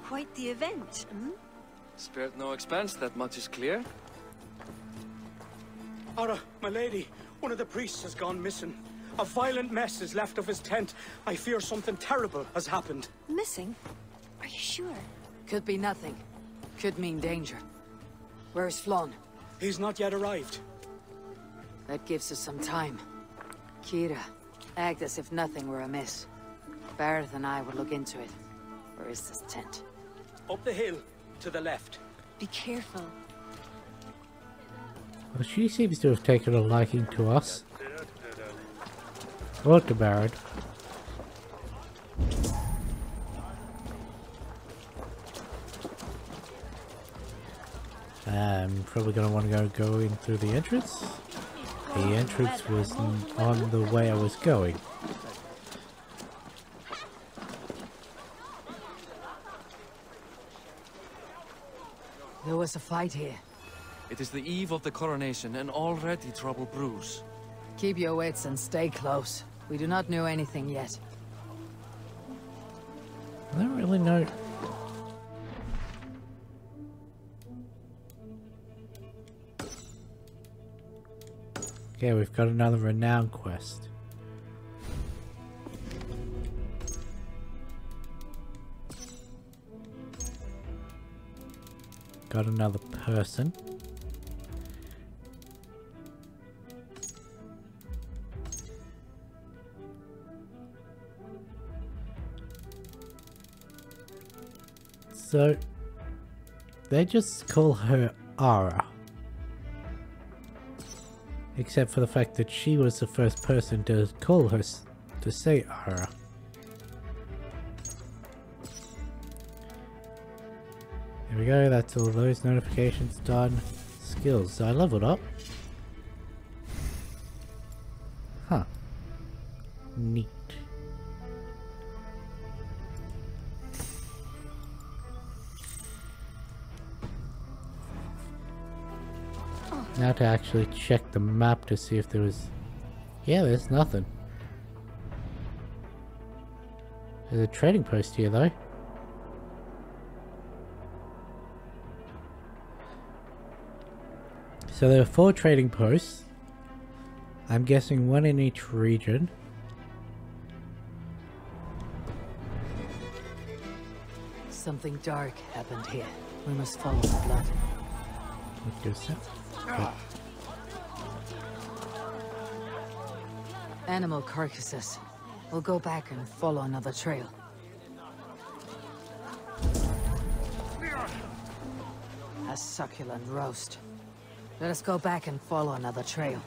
Quite the event, hmm? Spared no expense, that much is clear. Ara, my lady, one of the priests has gone missing. A violent mess is left of his tent. I fear something terrible has happened. Missing? Are you sure? Could be nothing. Could mean danger. Where's Flon? He's not yet arrived. That gives us some time. Kira, act as if nothing were amiss. Barrett and I will look into it. Where is this tent? Up the hill, to the left. Be careful. Well, she seems to have taken a liking to us. Or to Barrett. I'm probably going to want to go in through the entrance. The entrance was on the way I was going. There was a fight here. It is the eve of the coronation, and already trouble brews. Keep your wits and stay close. We do not know anything yet. I don't really know. Okay, we've got another renown quest. Got another person. So, they just call her Ara. Except for the fact that she was the first person to call her, to say Ara. There we go, that's all those notifications done. Skills, I leveled up. Huh. Neat. Now to actually check the map to see if there was... Yeah, there's nothing. There's a trading post here though. So there are 4 trading posts. I'm guessing 1 in each region. Something dark happened here. We must follow the blood. What goes that? Animal carcasses. We'll go back and follow another trail. A succulent roast. Let us go back and follow another trail.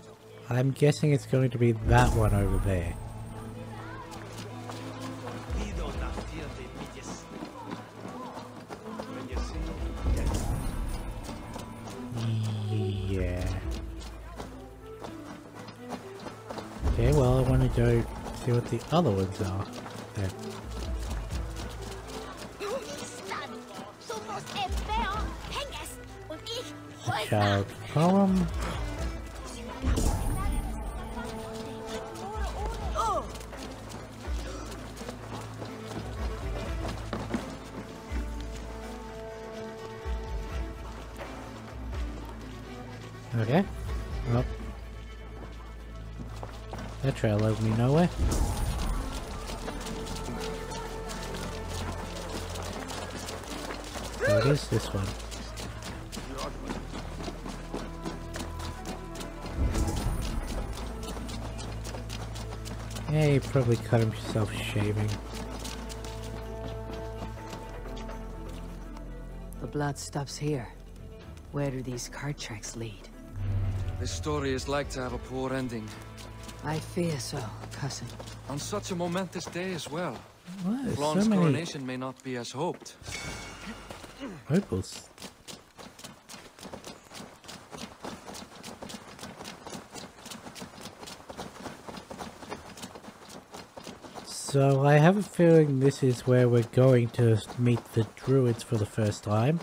I'm guessing it's going to be that one over there. Yeah. Okay, well I want to go see what the other ones are. Then. A child poem. Okay. Well, that trail led me nowhere. What is this one? Yeah, he probably cut himself shaving. The blood stops here. Where do these cart tracks lead? This story is like to have a poor ending. I fear so, cousin. On such a momentous day as well. What? Flon's So many coronation may not be as hoped. opals. So I have a feeling this is where we're going to meet the Druids for the first time.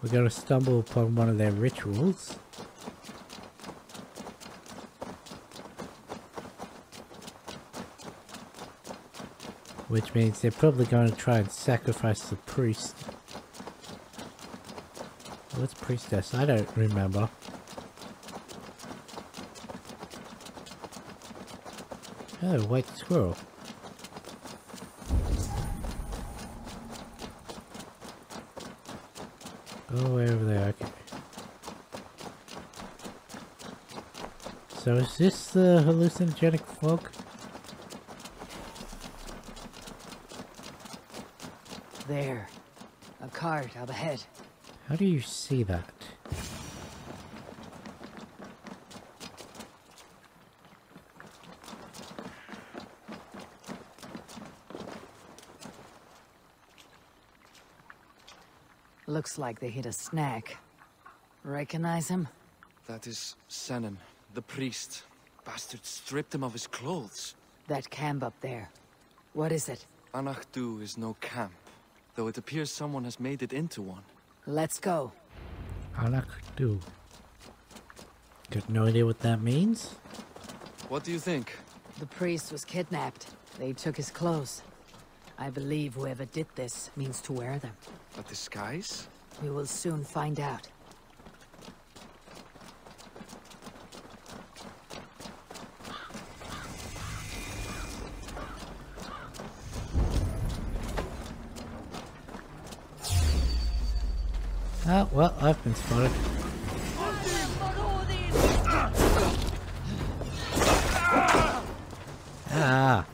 We're going to stumble upon one of their rituals. Which means they're probably going to try and sacrifice the priest. What's priestess? I don't remember. Oh, white squirrel. Oh, way over there, okay. So is this the hallucinogenic fog? There. A cart up ahead. How do you see that? Looks like they hit a snag. Recognize him? That is Senan, the priest. Bastards stripped him of his clothes. That camp up there. What is it? Anachdu is no camp, though it appears someone has made it into one. Let's go. Anachdu. Got no idea what that means? What do you think? The priest was kidnapped. They took his clothes. I believe whoever did this means to wear them. A disguise? We will soon find out. Oh, well, I've been spotted. Ah.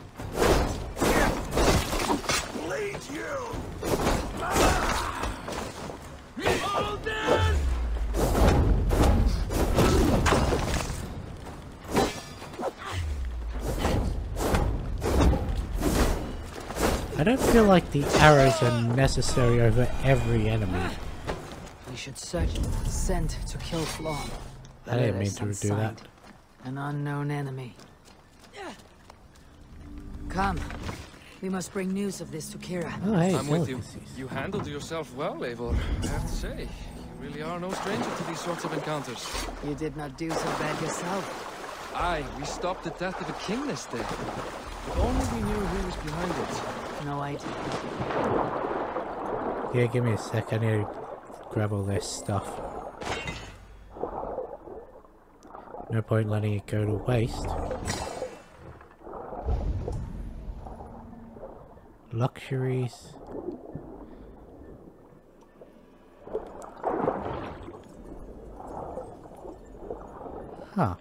I don't feel like the arrows are necessary over every enemy. We should search. Send to kill Flawn. I didn't mean to do that. An unknown enemy. Come. We must bring news of this to Kira. Oh, hey, I'm with you. You handled yourself well, Eivor. I have to say, you really are no stranger to these sorts of encounters. You did not do so bad yourself. Aye, we stopped the death of a king this day. If only we knew who was behind it. No idea. Yeah, give me a sec. I need to grab all this stuff. No point letting it go to waste. Luxuries. Huh.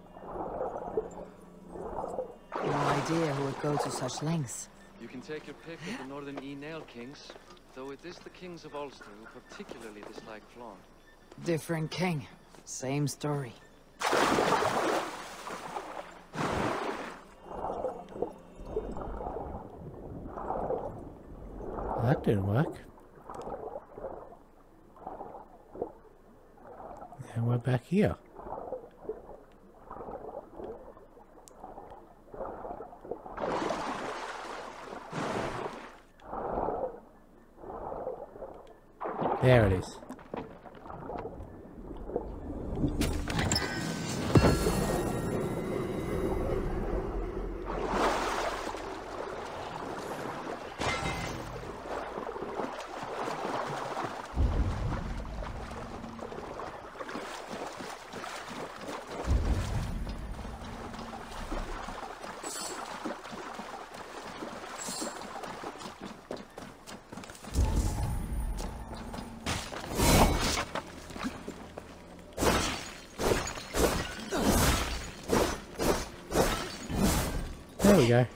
No idea who would go to such lengths. You can take your pick of the Northern Nail kings, though it is the kings of Ulster who particularly dislike Flawn. Different king. Same story. That didn't work. And we're back here. There it is. There we go.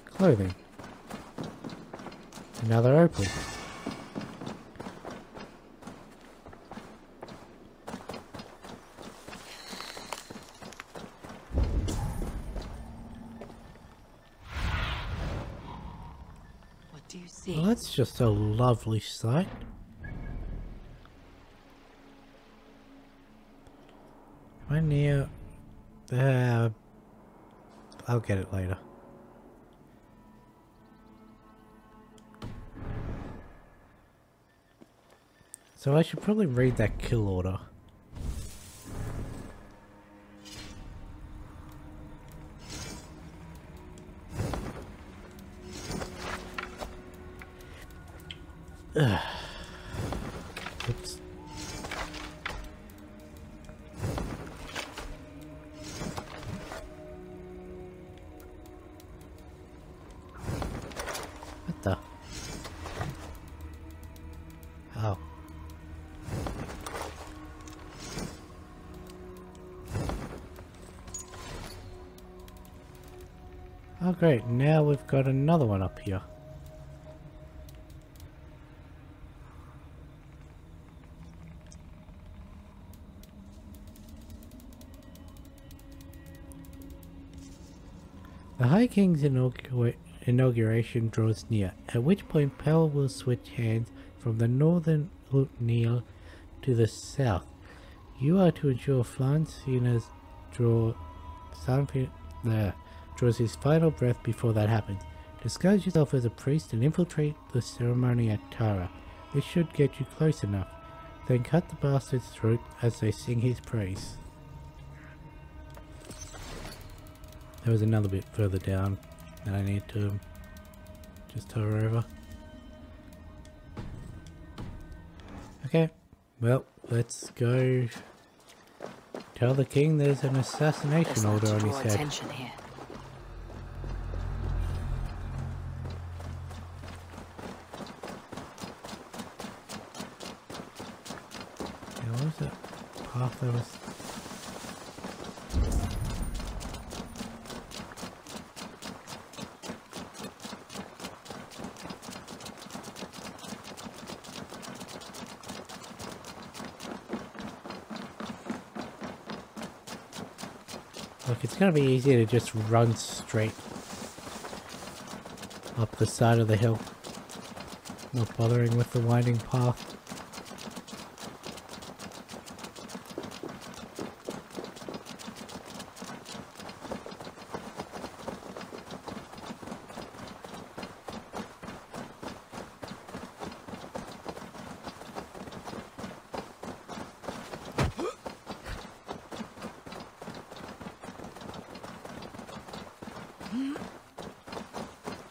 Clothing. Now they're open. What do you see? Well, that's just a lovely sight. Am I near? I'll get it later. So I should probably read that kill order. Oh great, now we've got another one up here. The High King's inauguration draws near, at which point power will switch hands from the northern Neil to the south. You are to ensure Flan Cena's draws his final breath before that happens. Disguise yourself as a priest and infiltrate the ceremony at Tara. This should get you close enough. Then cut the bastard's throat as they sing his praise. There was another bit further down that I need to just hover over. Okay, well, let's go tell the king there's an assassination order on his head. Attention here. Yeah, what was that path that was? Look, it's gonna be easier to just run straight up the side of the hill, not bothering with the winding path.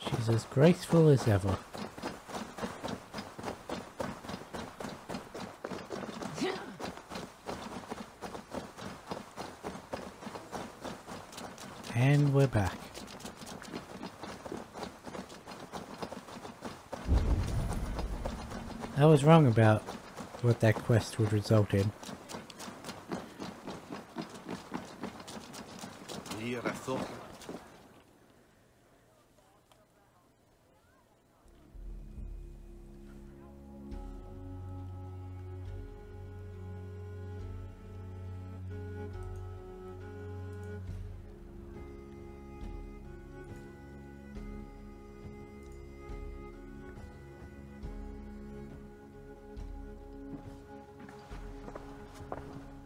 She's as graceful as ever. And we're back. I was wrong about what that quest would result in.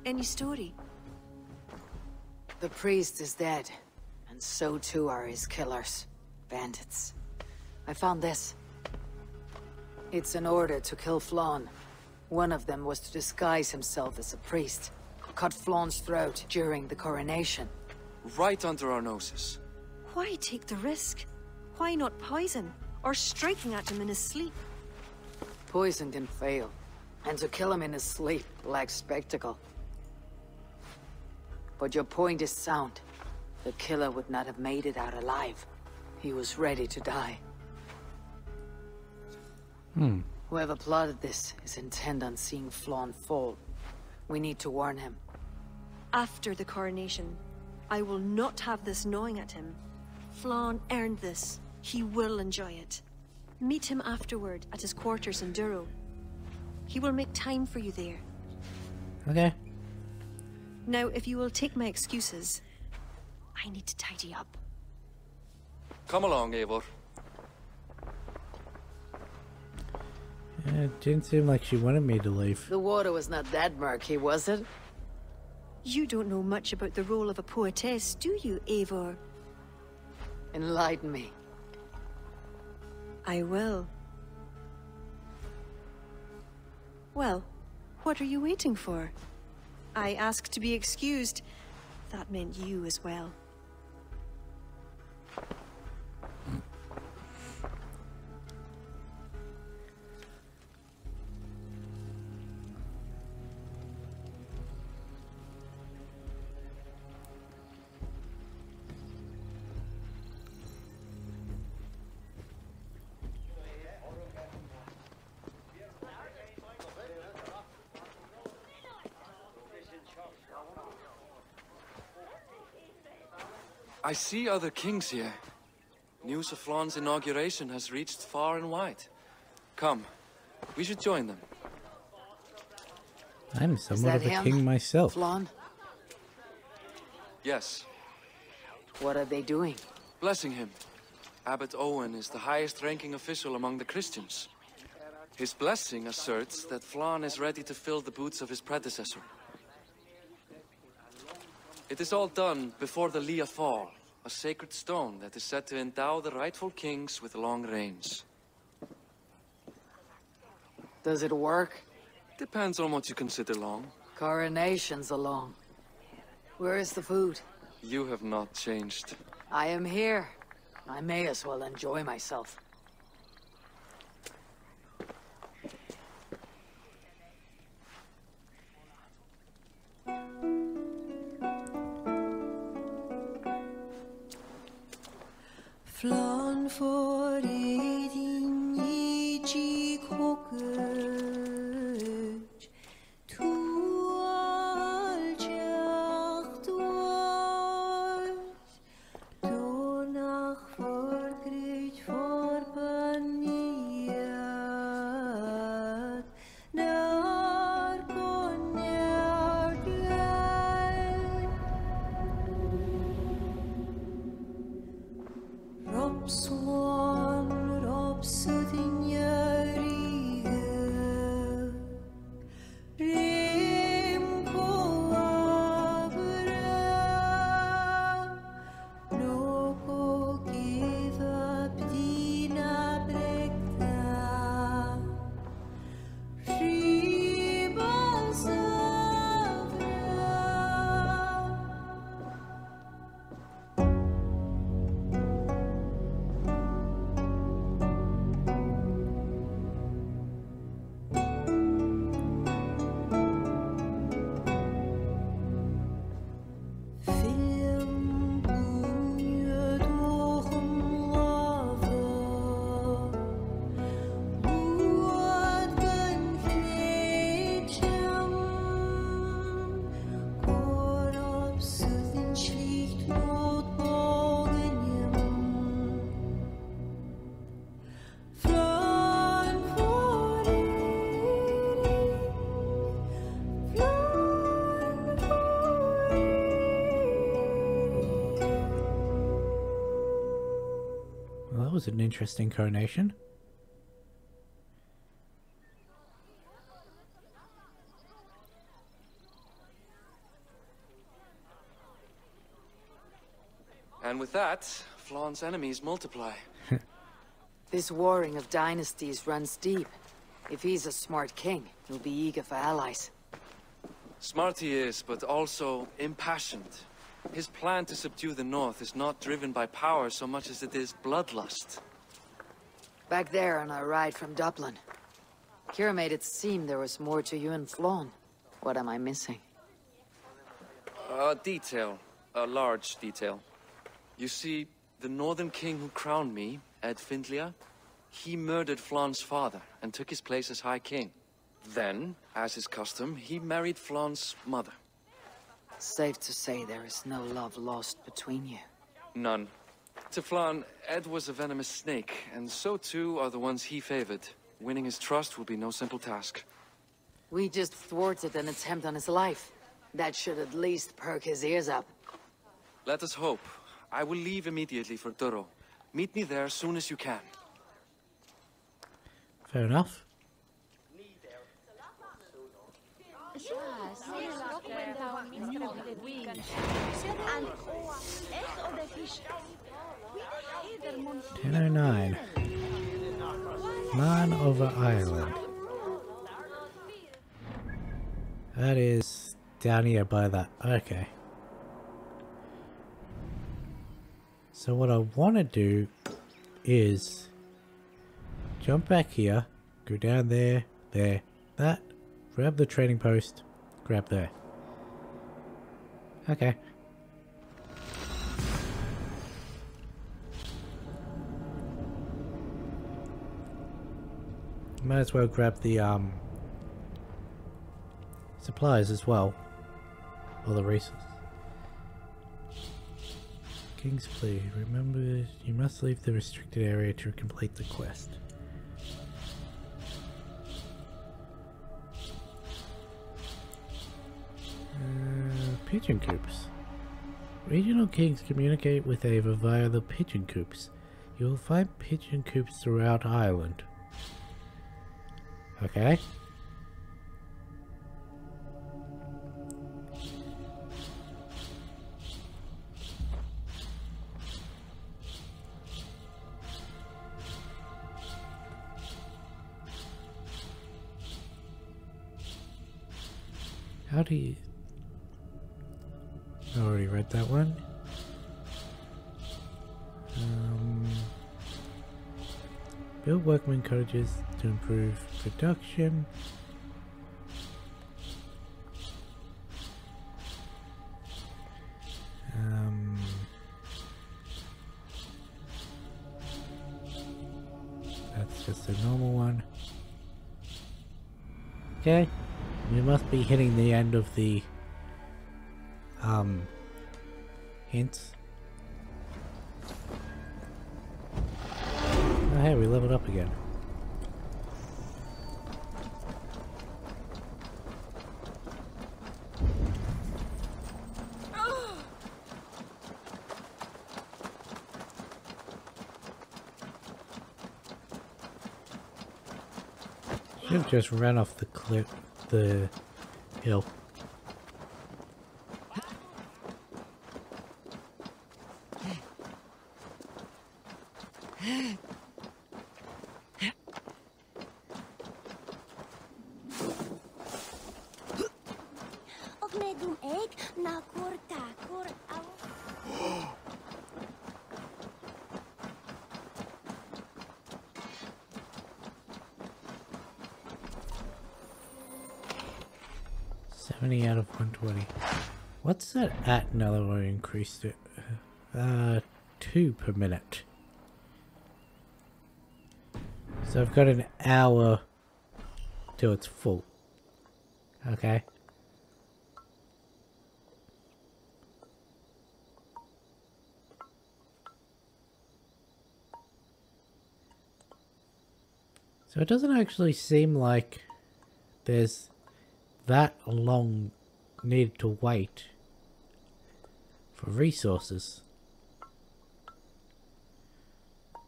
Any story? The priest is dead, and so too are his killers. Bandits. I found this. It's an order to kill Flan. One of them was to disguise himself as a priest. Cut Flan's throat during the coronation. Right under our noses. Why take the risk? Why not poison? Or striking at him in his sleep? Poison can fail. And to kill him in his sleep lacks spectacle. But your point is sound. The killer would not have made it out alive. He was ready to die. Whoever plotted this is intent on seeing Flan fall. We need to warn him. After the coronation, I will not have this gnawing at him. Flan earned this. He will enjoy it. Meet him afterward at his quarters in Duro. He will make time for you there. Okay. Now, if you will take my excuses, I need to tidy up. Come along, Eivor. Yeah, it didn't seem like she wanted me to leave. The water was not that murky, was it? You don't know much about the role of a poetess, do you, Eivor? Enlighten me. I will. Well, what are you waiting for? I asked to be excused. That meant you as well. I see other kings here. News of Flaun's inauguration has reached far and wide. Come, we should join them. I'm somewhat of a king myself. Flaun? Yes. What are they doing? Blessing him. Abbot Owen is the highest-ranking official among the Christians. His blessing asserts that Flaun is ready to fill the boots of his predecessor. It is all done before the Lia Fall, a sacred stone that is said to endow the rightful kings with long reigns. Does it work? Depends on what you consider long. Coronations are long. Where is the food? You have not changed. I am here. I may as well enjoy myself. Flan for eating ye cockage to all jacht was donach for great for paniat nar konjar Rob Swan, Rob Soothing Yarige, Rim Coabra, no go give up Dina Brekta, Riba Savra. Film bunje doch lava, buat ben fletjam, korop suthin schlicht not bogenjem. Flan for Well, that was an interesting coronation. And with that, Flaun's enemies multiply. This warring of dynasties runs deep. If he's a smart king, he'll be eager for allies. Smart he is, but also impassioned. His plan to subdue the north is not driven by power so much as it is bloodlust. Back there on our ride from Dublin, Kira made it seem there was more to you and Flaun. What am I missing? A detail. A large detail. You see, the northern king who crowned me, Ed Findlia, he murdered Flaun's father and took his place as High King. Then, as is custom, he married Flaun's mother. Safe to say there is no love lost between you. None. To Flaun, Ed was a venomous snake, and so too are the ones he favored. Winning his trust will be no simple task. We just thwarted an attempt on his life. That should at least perk his ears up. Let us hope. I will leave immediately for Duro. Meet me there as soon as you can. Fair enough. $10.09. Man over Ireland. That is down here by that. Okay. So what I want to do is jump back here, go down there, that, grab the trading post, grab there. Okay. Might as well grab the supplies as well, or the resources. King's Plea. Remember, you must leave the restricted area to complete the quest. Pigeon coops. Regional kings communicate with Ava via the pigeon coops. You will find pigeon coops throughout Ireland. Okay. How do you... I already read that one. Build workman cottages to improve production. That's just a normal one. Okay. We must be hitting the end of the hints. Oh hey, we leveled up again. Should have just ran off the cliff, the hill. Out of 120. What's that at now that I increased it? 2 per minute. So I've got an hour till it's full. Okay. So it doesn't actually seem like there's that long need to wait for resources.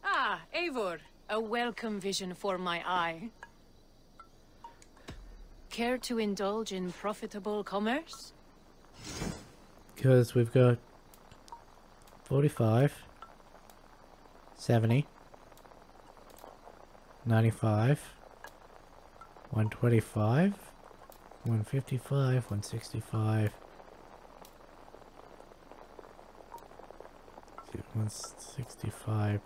Ah, Eivor, a welcome vision for my eye. Care to indulge in profitable commerce? Because we've got 45, 70, 95, 125, 155, 165, 165.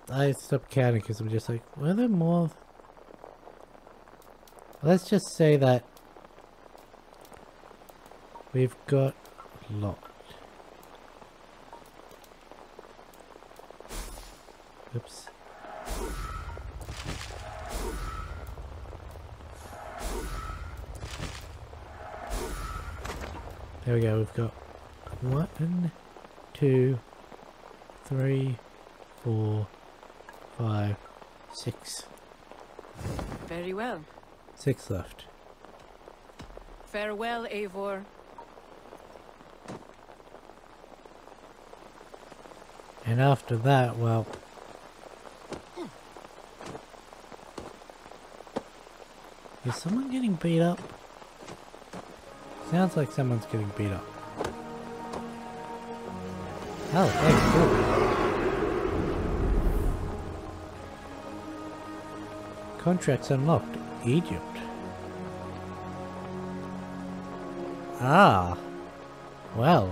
I stopped counting because I'm just like, were there more? Let's just say that we've got locked. Oops. There we go, we've got 1, 2, 3, 4, 5, 6. Very well. 6 left. Farewell, Eivor. And after that, well... Is someone getting beat up? Sounds like someone's getting beat up. Oh, thanks, cool. Contracts unlocked. Egypt. Ah. Well.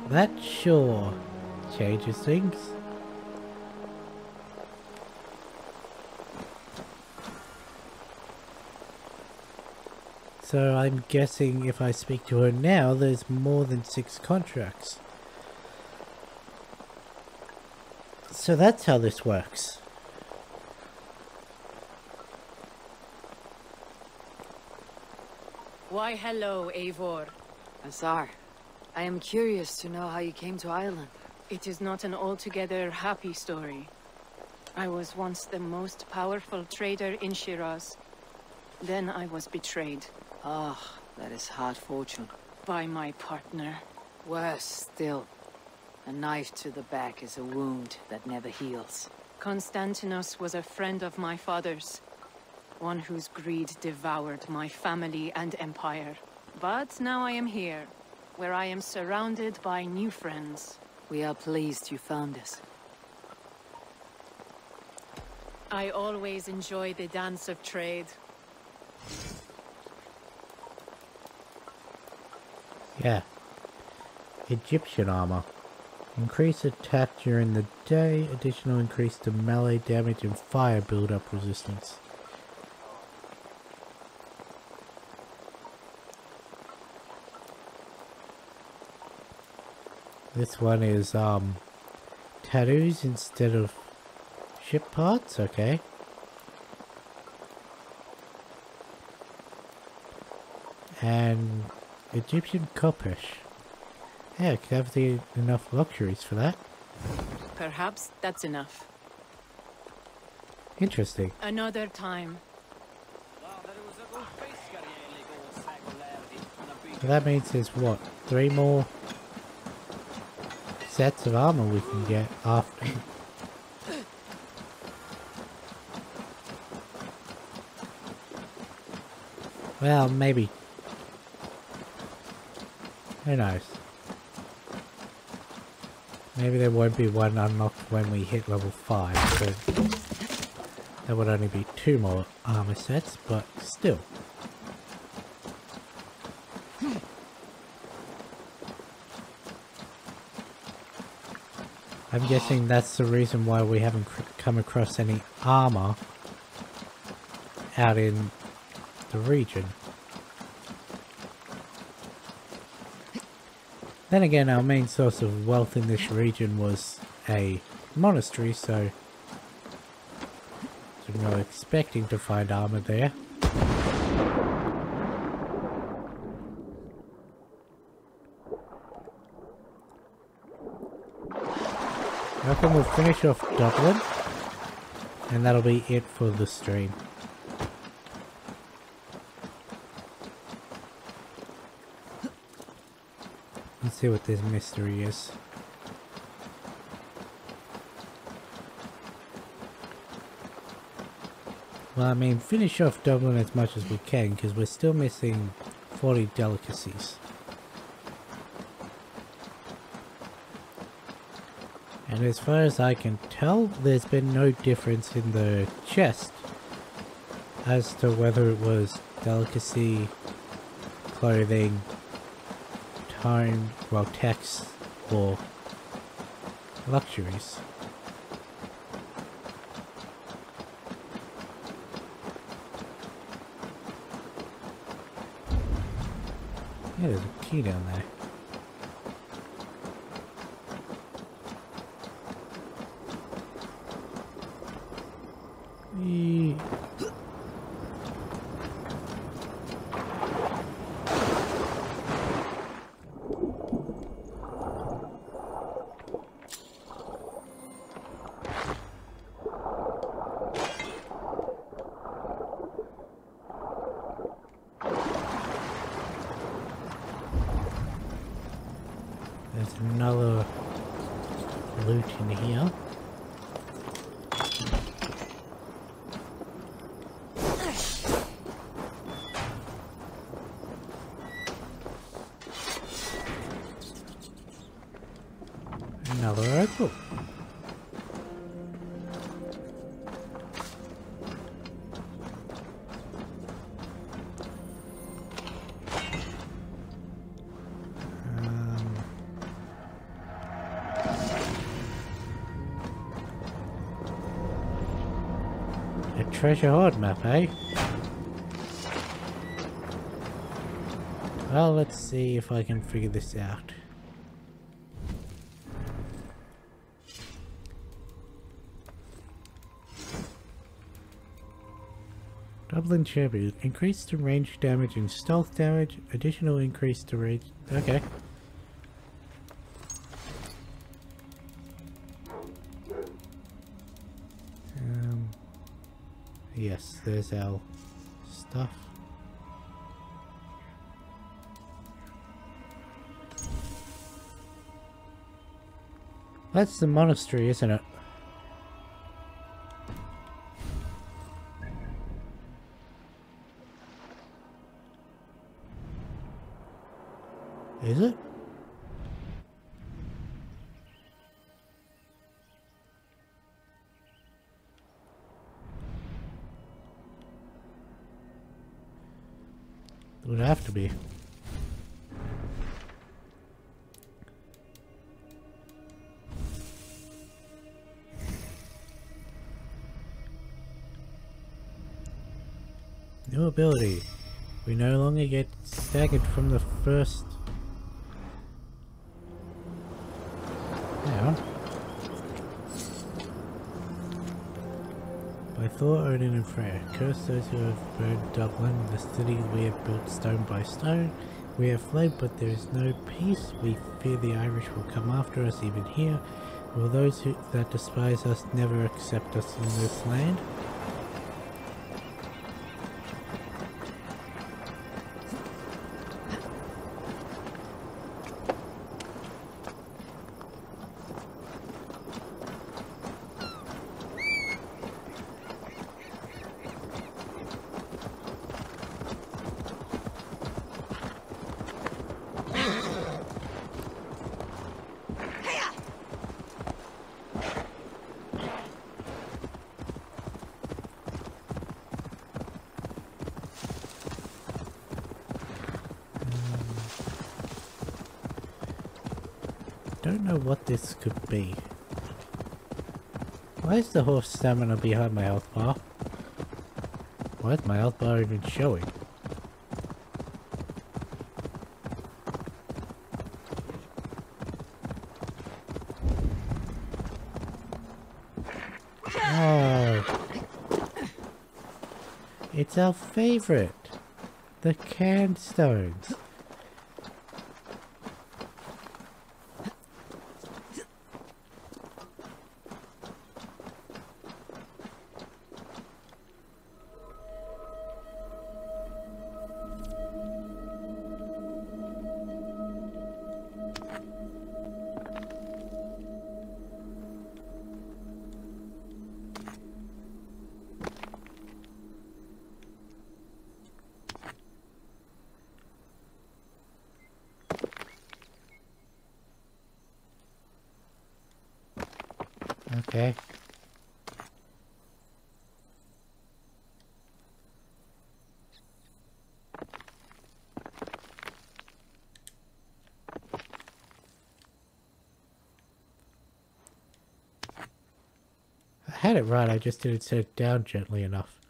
That sure changes things. So I'm guessing if I speak to her now, there's more than 6 contracts. So that's how this works. Why, hello, Eivor. Azar, I am curious to know how you came to Ireland. It is not an altogether happy story. I was once the most powerful trader in Shiraz. Then I was betrayed. Ah, that is hard fortune. By my partner. Worse still. A knife to the back is a wound that never heals. Constantinos was a friend of my father's. One whose greed devoured my family and empire. But now I am here, where I am surrounded by new friends. We are pleased you found us. I always enjoy the dance of trade. Yeah. Egyptian armor. Increase attack during the day, additional increase to melee damage and fire build-up resistance. This one is tattoos instead of ship parts, okay. And Egyptian Kopish. Yeah, could have enough luxuries for that. Perhaps that's enough. Interesting. Another time. So that means there's what? 3 more sets of armor we can get after. Well, maybe. Who knows? Maybe there won't be one unlocked when we hit level 5, so there would only be 2 more armor sets, but still. I'm guessing that's the reason why we haven't come across any armor out in the region. Then again, our main source of wealth in this region was a monastery, so I'm not expecting to find armor there. I reckon we'll finish off Dublin, and that'll be it for the stream. Let's see what this mystery is. Well, I mean, finish off Dublin as much as we can, because we're still missing 40 delicacies. And as far as I can tell, there's been no difference in the chest as to whether it was delicacy, clothing, tone, well, text, or luxuries. Yeah, there's a key down there. There's another loot in here. Another opal. A treasure hoard map, eh? Well, let's see if I can figure this out. Dublin champion. Increase to range damage and stealth damage. Additional increase to range. Okay. Yes, there's our stuff. That's the monastery, isn't it? Is it? It would have to be. New ability. We no longer get staggered from the first. Hang on. By Thor, Odin and Freya, curse those who have burned Dublin, the city we have built stone by stone. We have fled, but there is no peace. We fear the Irish will come after us even here. Will those that despise us never accept us in this land? Don't know what this could be. Why is the horse stamina behind my health bar? Why is my health bar even showing? Oh, it's our favorite, the canned stones. Okay. I had it right, I just didn't set it down gently enough.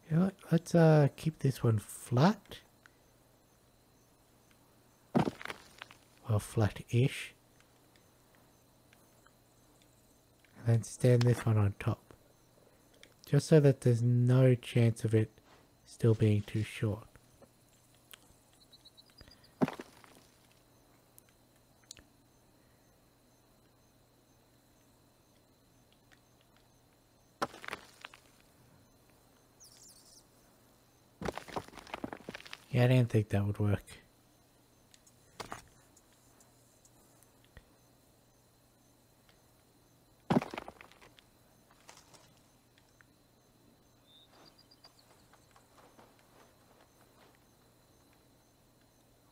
You know what? Let's keep this one flat. Well, flat-ish. And then stand this one on top. Just so that there's no chance of it still being too short. Yeah, I didn't think that would work.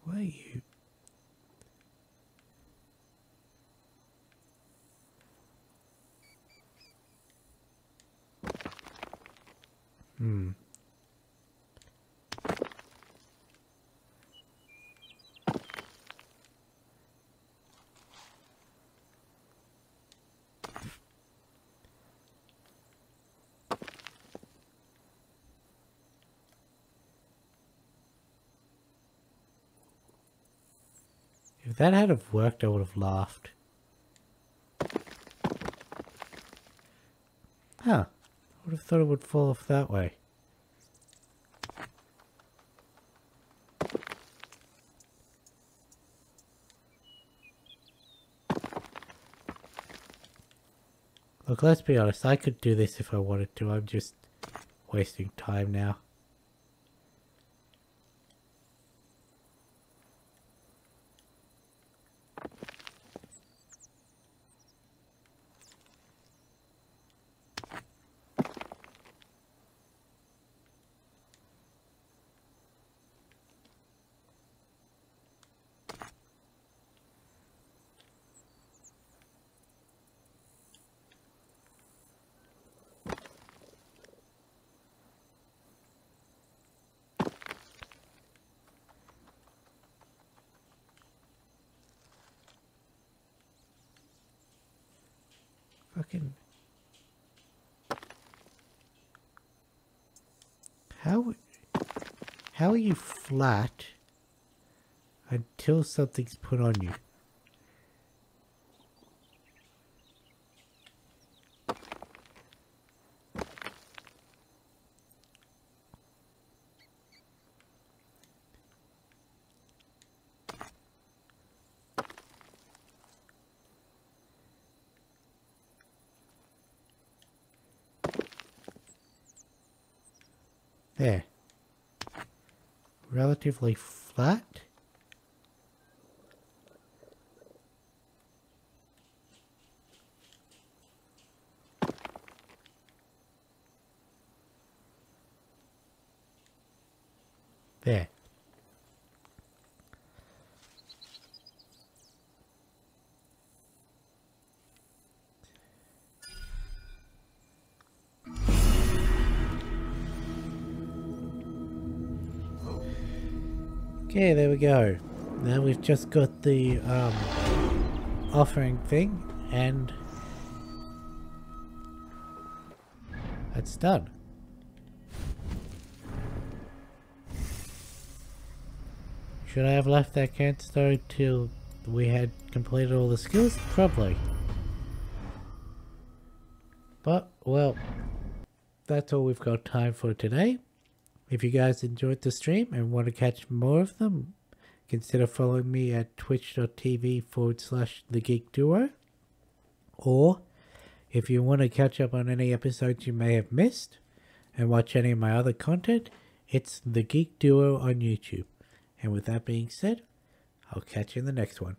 Where are you? If that had have worked, I would have laughed. Huh. I would have thought it would fall off that way. Look, let's be honest, I could do this if I wanted to. I'm just wasting time now. Fucking... How are you flat until something's put on you? There. Relatively flat. There. Okay, there we go. Now we've just got the offering thing, and that's done. Should I have left that campstone till we had completed all the skills? Probably. But, well, that's all we've got time for today. If you guys enjoyed the stream and want to catch more of them, consider following me at twitch.tv/thegeekduo. Or, if you want to catch up on any episodes you may have missed and watch any of my other content, it's The Geek Duo on YouTube. And with that being said, I'll catch you in the next one.